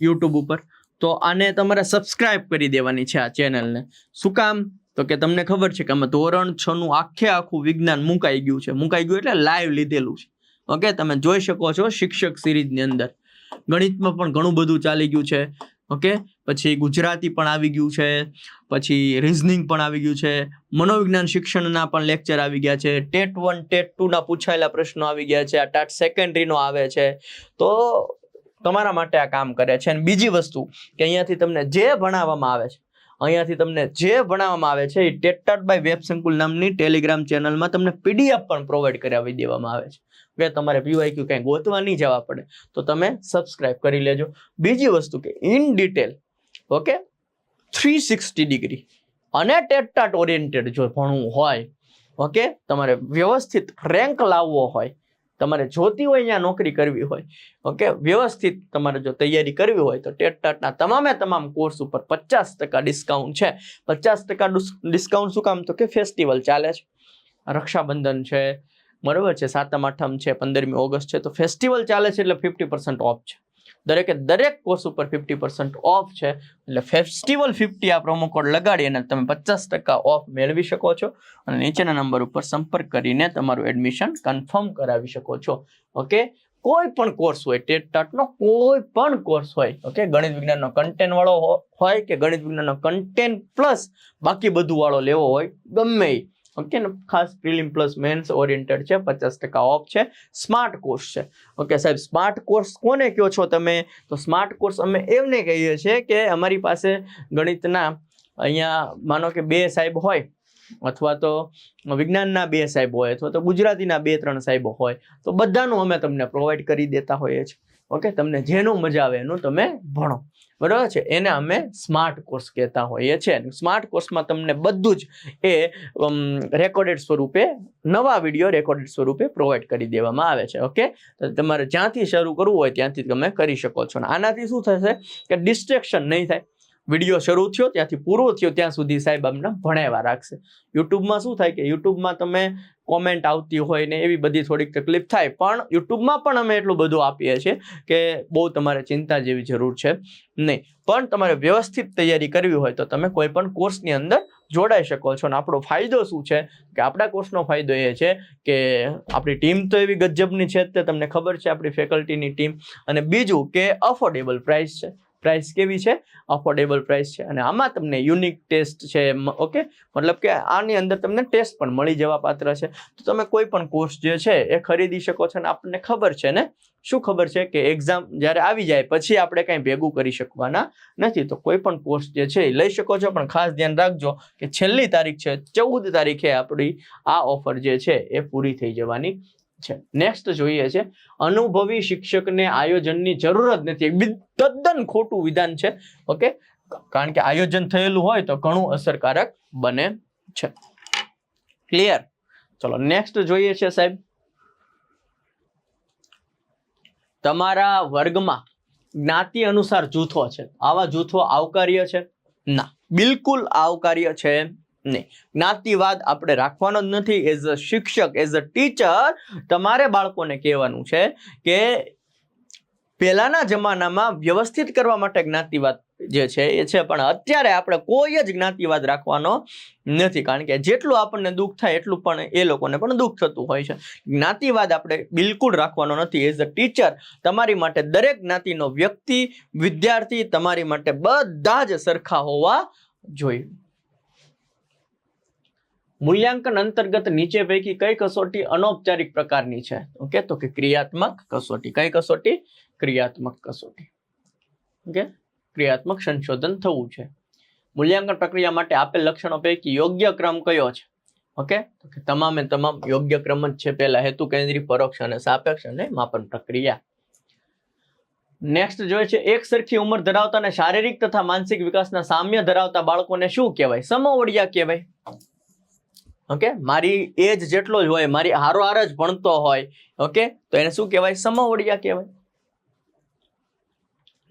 યુટ્યુબ ઉપર. તો આને તમારે સબસ્ક્રાઇબ કરી દેવાની છે આ ચેનલને. શું કામ? તો કે તમને ખબર છે કે આમાં ધોરણ 6 નું આખું વિજ્ઞાન મુકાઈ ગયું છે. મુકાઈ ગયું એટલે લાઈવ લીધેલું છે. ઓકે, તમે જોઈ શકો છો શિક્ષક સિરીઝની અંદર. ગણિતમાં પણ ઘણું બધું ચાલી ગયું છે. ઓકે, પછી ગુજરાતી પણ આવી ગયું છે, પછી રીઝનિંગ પણ આવી ગયું છે, મનોવિજ્ઞાન શિક્ષણના પણ લેક્ચર આવી ગયા છે, ટેટ 1 ટેટ 2 ના પૂછાયેલા પ્રશ્નો આવી ગયા છે, આ ટાટ સેકન્ડરીનો આવે છે. તો તમારા માટે આ કામ કરે છે. અને બીજી વસ્તુ કે અહીંયાથી તમને જે ભણાવવામાં આવે છે એ ટેટાટ બાય વેબ સંકુલ નામની ટેલિગ્રામ ચેનલમાં તમને પીડીએફ પણ પ્રોવાઈડ કરાવી દેવામાં આવે છે. કે તમારે પીવાયક્યુ કંઈ ગોતવા નહીં જવા પડે. તો તમે સબસ્ક્રાઇબ કરી લેજો. બીજી વસ્તુ કે ઇન ડિટેલ, ઓકે, 360 ડિગ્રી અને ટેટાટ ઓરિએન્ટેડ જો ભણવું હોય, ઓકે, તમારે વ્યવસ્થિત રેન્ક લાવવો હોય, તમારે જોતી હોય અહીંયા નોકરી કરવી હોય, ઓકે, વ્યવસ્થિત તમારે જો તૈયારી કરવી હોય તો ટેટાટના તમામ કોર્સ ઉપર 50% ડિસ્કાઉન્ટ છે. 50% ડિસ્કાઉન્ટ શું કામ? તો કે ફેસ્ટિવલ ચાલે છે, રક્ષાબંધન છે, બરોબર છે, 7મ 8મ છે, 15મી ઓગસ્ટ છે, તો ફેસ્ટિવલ ચાલે છે એટલે 50% ઓફ છે. દરેક કોર્સ ઉપર 50% ઓફ છે. એટલે ફેસ્ટિવલ 50 આ પ્રોમો કોડ લગાડી અને તમે 50% ઓફ મેળવી શકો છો અને નીચેના નંબર ઉપર સંપર્ક કરીને તમારું એડમિશન કન્ફર્મ કરાવી શકો છો. ઓકે, કોઈ પણ કોર્સ હોય, ટેટાટનો કોઈ પણ કોર્સ હોય, ઓકે, ગણિત વિજ્ઞાનનો કન્ટેન્ટ વાળો હોય કે ગણિત વિજ્ઞાનનો કન્ટેન્ટ પ્લસ બાકી બધું વાળો લેવો હોય, ગમે એ. ઓકે, ખાસ પ્રિલિમ પ્લસ મેન્સ ઓરિએન્ટેડ છે, 50% ઓફ છે. સ્માર્ટ કોર્સ છે. ઓકે સાહેબ, સ્માર્ટ કોર્સ કોને કહો છો તમે? તો સ્માર્ટ કોર્સ અમે એમને કહીએ છીએ કે અમારી પાસે ગણિતના અહીંયા માનો કે 2 સાહેબ હોય, અથવા તો વિજ્ઞાનના 2 સાહેબ હોય, અથવા તો ગુજરાતીના 2-3 સાહેબો હોય, તો બધાનું અમે તમને પ્રોવાઈડ કરી દેતા હોઈએ છીએ. ઓકે, તમને જેનું મજા આવે એનું તમે ભણો. બરાબર છે? એને અમે સ્માર્ટ કોર્સ કહેતા હોઈએ છીએ. સ્માર્ટ કોર્સમાં તમને બધું જ એ રેકોર્ડેડ સ્વરૂપે, નવા વિડીયો રેકોર્ડેડ સ્વરૂપે પ્રોવાઈડ કરી દેવામાં આવે છે. ઓકે, તો તમારે જ્યાંથી શરૂ કરવું હોય ત્યાંથી તમે કરી શકો છો. આનાથી શું થશે કે ડિસ્ટ્રેક્શન નહીં થાય. વિડીયો શરૂ થયો ત્યાંથી પૂરો થયો ત્યાં સુધી સાહેબ અમને ભણાવવા રાખશે. યુટ્યુબમાં શું થાય કે યુટ્યુબમાં તમે કોમેન્ટ આવતી હોય ને એવી બધી થોડીક તકલીફ થાય, પણ યુટ્યુબમાં પણ અમે એટલું બધું આપીએ છીએ કે બહુ તમારે ચિંતા જેવી જરૂર છે નહીં. પણ તમારે વ્યવસ્થિત તૈયારી કરવી હોય તો તમે કોઈ પણ કોર્સની અંદર જોડાઈ શકો છો. અને આપણો ફાયદો શું છે કે આપણા કોર્સનો ફાયદો એ છે કે આપણી ટીમ તો એવી ગજબની છે તે તમને ખબર છે, આપણી ફેકલ્ટીની ટીમ. અને બીજું કે અફોર્ડેબલ પ્રાઇસ છે. પ્રાઇસ કેવી છે? અફોર્ડેબલ પ્રાઇસ છે. અને આમાં તમને યુનિક ટેસ્ટ છે, ઓકે, મતલબ કે આની અંદર તમને ટેસ્ટ પણ મળી જવા પાત્ર છે. તો તમે કોઈ પણ કોર્સ જે છે એ ખરીદી શકો છો. અને આપણને ખબર છે ને, શું ખબર છે કે એક્ઝામ જ્યારે આવી જાય પછી આપણે કંઈ ભેગું કરી શકવાના નથી. તો કોઈ પણ કોર્સ જે છે એ લઈ શકો છો, પણ ખાસ ધ્યાન રાખજો કે છેલ્લી તારીખ છે 14 તારીખે આપણી આ ઓફર જે છે એ પૂરી થઈ જવાની છે. નેક્સ્ટ જોઈએ છે, અનુભવી શિક્ષકને આયોજનની જરૂર જ નથી. તદ્દન ખોટું વિધાન છે, ઓકે, કારણ કે આયોજન થયેલું હોય તો ઘણું અસરકારક બને છે. ક્લિયર? ચલો નેક્સ્ટ જોઈએ છે સાહેબ, તમારા વર્ગમાં જ્ઞાતિ અનુસાર જૂથો છે. આવા જૂથો આવકાર્ય છે? ના, બિલકુલ આવકાર્ય છે નહીં. જ્ઞાતિવાદ આપણે રાખવાનો જ નથી. એઝ અ શિક્ષક, એઝ અ ટીચર તમારે બાળકોને કહેવાનું છે કે પહેલાના જમાનામાં વ્યવસ્થિત કરવા માટે જ્ઞાતિવાદ જે છે એ છે, પણ અત્યારે આપણે કોઈ જ જ્ઞાતિવાદ રાખવાનો નથી, કારણ કે જેટલું આપણને દુઃખ થાય એટલું પણ એ લોકોને પણ દુઃખ થતું હોય છે. જ્ઞાતિવાદ આપણે બિલકુલ રાખવાનો નથી. એઝ અ ટીચર તમારી માટે દરેક જ્ઞાતિનો વ્યક્તિ, વિદ્યાર્થી તમારી માટે બધા જ સરખા હોવા જોઈએ. મૂલ્યાંકન અંતર્ગત નીચે પૈકી કઈ કસોટી અનૌપચારિક પ્રકારની છે? ઓકે, તો કે ક્રિયાત્મક કસોટી. કઈ કસોટી? ક્રિયાત્મક કસોટી. ઓકે, ક્રિયાત્મક સંશોધન થવું છે. મૂલ્યાંકન પ્રક્રિયા માટે આપેલ લક્ષણો પૈકી યોગ્ય ક્રમ કયો છે? ઓકે, તો કે તમામે તમામ યોગ્ય ક્રમ જ છે. પહેલા હેતુ કેન્દ્રી, પરોક્ષ અને સાપેક્ષ અને માપન પ્રક્રિયા. નેક્સ્ટ જોઈએ છે, એક સરખી ઉંમર ધરાવતા અને શારીરિક તથા માનસિક વિકાસના સામ્ય ધરાવતા બાળકોને શું કહેવાય? સમવડિયા કહેવાય. ઓકે, મારી એજ જેટલો જ હોય, મારી હારોહાર જ ભણતો હોય, ઓકે, તો એને શું કહેવાય? સમવડિયા કહેવાય.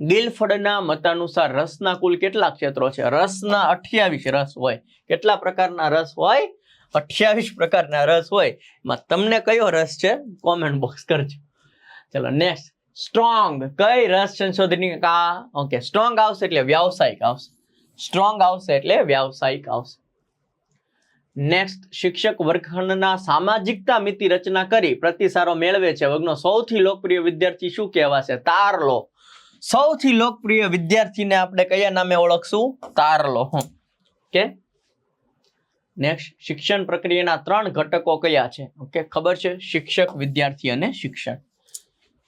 ગિલફર્ડના મતાનુસાર રસના કુલ કેટલા ક્ષેત્રો છે? રસના 28 રસ હોય. કેટલા પ્રકારના રસ હોય? 28 પ્રકારના રસ હોય. એમાં તમને કયો રસ છે? કોમેન્ટ બોક્સ કરજો. ચલો નેક્સ્ટ, સ્ટ્રોંગ કઈ રસ સંશોધની? ઓકે, સ્ટ્રોંગ આવશે એટલે વ્યાવસાયિક આવશે. સ્ટ્રોંગ આવશે એટલે વ્યાવસાયિક આવશે. નેક્સ્ટ, શિક્ષક વર્ગખંડના સામાજિકતા મિતિ રચના કરી પ્રતિસારો મેળવે છે. વર્ગનો સૌથી લોકપ્રિય વિદ્યાર્થી શું કહેવાશે? તારલો. સૌથી લોકપ્રિય વિદ્યાર્થીને આપણે કયા નામે ઓળખશું? તારલો. ઓકે, નેક્સ્ટ, શિક્ષણ પ્રક્રિયાના 3 ઘટકો કયા છે? ઓકે, ખબર છે, શિક્ષક, વિદ્યાર્થી અને શિક્ષણ.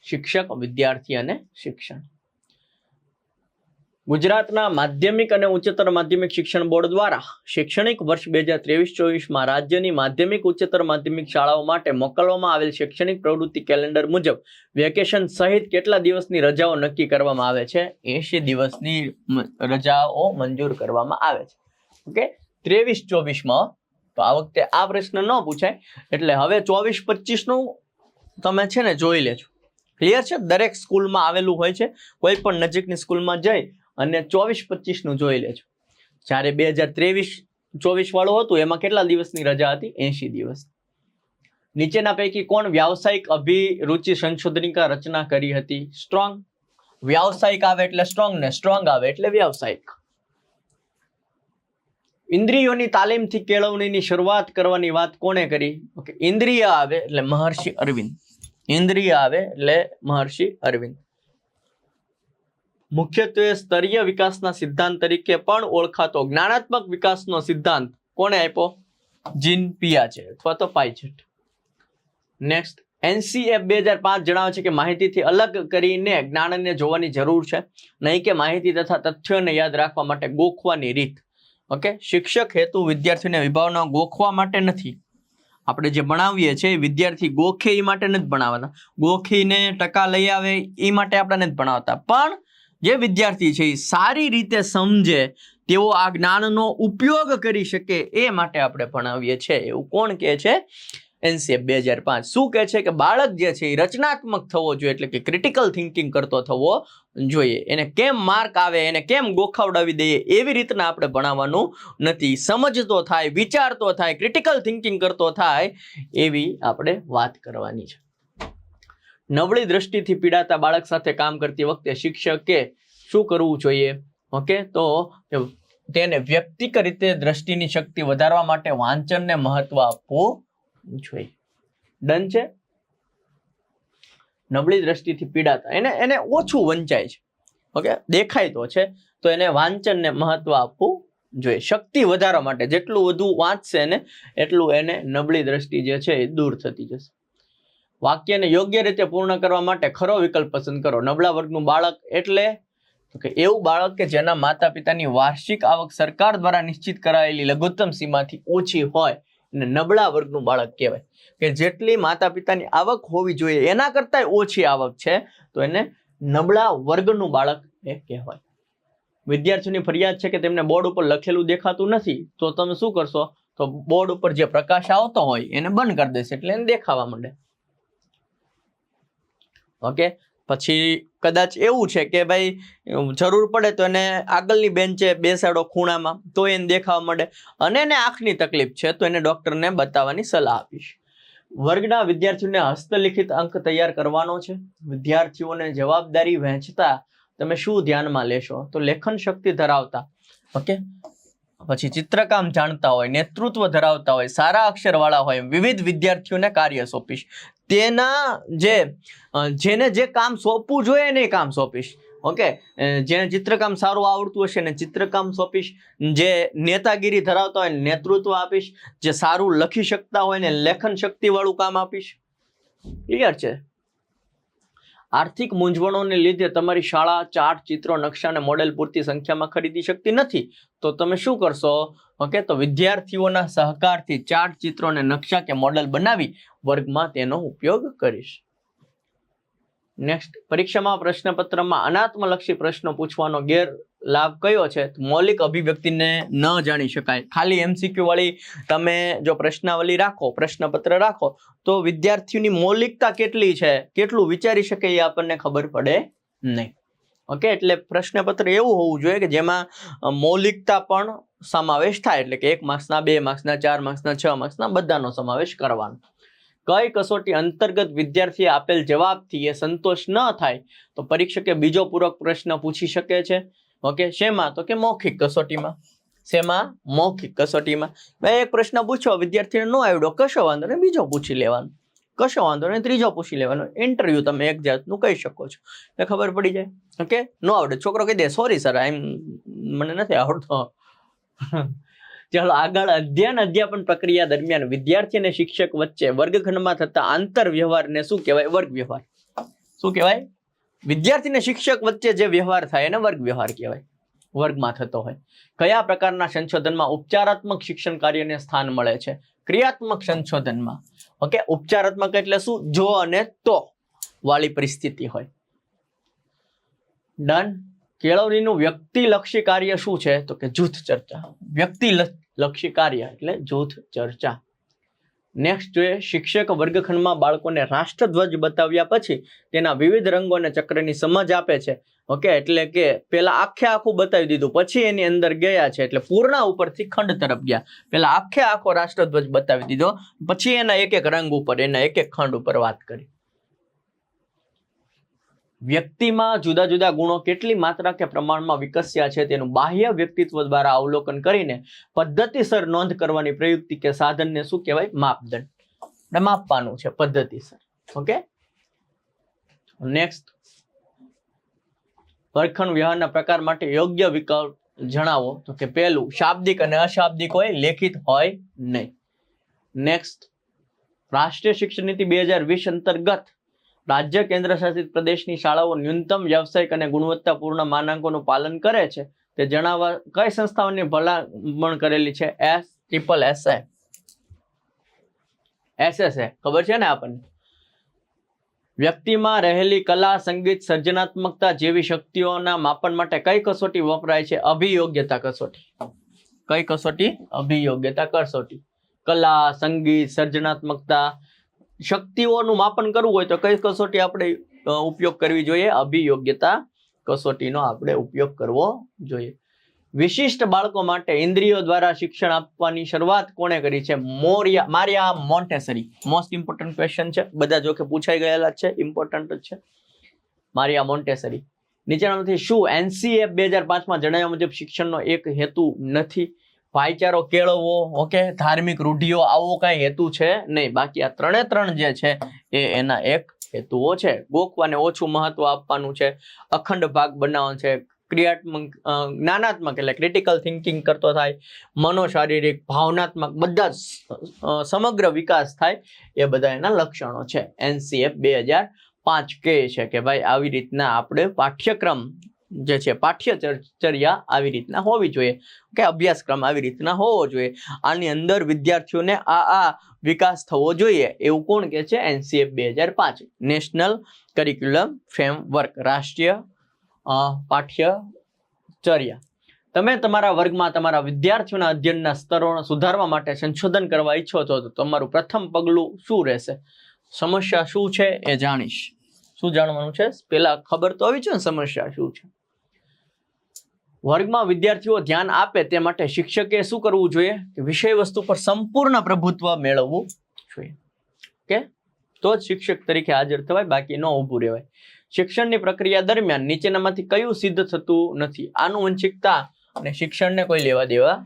શિક્ષક, વિદ્યાર્થી અને શિક્ષણ. ગુજરાતના માધ્યમિક અને ઉચ્ચતર માધ્યમિક શિક્ષણ બોર્ડ દ્વારા શૈક્ષણિક વર્ષ 2023-24માં રાજ્યની માધ્યમિક ઉચ્ચતર માધ્યમિક શાળાઓ માટે મોકલવામાં આવેલ શૈક્ષણિક પ્રવૃત્તિ કેલેન્ડર મુજબ વેકેશન સહિત કેટલા દિવસની રજાઓ નક્કી કરવામાં આવે છે? 80 દિવસની રજાઓ મંજૂર કરવામાં આવે છે. ઓકે, 23-24માં. તો આ વખતે આ પ્રશ્ન ન પૂછાય, એટલે હવે 24-25નું તમે છે ને જોઈ લેજો. ક્લિયર છે? દરેક સ્કૂલમાં આવેલું હોય છે. કોઈ પણ નજીકની સ્કૂલમાં જઈ અને 24-25નું જોઈ લેજો. જ્યારે 2023-24 વાળું હતું એમાં કેટલા દિવસની રજા હતી? 80 દિવસ. નીચેના પૈકી કોણ વ્યાવસાયિક અભિરુચિ સંશોધનિકા રચના કરી હતી? સ્ટ્રોંગ. વ્યાવસાયિક આવે એટલે સ્ટ્રોંગ ને સ્ટ્રોંગ આવે એટલે વ્યાવસાયિક. ઇન્દ્રિયોની તાલીમથી કેળવણીની શરૂઆત કરવાની વાત કોણે કરી? ઓકે, ઇન્દ્રિય આવે એટલે મહર્ષિ અરવિંદ. ઇન્દ્રિય આવે એટલે મહર્ષિ અરવિંદ. મુખ્યત્વે સ્તરીય વિકાસના સિદ્ધાંત તરીકે પણ ઓળખાતો જ્ઞાનાત્મક વિકાસનો સિદ્ધાંત કોણે આપ્યો? જીન પિયાજે અથવા તો પાઇજેટ. નેક્સ્ટ, NCF 2005 જણાવે છે કે માહિતીથી અલગ કરીને જ્ઞાનને જોવાની જરૂર છે, નહીં કે માહિતી તથા તથ્યોને યાદ રાખવા માટે ગોખવાની રીત. ઓકે, શિક્ષક હેતુ વિદ્યાર્થીને વિભાવના ગોખવા માટે નથી. આપણે જે ભણાવીએ છીએ વિદ્યાર્થી ગોખે એ માટે નથી ભણાવતા, ગોખીને ટકા લઈ આવે એ માટે આપણે નથી ભણાવતા, પણ જે વિદ્યાર્થી છે એ સારી રીતે સમજે, તેઓ આ જ્ઞાનનો ઉપયોગ કરી શકે એ માટે આપણે ભણાવીએ છીએ. એવું કોણ કહે છે? NCF 2005. શું કહે છે કે બાળક જે છે એ રચનાત્મક થવો જોઈએ, એટલે કે ક્રિટિકલ થિંકિંગ કરતો થવો જોઈએ. એને કેમ માર્ક આવે, એને કેમ ગોખાવડાવી દઈએ એવી રીતના આપણે ભણાવવાનું નથી. સમજતો થાય, વિચારતો થાય, ક્રિટિકલ થિંકિંગ કરતો થાય એવી આપણે વાત કરવાની છે. નબળી દ્રષ્ટિથી પીડાતા બાળક સાથે કામ કરતી વખતે શિક્ષકે શું કરવું જોઈએ? ઓકે, તો તેને વ્યક્તિગત રીતે દ્રષ્ટિની શક્તિ વધારવા માટે વાંચનને મહત્વ આપવું જોઈએ. ડન છે? નબળી દ્રષ્ટિથી પીડાતા એને ઓછું વંચાય છે. ઓકે, દેખાય તો છે, તો એને વાંચનને મહત્વ આપવું જોઈએ. શક્તિ વધારવા માટે જેટલું વધુ વાંચશે ને એટલું એને નબળી દ્રષ્ટિ જે છે એ દૂર થતી જશે. વાક્યને યોગ્ય રીતે પૂર્ણ કરવા માટે ખરો વિકલ્પ પસંદ કરો. નબળા વર્ગનું બાળક એટલે કે એવું બાળક કે જેના માતા પિતાની વાર્ષિક આવક સરકાર દ્વારા નિશ્ચિત કરાયેલી લઘુત્તમ સીમાથી ઓછી હોય અને નબળા વર્ગનું બાળક કહેવાય. કે જેટલી માતા પિતાની આવક હોવી જોઈએ એના કરતા ઓછી આવક છે તો એને નબળા વર્ગનું બાળક એ કહેવાય. વિદ્યાર્થીઓની ફરિયાદ છે કે તેમને બોર્ડ ઉપર લખેલું દેખાતું નથી, તો તમે શું કરશો? તો બોર્ડ ઉપર જે પ્રકાશ આવતો હોય એને બંધ કરી દેશે એટલે એને દેખાવા માંડે. ઓકે, પછી કદાચ એવું છે કે ભાઈ જરૂર પડે તો એને આગળની બેન્ચે બેસાડો ખૂણામાં તો એને દેખાવા માંડે, અને એને આંખની તકલીફ છે તો એને ડોક્ટરને બતાવવાની સલાહ આપીશ. વર્ગના વિદ્યાર્થીઓને હસ્તલિખિત અંક તૈયાર કરવાનો છે. વિદ્યાર્થીઓને જવાબદારી વહેંચતા તમે શું ધ્યાનમાં લેશો? તો લેખન શક્તિ ધરાવતા, ઓકે, પછી ચિત્રકામ જાણતા હોય, નેતૃત્વ ધરાવતા હોય, સારા અક્ષરવાળા હોય, વિવિધ વિદ્યાર્થીઓને કાર્ય સોંપીશ. તેના જેને જે કામ સોંપવું જોઈએ એને કામ સોંપીશ. ઓકે, જેને ચિત્રકામ સારું આવડતું હશે ને ચિત્રકામ સોંપીશ, જે નેતાગીરી ધરાવતા હોય નેતૃત્વ આપીશ, જે સારું લખી શકતા હોય ને લેખન શક્તિ વાળું કામ આપીશ. ક્લિયર છે? આર્થિક મૂંઝવણોને લીધે તમારી શાળા ચાર્ટ, ચિત્રો, નકશા અને મોડેલ પૂરતી સંખ્યામાં ખરીદી શકતી નથી, તો તમે શું કરશો? ઓકે, તો વિદ્યાર્થીઓના સહકારથી ચાર્ટ, ચિત્રો અને નકશા કે મોડેલ બનાવી વર્ગમાં તેનો ઉપયોગ કરીશ. નેક્સ્ટ, પરીક્ષામાં પ્રશ્નપત્રમાં અનાત્મલક્ષી પ્રશ્નો પૂછવાનો ગેરલાભ કયો છે? મૌલિક અભિવ્યક્તિને ન જાણી શકાય. ખાલી MCQ વાળી તમે જો પ્રશ્નાવલી રાખો, પ્રશ્નપત્ર રાખો, તો વિદ્યાર્થીઓની મૌલિકતા કેટલી છે, કેટલું વિચારી શકે એ આપણને ખબર પડે નહીં. ઓકે, એટલે પ્રશ્નપત્ર એવું હોવું જોઈએ કે જેમાં મૌલિકતા પણ સમાવેશ થાય, એટલે કે 1 માર્ક્સના, 2 માર્ક્સના, 4 માર્ક્સના, 6 માર્ક્સના બધાનો સમાવેશ કરવાનો. કઈ કસોટી અંતર્ગત વિદ્યાર્થીએ આપેલ જવાબથી એ સંતોષ ન થાય તો પરીક્ષકે બીજો પૂરક પ્રશ્ન પૂછી શકે છે. ઓકે, શેમાં? તો કે મૌખિક કસોટીમાં. શેમાં? મૌખિક કસોટીમાં. મેં એક પ્રશ્ન પૂછ્યો, વિદ્યાર્થીને ન આવડ્યો, કશો વાંધો નહીં, બીજો પૂછી લેવાનો, કશો વાંધો નહીં, ત્રીજો પૂછી લેવાનો. ઇન્ટરવ્યુ તમે એક જાતનું કહી શકો છો, એ ખબર પડી જાય. ઓકે, ન આવડે છોકરો કહી દે, સોરી સર, મને નથી આવડતો. ચાલો આગળ. અધ્યાપન પ્રક્રિયા દરમિયાન વિદ્યાર્થી અને શિક્ષક વચ્ચે વર્ગખંડમાં થતા આંતર વ્યવહારને શું કહેવાય? વર્ગ વ્યવહાર. શું કહેવાય? વિદ્યાર્થી અને શિક્ષક વચ્ચે જે વ્યવહાર થાય એને વર્ગ વ્યવહાર કહેવાય, વર્ગમાં થતો હોય. કયા પ્રકારના સંશોધનમાં ઉપચારાત્મક શિક્ષણ કાર્યને સ્થાન મળે છે? ક્રિયાત્મક સંશોધનમાં. ઓકે, ઉપચારાત્મક એટલે શું? જો અને તો વાળી પરિસ્થિતિ હોય. ડન. કેળવણીનું વ્યક્તિલક્ષી કાર્ય શું છે? તો કે જૂથ ચર્ચા. વ્યક્તિલક્ષી કાર્ય એટલે જૂથ ચર્ચા. નેક્સ્ટ જોઈએ, શિક્ષક વર્ગખંડમાં બાળકોને રાષ્ટ્રધ્વજ બતાવ્યા પછી તેના વિવિધ રંગો અને ચક્રની સમજ આપે છે. ઓકે, એટલે કે પેલા આખું બતાવી દીધું, પછી એની અંદર ગયા છે, એટલે પૂર્ણ ઉપરથી ખંડ તરફ ગયા. પેલા આખો રાષ્ટ્રધ્વજ બતાવી દીધો, પછી એના એક એક રંગ ઉપર, એના એક એક ખંડ ઉપર વાત કરી. વ્યક્તિમાં જુદા જુદા ગુણો કેટલી માત્રા કે પ્રમાણમાં વિકસ્યા છે તેનું બાહ્ય વ્યક્તિત્વ દ્વારા અવલોકન કરીને પદ્ધતિસર નોંધ કરવાની પ્રયુક્તિ કે સાધનને શું કહેવાય? માપદંડ. માપવાનું છે પદ્ધતિસર. ઓકે, નેક્સ્ટ, વર્ગખંડ વ્યવહારના પ્રકાર માટે યોગ્ય વિકલ્પ જણાવો. તો કે પહેલું, શાબ્દિક અને અશાબ્દિક હોય, લેખિત હોય નહીં. નેક્સ્ટ, રાષ્ટ્રીય શિક્ષણ નીતિ 2020 અંતર્ગત રાજ્ય કેન્દ્ર શાસિત પ્રદેશની શાળાઓ ન્યૂનતમ વ્યવસાયિક અને ગુણવત્તાપૂર્ણ માનાંકોનું પાલન કરે છે તે જણાવવા કઈ સંસ્થાઓની ભલામણ કરેલી છે? SSA. ખબર છે ને આપણને? વ્યક્તિમાં રહેલી કલા, સંગીત, સર્જનાત્મકતા જેવી શક્તિઓના માપન માટે કઈ કસોટી વપરાય છે? અભિયોગ્યતા કસોટી. કઈ કસોટી? અભિયોગ્યતા કસોટી. કલા, સંગીત, સર્જનાત્મકતા શક્તિઓનું માપન કરવું હોય તો કઈ કસોટી આપણે ઉપયોગ કરવી જોઈએ? અભિયોગ્યતા કસોટીનો આપણે ઉપયોગ કરવો જોઈએ. વિશિષ્ટ બાળકો માટે ઇન્દ્રિયો દ્વારા શિક્ષણ આપવાની શરૂઆત કોણે કરી છે? Maria Montessori. Most important question છે, બધા જો કે પૂછાઈ ગયેલા છે, ઇમ્પોર્ટન્ટ જ છે. Maria Montessori. નીચેનામાંથી શું NCF 2005માં જણાવ્યા મુજબ શિક્ષણનો એક હેતુ નથી? ભાઈચારો કેળવવો, ઓકે, ધાર્મિક રૂઢિઓ, આવો કઈ હેતુ છે નહીં. બાકી આ ત્રણે ત્રણ જે છે એ એના એક હેતુઓ છે. ગોખવાને ઓછું મહત્વ આપવાનું છે, અખંડ ભાગ બનાવવાનો છે, ક્રિયાત્મક જ્ઞાનાત્મક એટલે ક્રિટિકલ થિંકિંગ કરતો થાય, મનોશારીરિક ભાવનાત્મક બધા સમગ્ર વિકાસ થાય, એ બધા એના લક્ષણો છે. NCF 2005 કહે છે કે ભાઈ આવી રીતના આપણે પાઠ્યક્રમ જે છે પાઠ્યચર્યા આવી રીતના હોવી જોઈએ, કે અભ્યાસક્રમ આવી રીતના હોવો જોઈએ, આની અંદર વિદ્યાર્થીઓને આ વિકાસ થવો જોઈએ એવું કોણ કહે છે? NCF 2005 નેશનલ કરિક્યુલમ ફ્રેમવર્ક, રાષ્ટ્રીય પાઠ્યચર્યા. તમે તમારા વર્ગમાં તમારા વિદ્યાર્થીઓના અધ્યયનના સ્તરોને સુધારવા માટે સંશોધન કરવા ઈચ્છો છો તો તમારું પ્રથમ પગલું શું રહેશે? સમસ્યા શું છે એ જાણીશ. શું જાણવાનું છે? પેલા ખબર તો આવી છે ને સમસ્યા શું છે. વર્ગમાં વિદ્યાર્થીઓ ધ્યાન આપે તે માટે શિક્ષકે શું કરવું જોઈએ? કે વિષય વસ્તુ પર સંપૂર્ણ પ્રભુત્વ મેળવવું જોઈએ. ઓકે, તો જ શિક્ષક તરીકે હાજર થવાય, બાકી ન ઊભું રહેવાય. શિક્ષણની પ્રક્રિયા દરમિયાન નીચેનામાંથી કયું સિદ્ધ થતું નથી? આનુવંશિકતા અને શિક્ષણને કોઈ લેવા દેવા.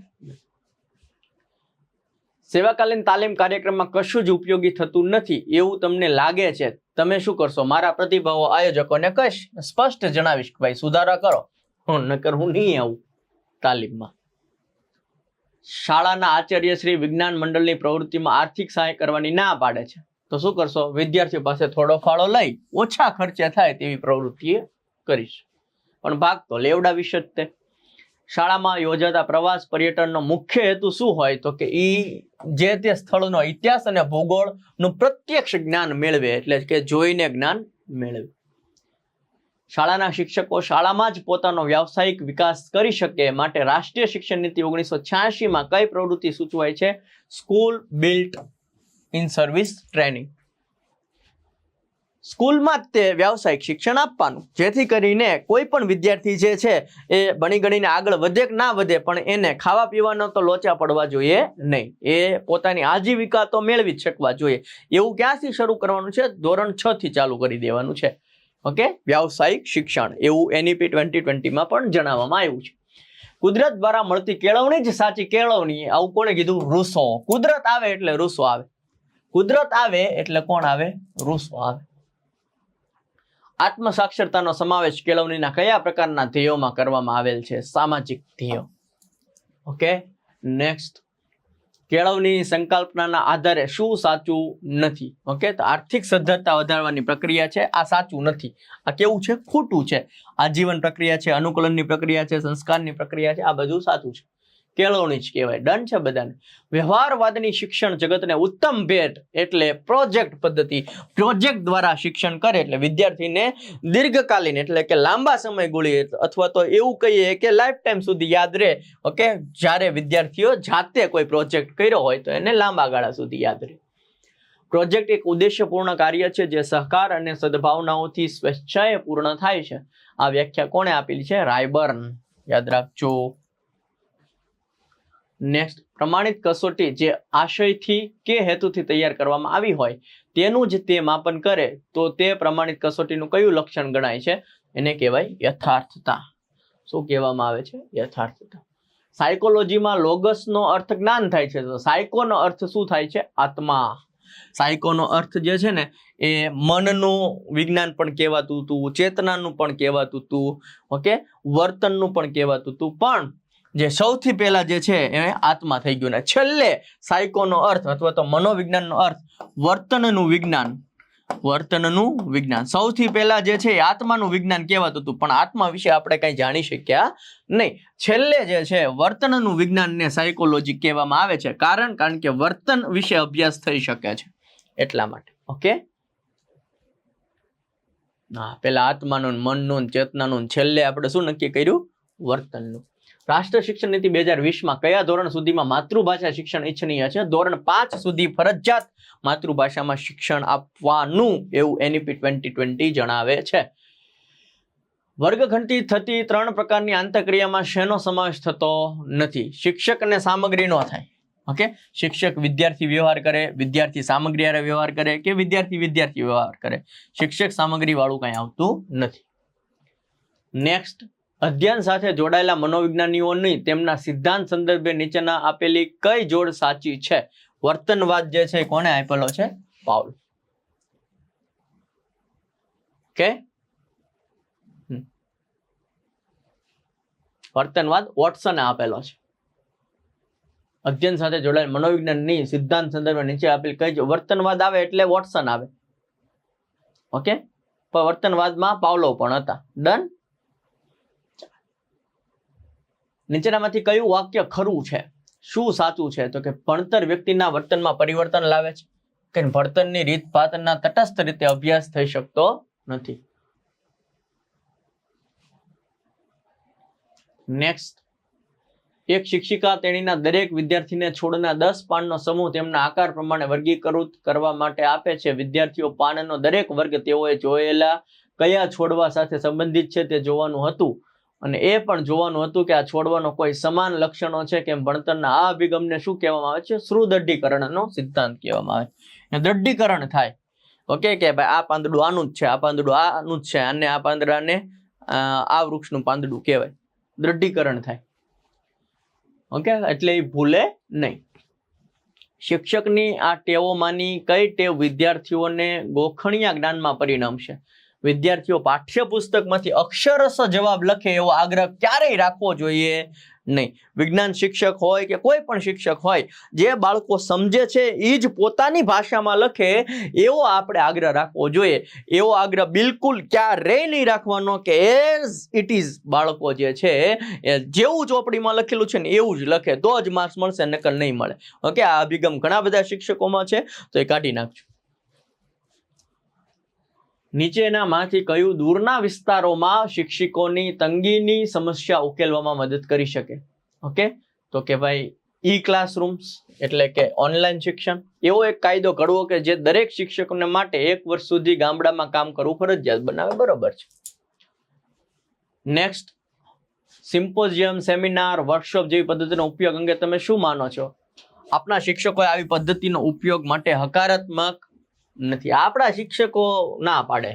સેવાકાલીન તાલીમ કાર્યક્રમમાં કશું જ ઉપયોગી થતું નથી એવું તમને લાગે છે, તમે શું કરશો? મારા પ્રતિભાવો આયોજકોને કહીશ, સ્પષ્ટ જણાવીશ કે ભાઈ સુધારા કરો, નકર હું નહીં આવું તાલીમમાં. શાળાના આચાર્ય શ્રી વિજ્ઞાન મંડળની પ્રવૃત્તિમાં આર્થિક સહાય કરવાની ના પાડે છે, તો શું કરશો? વિદ્યાર્થીઓ પાસે થોડો ફાળો લઈ ઓછા ખર્ચે થાય તેવી પ્રવૃત્તિ કરીશ, પણ ભાગ તો લેવડાવીશ જ તે. શાળામાં યોજાતા પ્રવાસ પર્યટનનો મુખ્ય હેતુ શું હોય? તો કે જે તે સ્થળનો ઇતિહાસ અને ભૂગોળનું પ્રત્યક્ષ જ્ઞાન મેળવે, એટલે કે જોઈને જ્ઞાન મેળવે. શાળાના શિક્ષકો શાળામાં જ પોતાનો વ્યાવસાયિક વિકાસ કરી શકે માટે રાષ્ટ્રીય શિક્ષણ નીતિ 1986માં કઈ પ્રવૃત્તિ સૂચવાય છે? School built in service training. સ્કૂલમાં જ તે વ્યાવસાયિક શિક્ષણ આપવાનું, જેથી કરીને કોઈ પણ વિદ્યાર્થી જે છે એ ભણી ગણીને આગળ વધે કે ના વધે, પણ એને ખાવા પીવાનો તો લોચા પડવા જોઈએ નહીં, એ પોતાની આજીવિકા તો મેળવી જ શકવા જોઈએ. એવું ક્યાંથી શરૂ કરવાનું છે? ધોરણ 6 થી ચાલુ કરી દેવાનું છે. ઓકે, વ્યાવસાયિક શિક્ષણ એવું NEP 2020માં પણ જણાવવામાં આવ્યું છે. કુદરત દ્વારા મળતી કેળવણી જ સાચી કેળવણી, આવું કોણે કીધું? રૂસો. કુદરત આવે એટલે રૂસો આવે, કુદરત આવે એટલે કોણ આવે? રૂસો આવે. આત્મ સાક્ષરતાનો સમાવેશ કેળવણીના કયા પ્રકારના ધ્યેયોમાં કરવામાં આવેલ છે? સામાજિક ધ્યેયો. Okay, next. કેળવણી સંકલ્પનાના આધારે શું સાચું નથી? ઓકે, તો આર્થિક સદ્ધરતા વધારવાની પ્રક્રિયા છે, આ સાચું નથી. આ કેવું છે? ખોટું છે. આજીવન પ્રક્રિયા છે, અનુકૂલનની પ્રક્રિયા છે, સંસ્કારની પ્રક્રિયા છે, આ બધું સાચું છે. કેળવણી જ કહેવાય. ડન છે બધાને. વ્યવહારવાદની શિક્ષણ જગતને ઉત્તમ ભેટ એટલે પ્રોજેક્ટ પદ્ધતિ. પ્રોજેક્ટ દ્વારા શિક્ષણ કરે એટલે વિદ્યાર્થીને દીર્ઘકાલીન એટલે કે લાંબા સમય ગુળી, અથવા તો એવું કહીએ કે લાઈફ ટાઈમ સુધી યાદ રહે. ઓકે, જ્યારે વિદ્યાર્થીઓ જાતે કોઈ પ્રોજેક્ટ કર્યો હોય તો એને લાંબા ગાળા સુધી યાદ રહે. પ્રોજેક્ટ એક ઉદ્દેશ્યપૂર્ણ કાર્ય છે જે સહકાર અને સદભાવનાઓથી સ્વેચ્છાએ પૂર્ણ થાય છે. આ વ્યાખ્યા કોણે આપેલી છે? રાયબર્ન. યાદ રાખજો. નેક્સ્ટ. પ્રમાણિત કસોટી જે આશયથી કે હેતુથી તૈયાર કરવામાં આવી હોય તેનું જ તે માપન કરે તો તે પ્રમાણિત કસોટીનું કયું લક્ષણ ગણાય છે? એને કહેવાય યથાર્થતા. શું કહેવામાં આવે છે? યથાર્થતા. સાયકોલોજીમાં લોગસનો અર્થ જ્ઞાન થાય છે, તો સાયકોનો અર્થ શું થાય છે? આત્મા. સાયકોનો અર્થ જે છે ને એ મનનું વિજ્ઞાન પણ કહેવાતું હતું, ચેતનાનું પણ કહેવાતું હતું, ઓકે, વર્તનનું પણ કહેવાતું હતું, પણ જે સૌથી પહેલા જે છે એ આત્મા થઈ ગયું, ને છેલ્લે સાયકોનો અર્થ અથવા તો મનોવિજ્ઞાનનો અર્થ વર્તનનું વિજ્ઞાન. વર્તનનું વિજ્ઞાન સૌથી પહેલા જે છે એ આત્માનું વિજ્ઞાન કહેવાતું હતું, પણ આત્મા વિશે આપણે કઈ જાણી શક્યા નહીં. છેલ્લે જે છે વર્તનનું વિજ્ઞાનને સાયકોલોજી કહેવામાં આવે છે, કારણ કે વર્તન વિશે અભ્યાસ થઈ શકે છે એટલા માટે. ઓકે, હા, પેલા આત્માનું, મનનું, ચેતનાનું, છેલ્લે આપણે શું નક્કી કર્યું? વર્તનનું. રાષ્ટ્રીય શિક્ષણ નીતિ 2020માં કયા ધોરણ સુધીમાં માતૃભાષા શિક્ષણ ઇચ્છનીય છે? ધોરણ 5 સુધી ફરજિયાત માતૃભાષામાં શિક્ષણ આપવાનું એવું NEP 2020 જણાવે છે. વર્ગખંડથી થતી 3 પ્રકારની આંતરક્રિયામાં શેનો સમાવેશ થતો નથી? શિક્ષક અને સામગ્રી નો થાય. ઓકે, શિક્ષક વિદ્યાર્થી વ્યવહાર કરે, વિદ્યાર્થી સામગ્રી હારે વ્યવહાર કરે, કે વિદ્યાર્થી વ્યવહાર કરે. શિક્ષક સામગ્રી વાળું કઈ આવતું નથી. નેક્સ્ટ. અધ્યયન સાથે જોડાયેલા મનોવિજ્ઞાનીઓની તેમના સિદ્ધાંત સંદર્ભે નીચેના આપેલી કઈ જોડ સાચી છે? વર્તનવાદ જે છે કોને આપેલો છે? પાઉલ. કે વર્તનવાદ વોટસને આપેલો છે. અધ્યયન સાથે જોડાયેલ મનોવિજ્ઞાનની સિદ્ધાંત સંદર્ભમાં નીચે આપેલ કઈ વર્તનવાદ આવે એટલે વોટસન આવે. ઓકે, પણ વર્તનવાદમાં પાવલોવ પણ હતા. ડન. નીચેનામાંથી કયું વાક્ય ખરું છે, શું સાચું છે? તો કે ભણતર વ્યક્તિના વર્તનમાં પરિવર્તન લાવે છે કે ભણતરની રીતભાતના તટસ્થ રીતે અભ્યાસ થઈ શકતો નથી. નેક્સ્ટ, એક શિક્ષિકા તેણીના દરેક વિદ્યાર્થીને છોડના 10 પાનનો સમૂહ તેમના આકાર પ્રમાણે વર્ગીકૃત કરવા માટે આપે છે. વિદ્યાર્થીઓ પાનનો દરેક વર્ગ તેઓએ જોયેલા કયા છોડવા સાથે સંબંધિત છે તે જોવાનું હતું અને એ પણ જોવાનું હતું કે આ છોડવાનો કોઈ સમાન લક્ષણો છે કે ભણતરના આ અભિગમને શું કહેવામાં આવે છે? શ્રુદઢીકરણનો સિદ્ધાંત કહેવામાં આવે. દ્રઢીકરણ થાય. ઓકે, કે ભાઈ આ પાંદડું આનું જ છે, આ પાંદડું આનું જ છે, અને આ પાંદડાને આ વૃક્ષનું પાંદડું કહેવાય. દ્રઢીકરણ થાય. ઓકે, એટલે એ ભૂલે નહીં. શિક્ષકની આ ટેવોમાંની કઈ ટેવ વિદ્યાર્થીઓને ગોખણિયા જ્ઞાનમાં પરિણમશે? વિદ્યાર્થીઓ પાઠ્યપુસ્તકમાંથી અક્ષરશ જવાબ લખે એવો આગ્રહ ક્યારેય રાખવો જોઈએ નહીં. વિજ્ઞાન શિક્ષક હોય કે કોઈ પણ શિક્ષક હોય, જે બાળકો સમજે છે એ જ પોતાની ભાષામાં લખે એવો આપણે આગ્રહ રાખવો જોઈએ. એવો આગ્રહ બિલકુલ ક્યારેય નહીં રાખવાનો કે એઝ ઇટ ઇઝ બાળકો જે છે એ જેવું ચોપડીમાં લખેલું છે ને એવું જ લખે તો જ માર્ક્સ મળશે, નકલ નહીં મળે. ઓકે, આ અભિગમ ઘણા બધા શિક્ષકોમાં છે, તો એ કાઢી નાખજો. નીચેનામાંથી કયું દૂરના વિસ્તારોમાં શિક્ષકોની તંગીની સમસ્યા ઉકેલવામાં મદદ કરી શકે? ઓકે, તો કે ભાઈ ઈ ક્લાસરૂમ્સ એટલે કે ઓનલાઈન શિક્ષણ. એવો એક કાયદો ઘડવો કે જે દરેક શિક્ષકોને માટે 1 વર્ષ સુધી ગામડામાં કામ કરવું ફરજિયાત બનાવે. બરોબર છે. નેક્સ્ટ, સિમ્પોઝિયમ, સેમિનાર, વર્કશોપ જેવી પદ્ધતિનો ઉપયોગ અંગે તમે શું માનો છો? આપણા શિક્ષકોએ આવી પદ્ધતિનો ઉપયોગ માટે હકારાત્મક નથી. આપણા શિક્ષકો ના પાડે,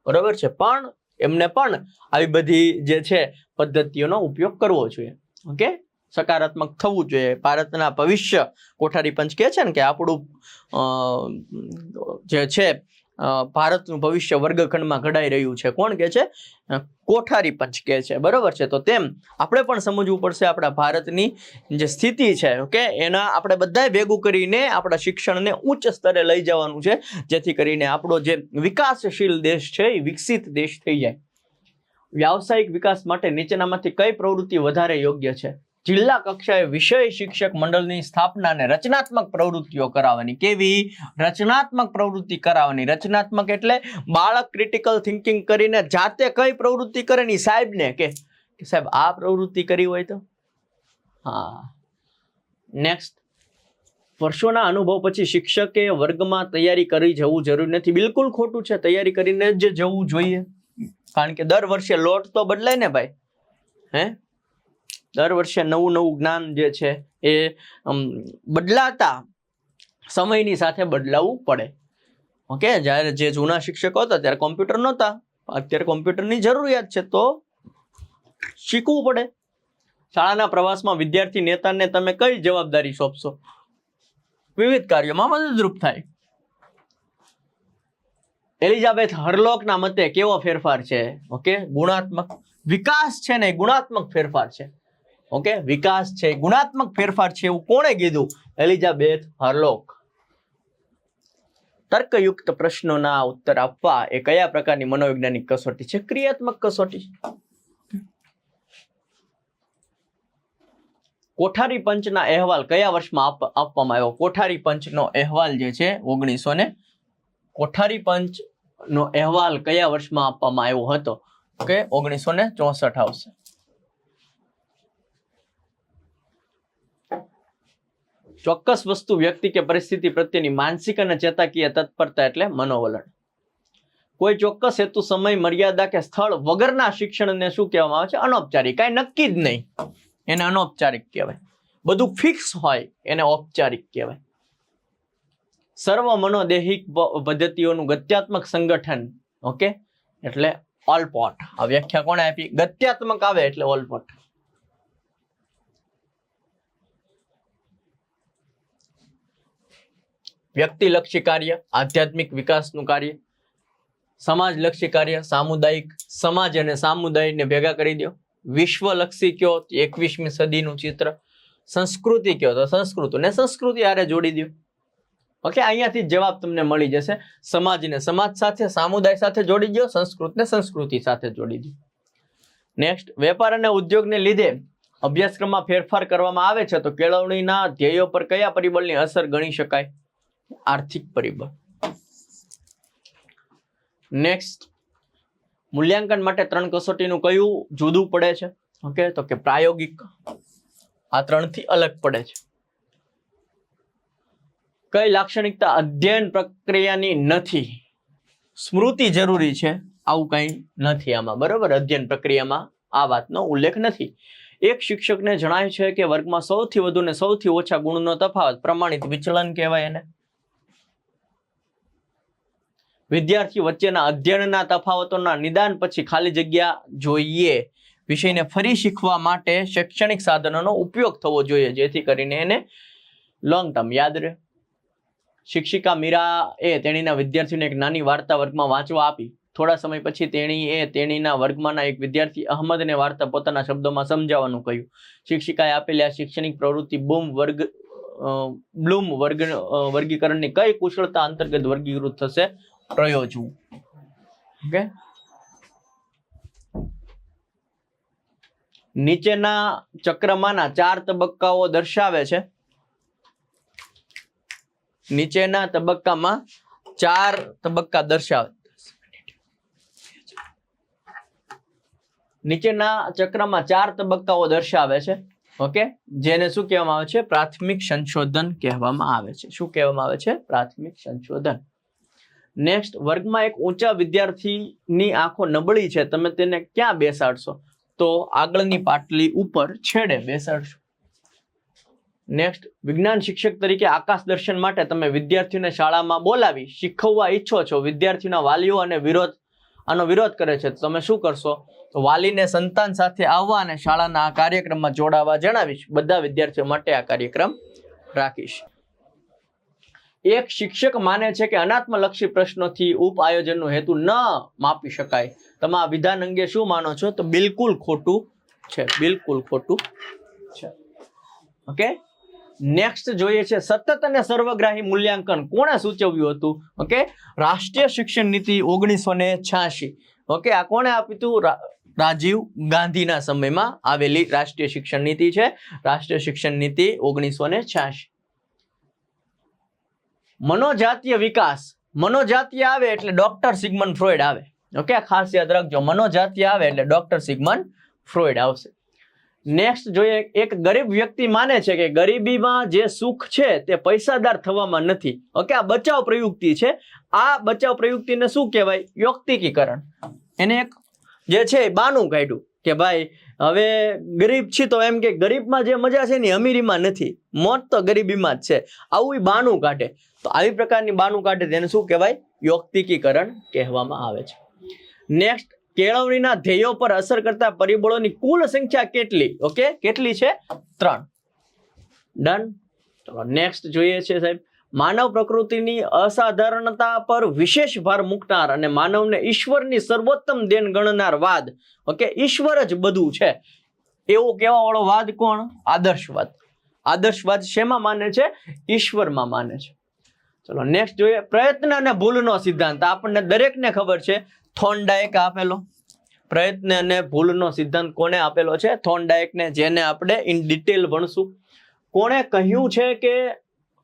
બરોબર છે, પણ એમને પણ આવી બધી જે છે પદ્ધતિઓનો ઉપયોગ કરવો જોઈએ. ઓકે, સકારાત્મક થવું જોઈએ. ભારતના ભવિષ્ય કોઠારી પંચ કહે છે ને કે આપણું જે છે ભારતનું ભવિષ્ય વર્ગખંડમાં ઘડાઈ રહ્યું છે. કોણ કહે છે? કોઠારી પંચ કહે છે. બરોબર છે. તો તેમ આપણે પણ સમજવું પડશે આપણા ભારતની જે સ્થિતિ છે. ઓકે, એના આપણે બધાએ ભેગું કરીને આપણા શિક્ષણને ઉચ્ચ સ્તરે લઈ જવાનું છે, જેથી કરીને આપણો જે વિકાસશીલ દેશ છે એ વિકસિત દેશ થઈ જાય. વ્યાવસાયિક વિકાસ માટે નીચેનામાંથી કઈ પ્રવૃત્તિ વધારે યોગ્ય છે? જિલ્લા કક્ષાએ વિષય શિક્ષક મંડળની સ્થાપના અને રચનાત્મક પ્રવૃત્તિઓ કરાવવાની. કેવી? રચનાત્મક પ્રવૃત્તિ કરાવવાની. રચનાત્મક એટલે બાળક ક્રિટિકલ થિંકિંગ કરીને જાતે કઈ પ્રવૃત્તિ કરે ની સાહેબને કે સાહેબ આ પ્રવૃત્તિ કરી હોય તો. હા. નેક્સ્ટ, વર્ષોના અનુભવ પછી શિક્ષકે વર્ગમાં તૈયારી કરી જવું જરૂરી નથી. બિલકુલ ખોટું છે. તૈયારી કરીને જ જવું જોઈએ, કારણ કે દર વર્ષે લોટ તો બદલાય ને ભાઈ. દર વર્ષે નવું જ્ઞાન જે છે એ બદલાતા સમયની સાથે બદલાવવું પડે. ઓકે, જ્યારે જે જૂના શિક્ષકો હતા ત્યારે કોમ્પ્યુટર નહોતા, અત્યારે કોમ્પ્યુટરની જરૂરિયાત છે તો શીખવું પડે. શાળાના પ્રવાસમાં વિદ્યાર્થી નેતાને તમે કઈ જવાબદારી સોંપશો? વિવિધ કાર્યોમાં મદદરૂપ થાય. એલિઝાબેથ હરલોકના મતે કેવો ફેરફાર છે? ઓકે, ગુણાત્મક. વિકાસ છે ને ગુણાત્મક ફેરફાર છે. ઓકે, વિકાસ છે ગુણાત્મક ફેરફાર છે, એવું કોણે કીધું? એલિઝાબેથ હરલોક. તર્કયુક્ત પ્રશ્નોના ઉત્તર આપવા એ કયા પ્રકારની મનોવૈજ્ઞાનિક કસોટી છે? ક્રિયાત્મક કસોટી. કોઠારી પંચના અહેવાલ કયા વર્ષમાં આપવામાં આવ્યો? કોઠારી પંચનો અહેવાલ જે છે 1900 કોઠારી પંચનો અહેવાલ કયા વર્ષમાં આપવામાં આવ્યો હતો? ઓકે, 1964 આવશે. ચોક્કસ વસ્તુ, વ્યક્તિ કે પરિસ્થિતિ પ્રત્યેની માનસિક અને ચેતાકીય તત્પરતા એટલે મનોવલણ. કોઈ ચોક્કસ હેતુ, સમય, મર્યાદા કે સ્થળ વગરના શિક્ષણને શું કહેવામાં આવે છે? અનૌપચારિક. કાંઈ નક્કી જ નહીં, એને અનૌપચારિક કહેવાય. બધું ફિક્સ હોય એને ઔપચારિક કહેવાય. સર્વ મનોદૈહિક પદ્ધતિઓનું ગત્યાત્મક સંગઠન. ઓકે, એટલે ઓલપોટ. આ વ્યાખ્યા કોણે આપી? ગત્યાત્મક આવે એટલે ઓલપોટ. વ્યક્તિલક્ષી કાર્ય, આધ્યાત્મિક વિકાસનું કાર્ય, સમાજલક્ષી કાર્ય, સામુદાયિક, સમાજ અને સામુદાયિકને ભેગા કરી દો. વિશ્વલક્ષી કયો, 21મી સદીનું ચિત્ર. સંસ્કૃતિ કયો તો સંસ્કૃતિ ને સંસ્કૃતિ હારે જોડી દો. ઓકે, અહીંયાથી જવાબ તમને મળી જશે. સમાજને સમાજ સાથે, સામુદાય સાથે જોડી દો, સંસ્કૃતને સંસ્કૃતિ સાથે જોડી દો. નેક્સ્ટ, વેપાર અને ઉદ્યોગને લીધે અભ્યાસક્રમમાં ફેરફાર કરવામાં આવે છે તો કેળવણીના ધ્યેયો પર કયા પરિબળની અસર ગણી શકાય? આર્થિક પરિબળ. નેક્સ્ટ, મૂલ્યાંકન માટે 3 કસોટીનું કયું જુદું પડે છે? ઓકે, તો કે પ્રાયોગિક. આ 3 થી અલગ પડે છે. કઈ લાક્ષણિકતા અધ્યયન પ્રક્રિયાની નથી? સ્મૃતિ જરૂરી છે, આવું કઈ નથી આમાં. બરોબર, અધ્યયન પ્રક્રિયામાં આ વાતનો ઉલ્લેખ નથી. એક શિક્ષકને જણાય છે કે વર્ગમાં સૌથી વધુ ને સૌથી ઓછા ગુણનો તફાવત પ્રમાણિત વિચલન કહેવાય એને. વિદ્યાર્થી વચ્ચેના અધ્યયનના તફાવતોના નિદાન પછી ખાલી જગ્યા જોઈએ. વિષયને ફરી શીખવા માટે શૈક્ષણિક સાધનોનો ઉપયોગ થવો જોઈએ જેથી કરીને એને લોંગ ટર્મ યાદ રહે. શિક્ષિકા મીરાએ તેણીના વિદ્યાર્થીઓને એક નાની વાર્તા વર્ગમાં વાંચવા આપી. થોડા સમય પછી તેણીના વર્ગમાંના એક વિદ્યાર્થી અહમદને વાર્તા પોતાના શબ્દોમાં સમજાવવાનું કહ્યું. શિક્ષિકાએ આપેલી આ શૈક્ષણિક પ્રવૃત્તિ બ્લૂમ વર્ગીકરણની કઈ કુશળતા અંતર્ગત વર્ગીકૃત થશે? પ્રયોજવું. ઓકે, નીચેના ચક્રમાંના 4 તબક્કાઓ દર્શાવે છે. નીચેના તબક્કામાં 4 તબક્કા દર્શાવે. નીચેના ચક્રમાં 4 તબક્કાઓ દર્શાવે છે. ઓકે, જેને શું કહેવામાં આવે છે? પ્રાથમિક સંશોધન કહેવામાં આવે છે. શું કહેવામાં આવે છે? પ્રાથમિક સંશોધન. નેક્સ્ટ, વર્ગમાં એક ઊંચા વિદ્યાર્થીની આંખો નબળી છે, તમે તેને ક્યાં બેસાડશો? તો આગળની પાટલી ઉપર છેડે બેસાડશો. નેક્સ્ટ, વિજ્ઞાન શિક્ષક તરીકે આકાશ દર્શન માટે તમે વિદ્યાર્થીઓને શાળામાં બોલાવી શીખવવા ઈચ્છો છો. વિદ્યાર્થીઓના વાલીઓ આનો વિરોધ કરે છે, તો તમે શું કરશો? તો વાલીને સંતાન સાથે આવવા અને શાળાના આ કાર્યક્રમમાં જોડાવા જણાવીશ. બધા વિદ્યાર્થીઓ માટે આ કાર્યક્રમ રાખીશ. એક શિક્ષક માને છે કે અનાત્મલક્ષી પ્રશ્નોથી ઉપ આયોજનનો હેતુ ન માપી શકાય. તમે આ વિધાન અંગે શું માનો છો? તો બિલકુલ ખોટું છે. બિલકુલ ખોટું છે. ઓકે, નેક્સ્ટ જોઈએ છે સતત અને સર્વગ્રાહી મૂલ્યાંકન કોણે સૂચવ્યું હતું? ઓકે, રાષ્ટ્રીય શિક્ષણ નીતિ 1986. ઓકે, આ કોણે આપ્યું હતું? રાજીવ ગાંધીના સમયમાં આવેલી રાષ્ટ્રીય શિક્ષણ નીતિ છે. રાષ્ટ્રીય શિક્ષણ નીતિ 1986. મનોજાતીય વિકાસ. મનોજાતીય આવે એટલે ડોક્ટર સિગમન્ડ ફ્રોઈડ આવે. ઓકે, ખાસ યાદ રાખજો, મનોજાતીય આવે એટલે ડોક્ટર સિગમન્ડ ફ્રોઈડ આવશે. નેક્સ્ટ જોઈએ, એક ગરીબ વ્યક્તિ માને છે કે ગરીબીમાં જે સુખ છે તે પૈસાદાર થવામાં નથી. ઓકે, આ બચાવ પ્રયુક્તિ છે. આ બચાવ પ્રયુક્તિને શું કહેવાય? યોક્તિકીકરણ. એને એક જે છે બાનું કાઢ્યું કે ભાઈ હવે ગરીબ છે તો એમ કે ગરીબમાં જે મજા છે ને અમીરીમાં નથી, મોત તો ગરીબીમાં જ છે, આવું બાનું કાઢે. તો આવી પ્રકારની બાનું કાઢે તેને શું કહેવાય? યોક્તિકીકરણ કહેવામાં આવે છે. નેક્સ્ટ, કેળવણીના ધ્યેયો પર અસર કરતા પરિબળોની કુલ સંખ્યા કેટલી? ઓકે, કેટલી છે? 3. ડન. ચલો નેક્સ્ટ જોઈએ છે સાહેબ, માનવ પ્રકૃતિની અસાધારણતા પર વિશેષ ભાર મૂકનાર અને માનવને ઈશ્વરની સર્વોત્તમ દેન ગણનાર વાદ. ઓકે, ઈશ્વર જ બધું છે એવું કહેવા વાળો વાદ કોણ? આદર્શવાદ. આદર્શવાદ શેમાં માને છે? ઈશ્વરમાં માને છે. ચલો નેક્સ્ટ જોઈએ, પ્રયત્ન અને ભૂલનો સિદ્ધાંત. આપણને દરેકને ખબર છે, થોર્નડાયકે આપેલો. પ્રયત્ન અને ભૂલનો સિદ્ધાંત કોને આપેલો છે? થોર્નડાયકને, જેને આપણે ઇન ડિટેલ ભણશું. કોણે કહ્યું છે કે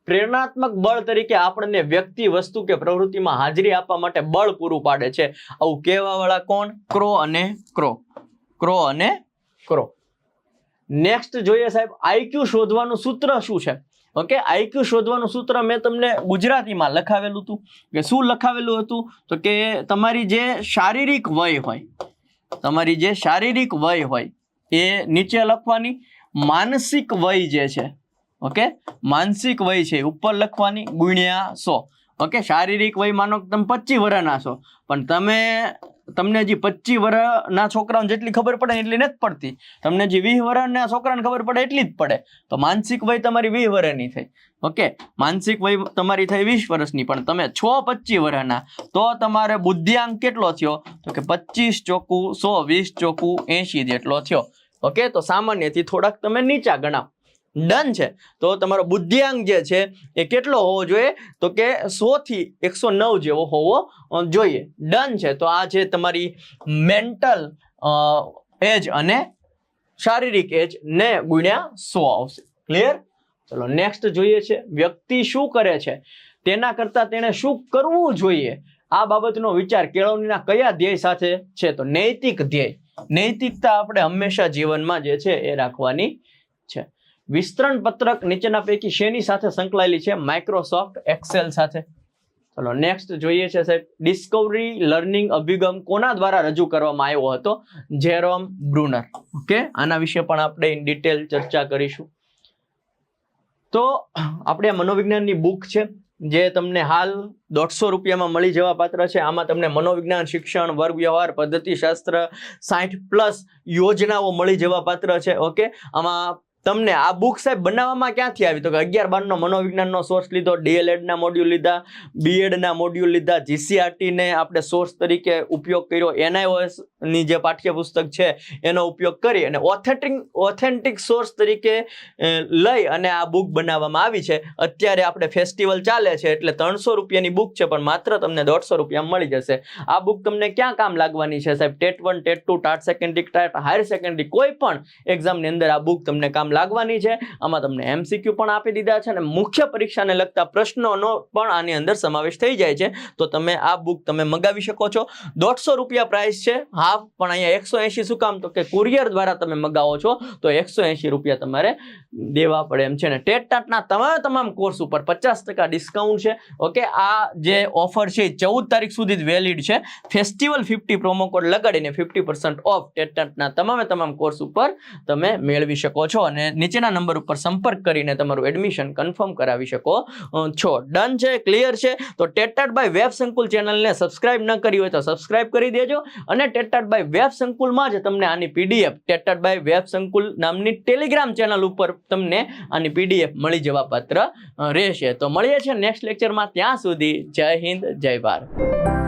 પ્રેરણાત્મક બળ તરીકે આપણને વ્યક્તિ, વસ્તુ કે પ્રવૃત્તિમાં હાજરી આપવા માટે બળ પૂરું પાડે છે? આવું કહેવા વાળા કોણ? ક્રો અને ક્રો. ક્રો અને ક્રો. નેક્સ્ટ જોઈએ સાહેબ, આઈક્યુ શોધવાનું સૂત્ર શું છે? ઓકે, આઈક્યુ શોધવાનું સૂત્ર મેં તમને ગુજરાતીમાં લખાવેલું હતું. કે શું લખાવેલું હતું? તો કે તમારી જે શારીરિક વય હોય, તમારી જે શારીરિક વય હોય એ નીચે લખવાની, માનસિક વય જે છે, ઓકે, માનસિક વય છે ઉપર લખવાની, ગુણ્યા 100. ઓકે, શારીરિક વય માનો કે તમે 25 વર્ષના છો, પણ તમે તમને જે 25 વર્ષના છોકરાઓને જેટલી ખબર પડે એટલી નથી પડતી, તમને જે 20 વર્ષના છોકરાને ખબર પડે એટલી જ પડે. તો માનસિક વય તમારી 20 વર્ષની થઈ. ઓકે, માનસિક વય તમારી થઈ 20 વર્ષની, પણ તમે છો 25 વર્ષના, તો તમારે બુદ્ધિઆંક કેટલો થયો? તો કે 25 ચોકું 100, 20 ચોકું 80 જેટલો થયો. ઓકે, તો સામાન્યથી થોડાક તમે નીચા ગણાવ. ડન છે. તો તમારો બુદ્ધિઆંક જે છે એ કેટલો હોવો જોઈએ? તો કે 100 થી 109 જેવો હોવો જોઈએ. ડન છે. તો આ છે તમારી મેન્ટલ એજ અને શારીરિક એજ ને ગુણ્યા 100 આવશે. ક્લિયર? ચલો નેક્સ્ટ જોઈએ છે, વ્યક્તિ શું કરે છે તેના કરતા તેને શું કરવું જોઈએ, આ બાબતનો વિચાર કેળવણીના કયા ધ્યેય સાથે છે? તો નૈતિક ધ્યેય. નૈતિકતા આપણે હંમેશા જીવનમાં જે છે એ રાખવાની છે. વિસ્તરણ પત્રક નીચેના પૈકી શેની સાથે સંકળાયેલી છે? માઇક્રોસોફ્ટ એક્સેલ સાથે. ચલો નેક્સ્ટ જોઈએ છે સાહેબ, ડિસ્કવરી લર્નિંગ અભિગમ કોના દ્વારા રજૂ કરવામાં આવ્યો હતો? જેરોમ બ્રુનર. ઓકે, આના વિશે પણ આપણે ઇન ડિટેલ ચર્ચા કરીશું. તો આપણે મનોવિજ્ઞાનની બુક છે જે તમને હાલ 150 રૂપિયામાં મળી જવા પાત્ર છે. આમાં તમને મનોવિજ્ઞાન, શિક્ષણ, વર્ગ વ્યવહાર, પદ્ધતિશાસ્ત્ર 60+ યોજનાઓ મળી જવા પાત્ર છે. ઓકે, આમાં તમને આ બુક સાહેબ બનાવવામાં ક્યાંથી આવી? તો કે 11-12નો મનોવિજ્ઞાનનો સોર્સ લીધો, DLED ના મોડ્યુલ લીધા, BEd ના મોડ્યુલ લીધા, GCRT ને આપણે સોર્સ તરીકે ઉપયોગ કર્યો, NIOS ની જે પાઠ્યપુસ્તક છે એનો ઉપયોગ કરી અને ઓથેન્ટિક સોર્સ તરીકે લઈ અને આ બુક બનાવવામાં આવી છે. અત્યારે આપણે ફેસ્ટિવલ ચાલે છે એટલે 300 રૂપિયાની બુક છે, પણ માત્ર તમને 150 રૂપિયામાં મળી જશે. આ બુક તમને ક્યાં કામ લાગવાની છે સાહેબ? TET 1, TET 2, TAT secondary, TAT higher secondary, કોઈ પણ એક્ઝામની અંદર આ બુક તમને કામ લાગવાની છે. આમાં તમને MCQ પણ આપી દીધા છે અને મુખ્ય પરીક્ષાને લગતા પ્રશ્નોનો પણ આની અંદર સમાવેશ થઈ જાય છે. તો તમે આ બુક તમે મંગાવી શકો છો. 150 રૂપિયા પ્રાઇસ છે હાફ, પણ અહીંયા 180 શું કામ? તો કે કુરિયર દ્વારા તમે મંગાવો છો તો 180 રૂપિયા તમારે દેવા પડે એમ છે. ને ટેટ ટાટના તમામ કોર્સ ઉપર 50% ડિસ્કાઉન્ટ છે. ઓકે, આ જે ઓફર છે 14 તારીખ સુધી જ વેલિડ છે. ફેસ્ટિવલ 50 પ્રોમો કોડ લગાડીને 50% ઓફ ટેટ ટાટના તમામ કોર્સ ઉપર તમે મેળવી શકો છો અને નીચેના નંબર ઉપર સંપર્ક કરીને તમારું એડમિશન કન્ફર્મ કરાવી શકો છો. ડન છે? ક્લિયર છે? તો ટેટ બાય વેબ સંકુલ ચેનલને સબસ્ક્રાઇબ ન કરી હોય તો સબસ્ક્રાઇબ કરી દેજો અને ટેટ બાય વેબ સંકુલમાં જ તમને આની PDF ટેટ બાય વેબ સંકુલ નામની ટેલિગ્રામ ચેનલ ઉપર તમને આની PDF મળી જવા પાત્ર રહેશે. તો મળીએ છીએ નેક્સ્ટ લેક્ચરમાં. ત્યાં સુધી જય હિન્દ, જય ભારત.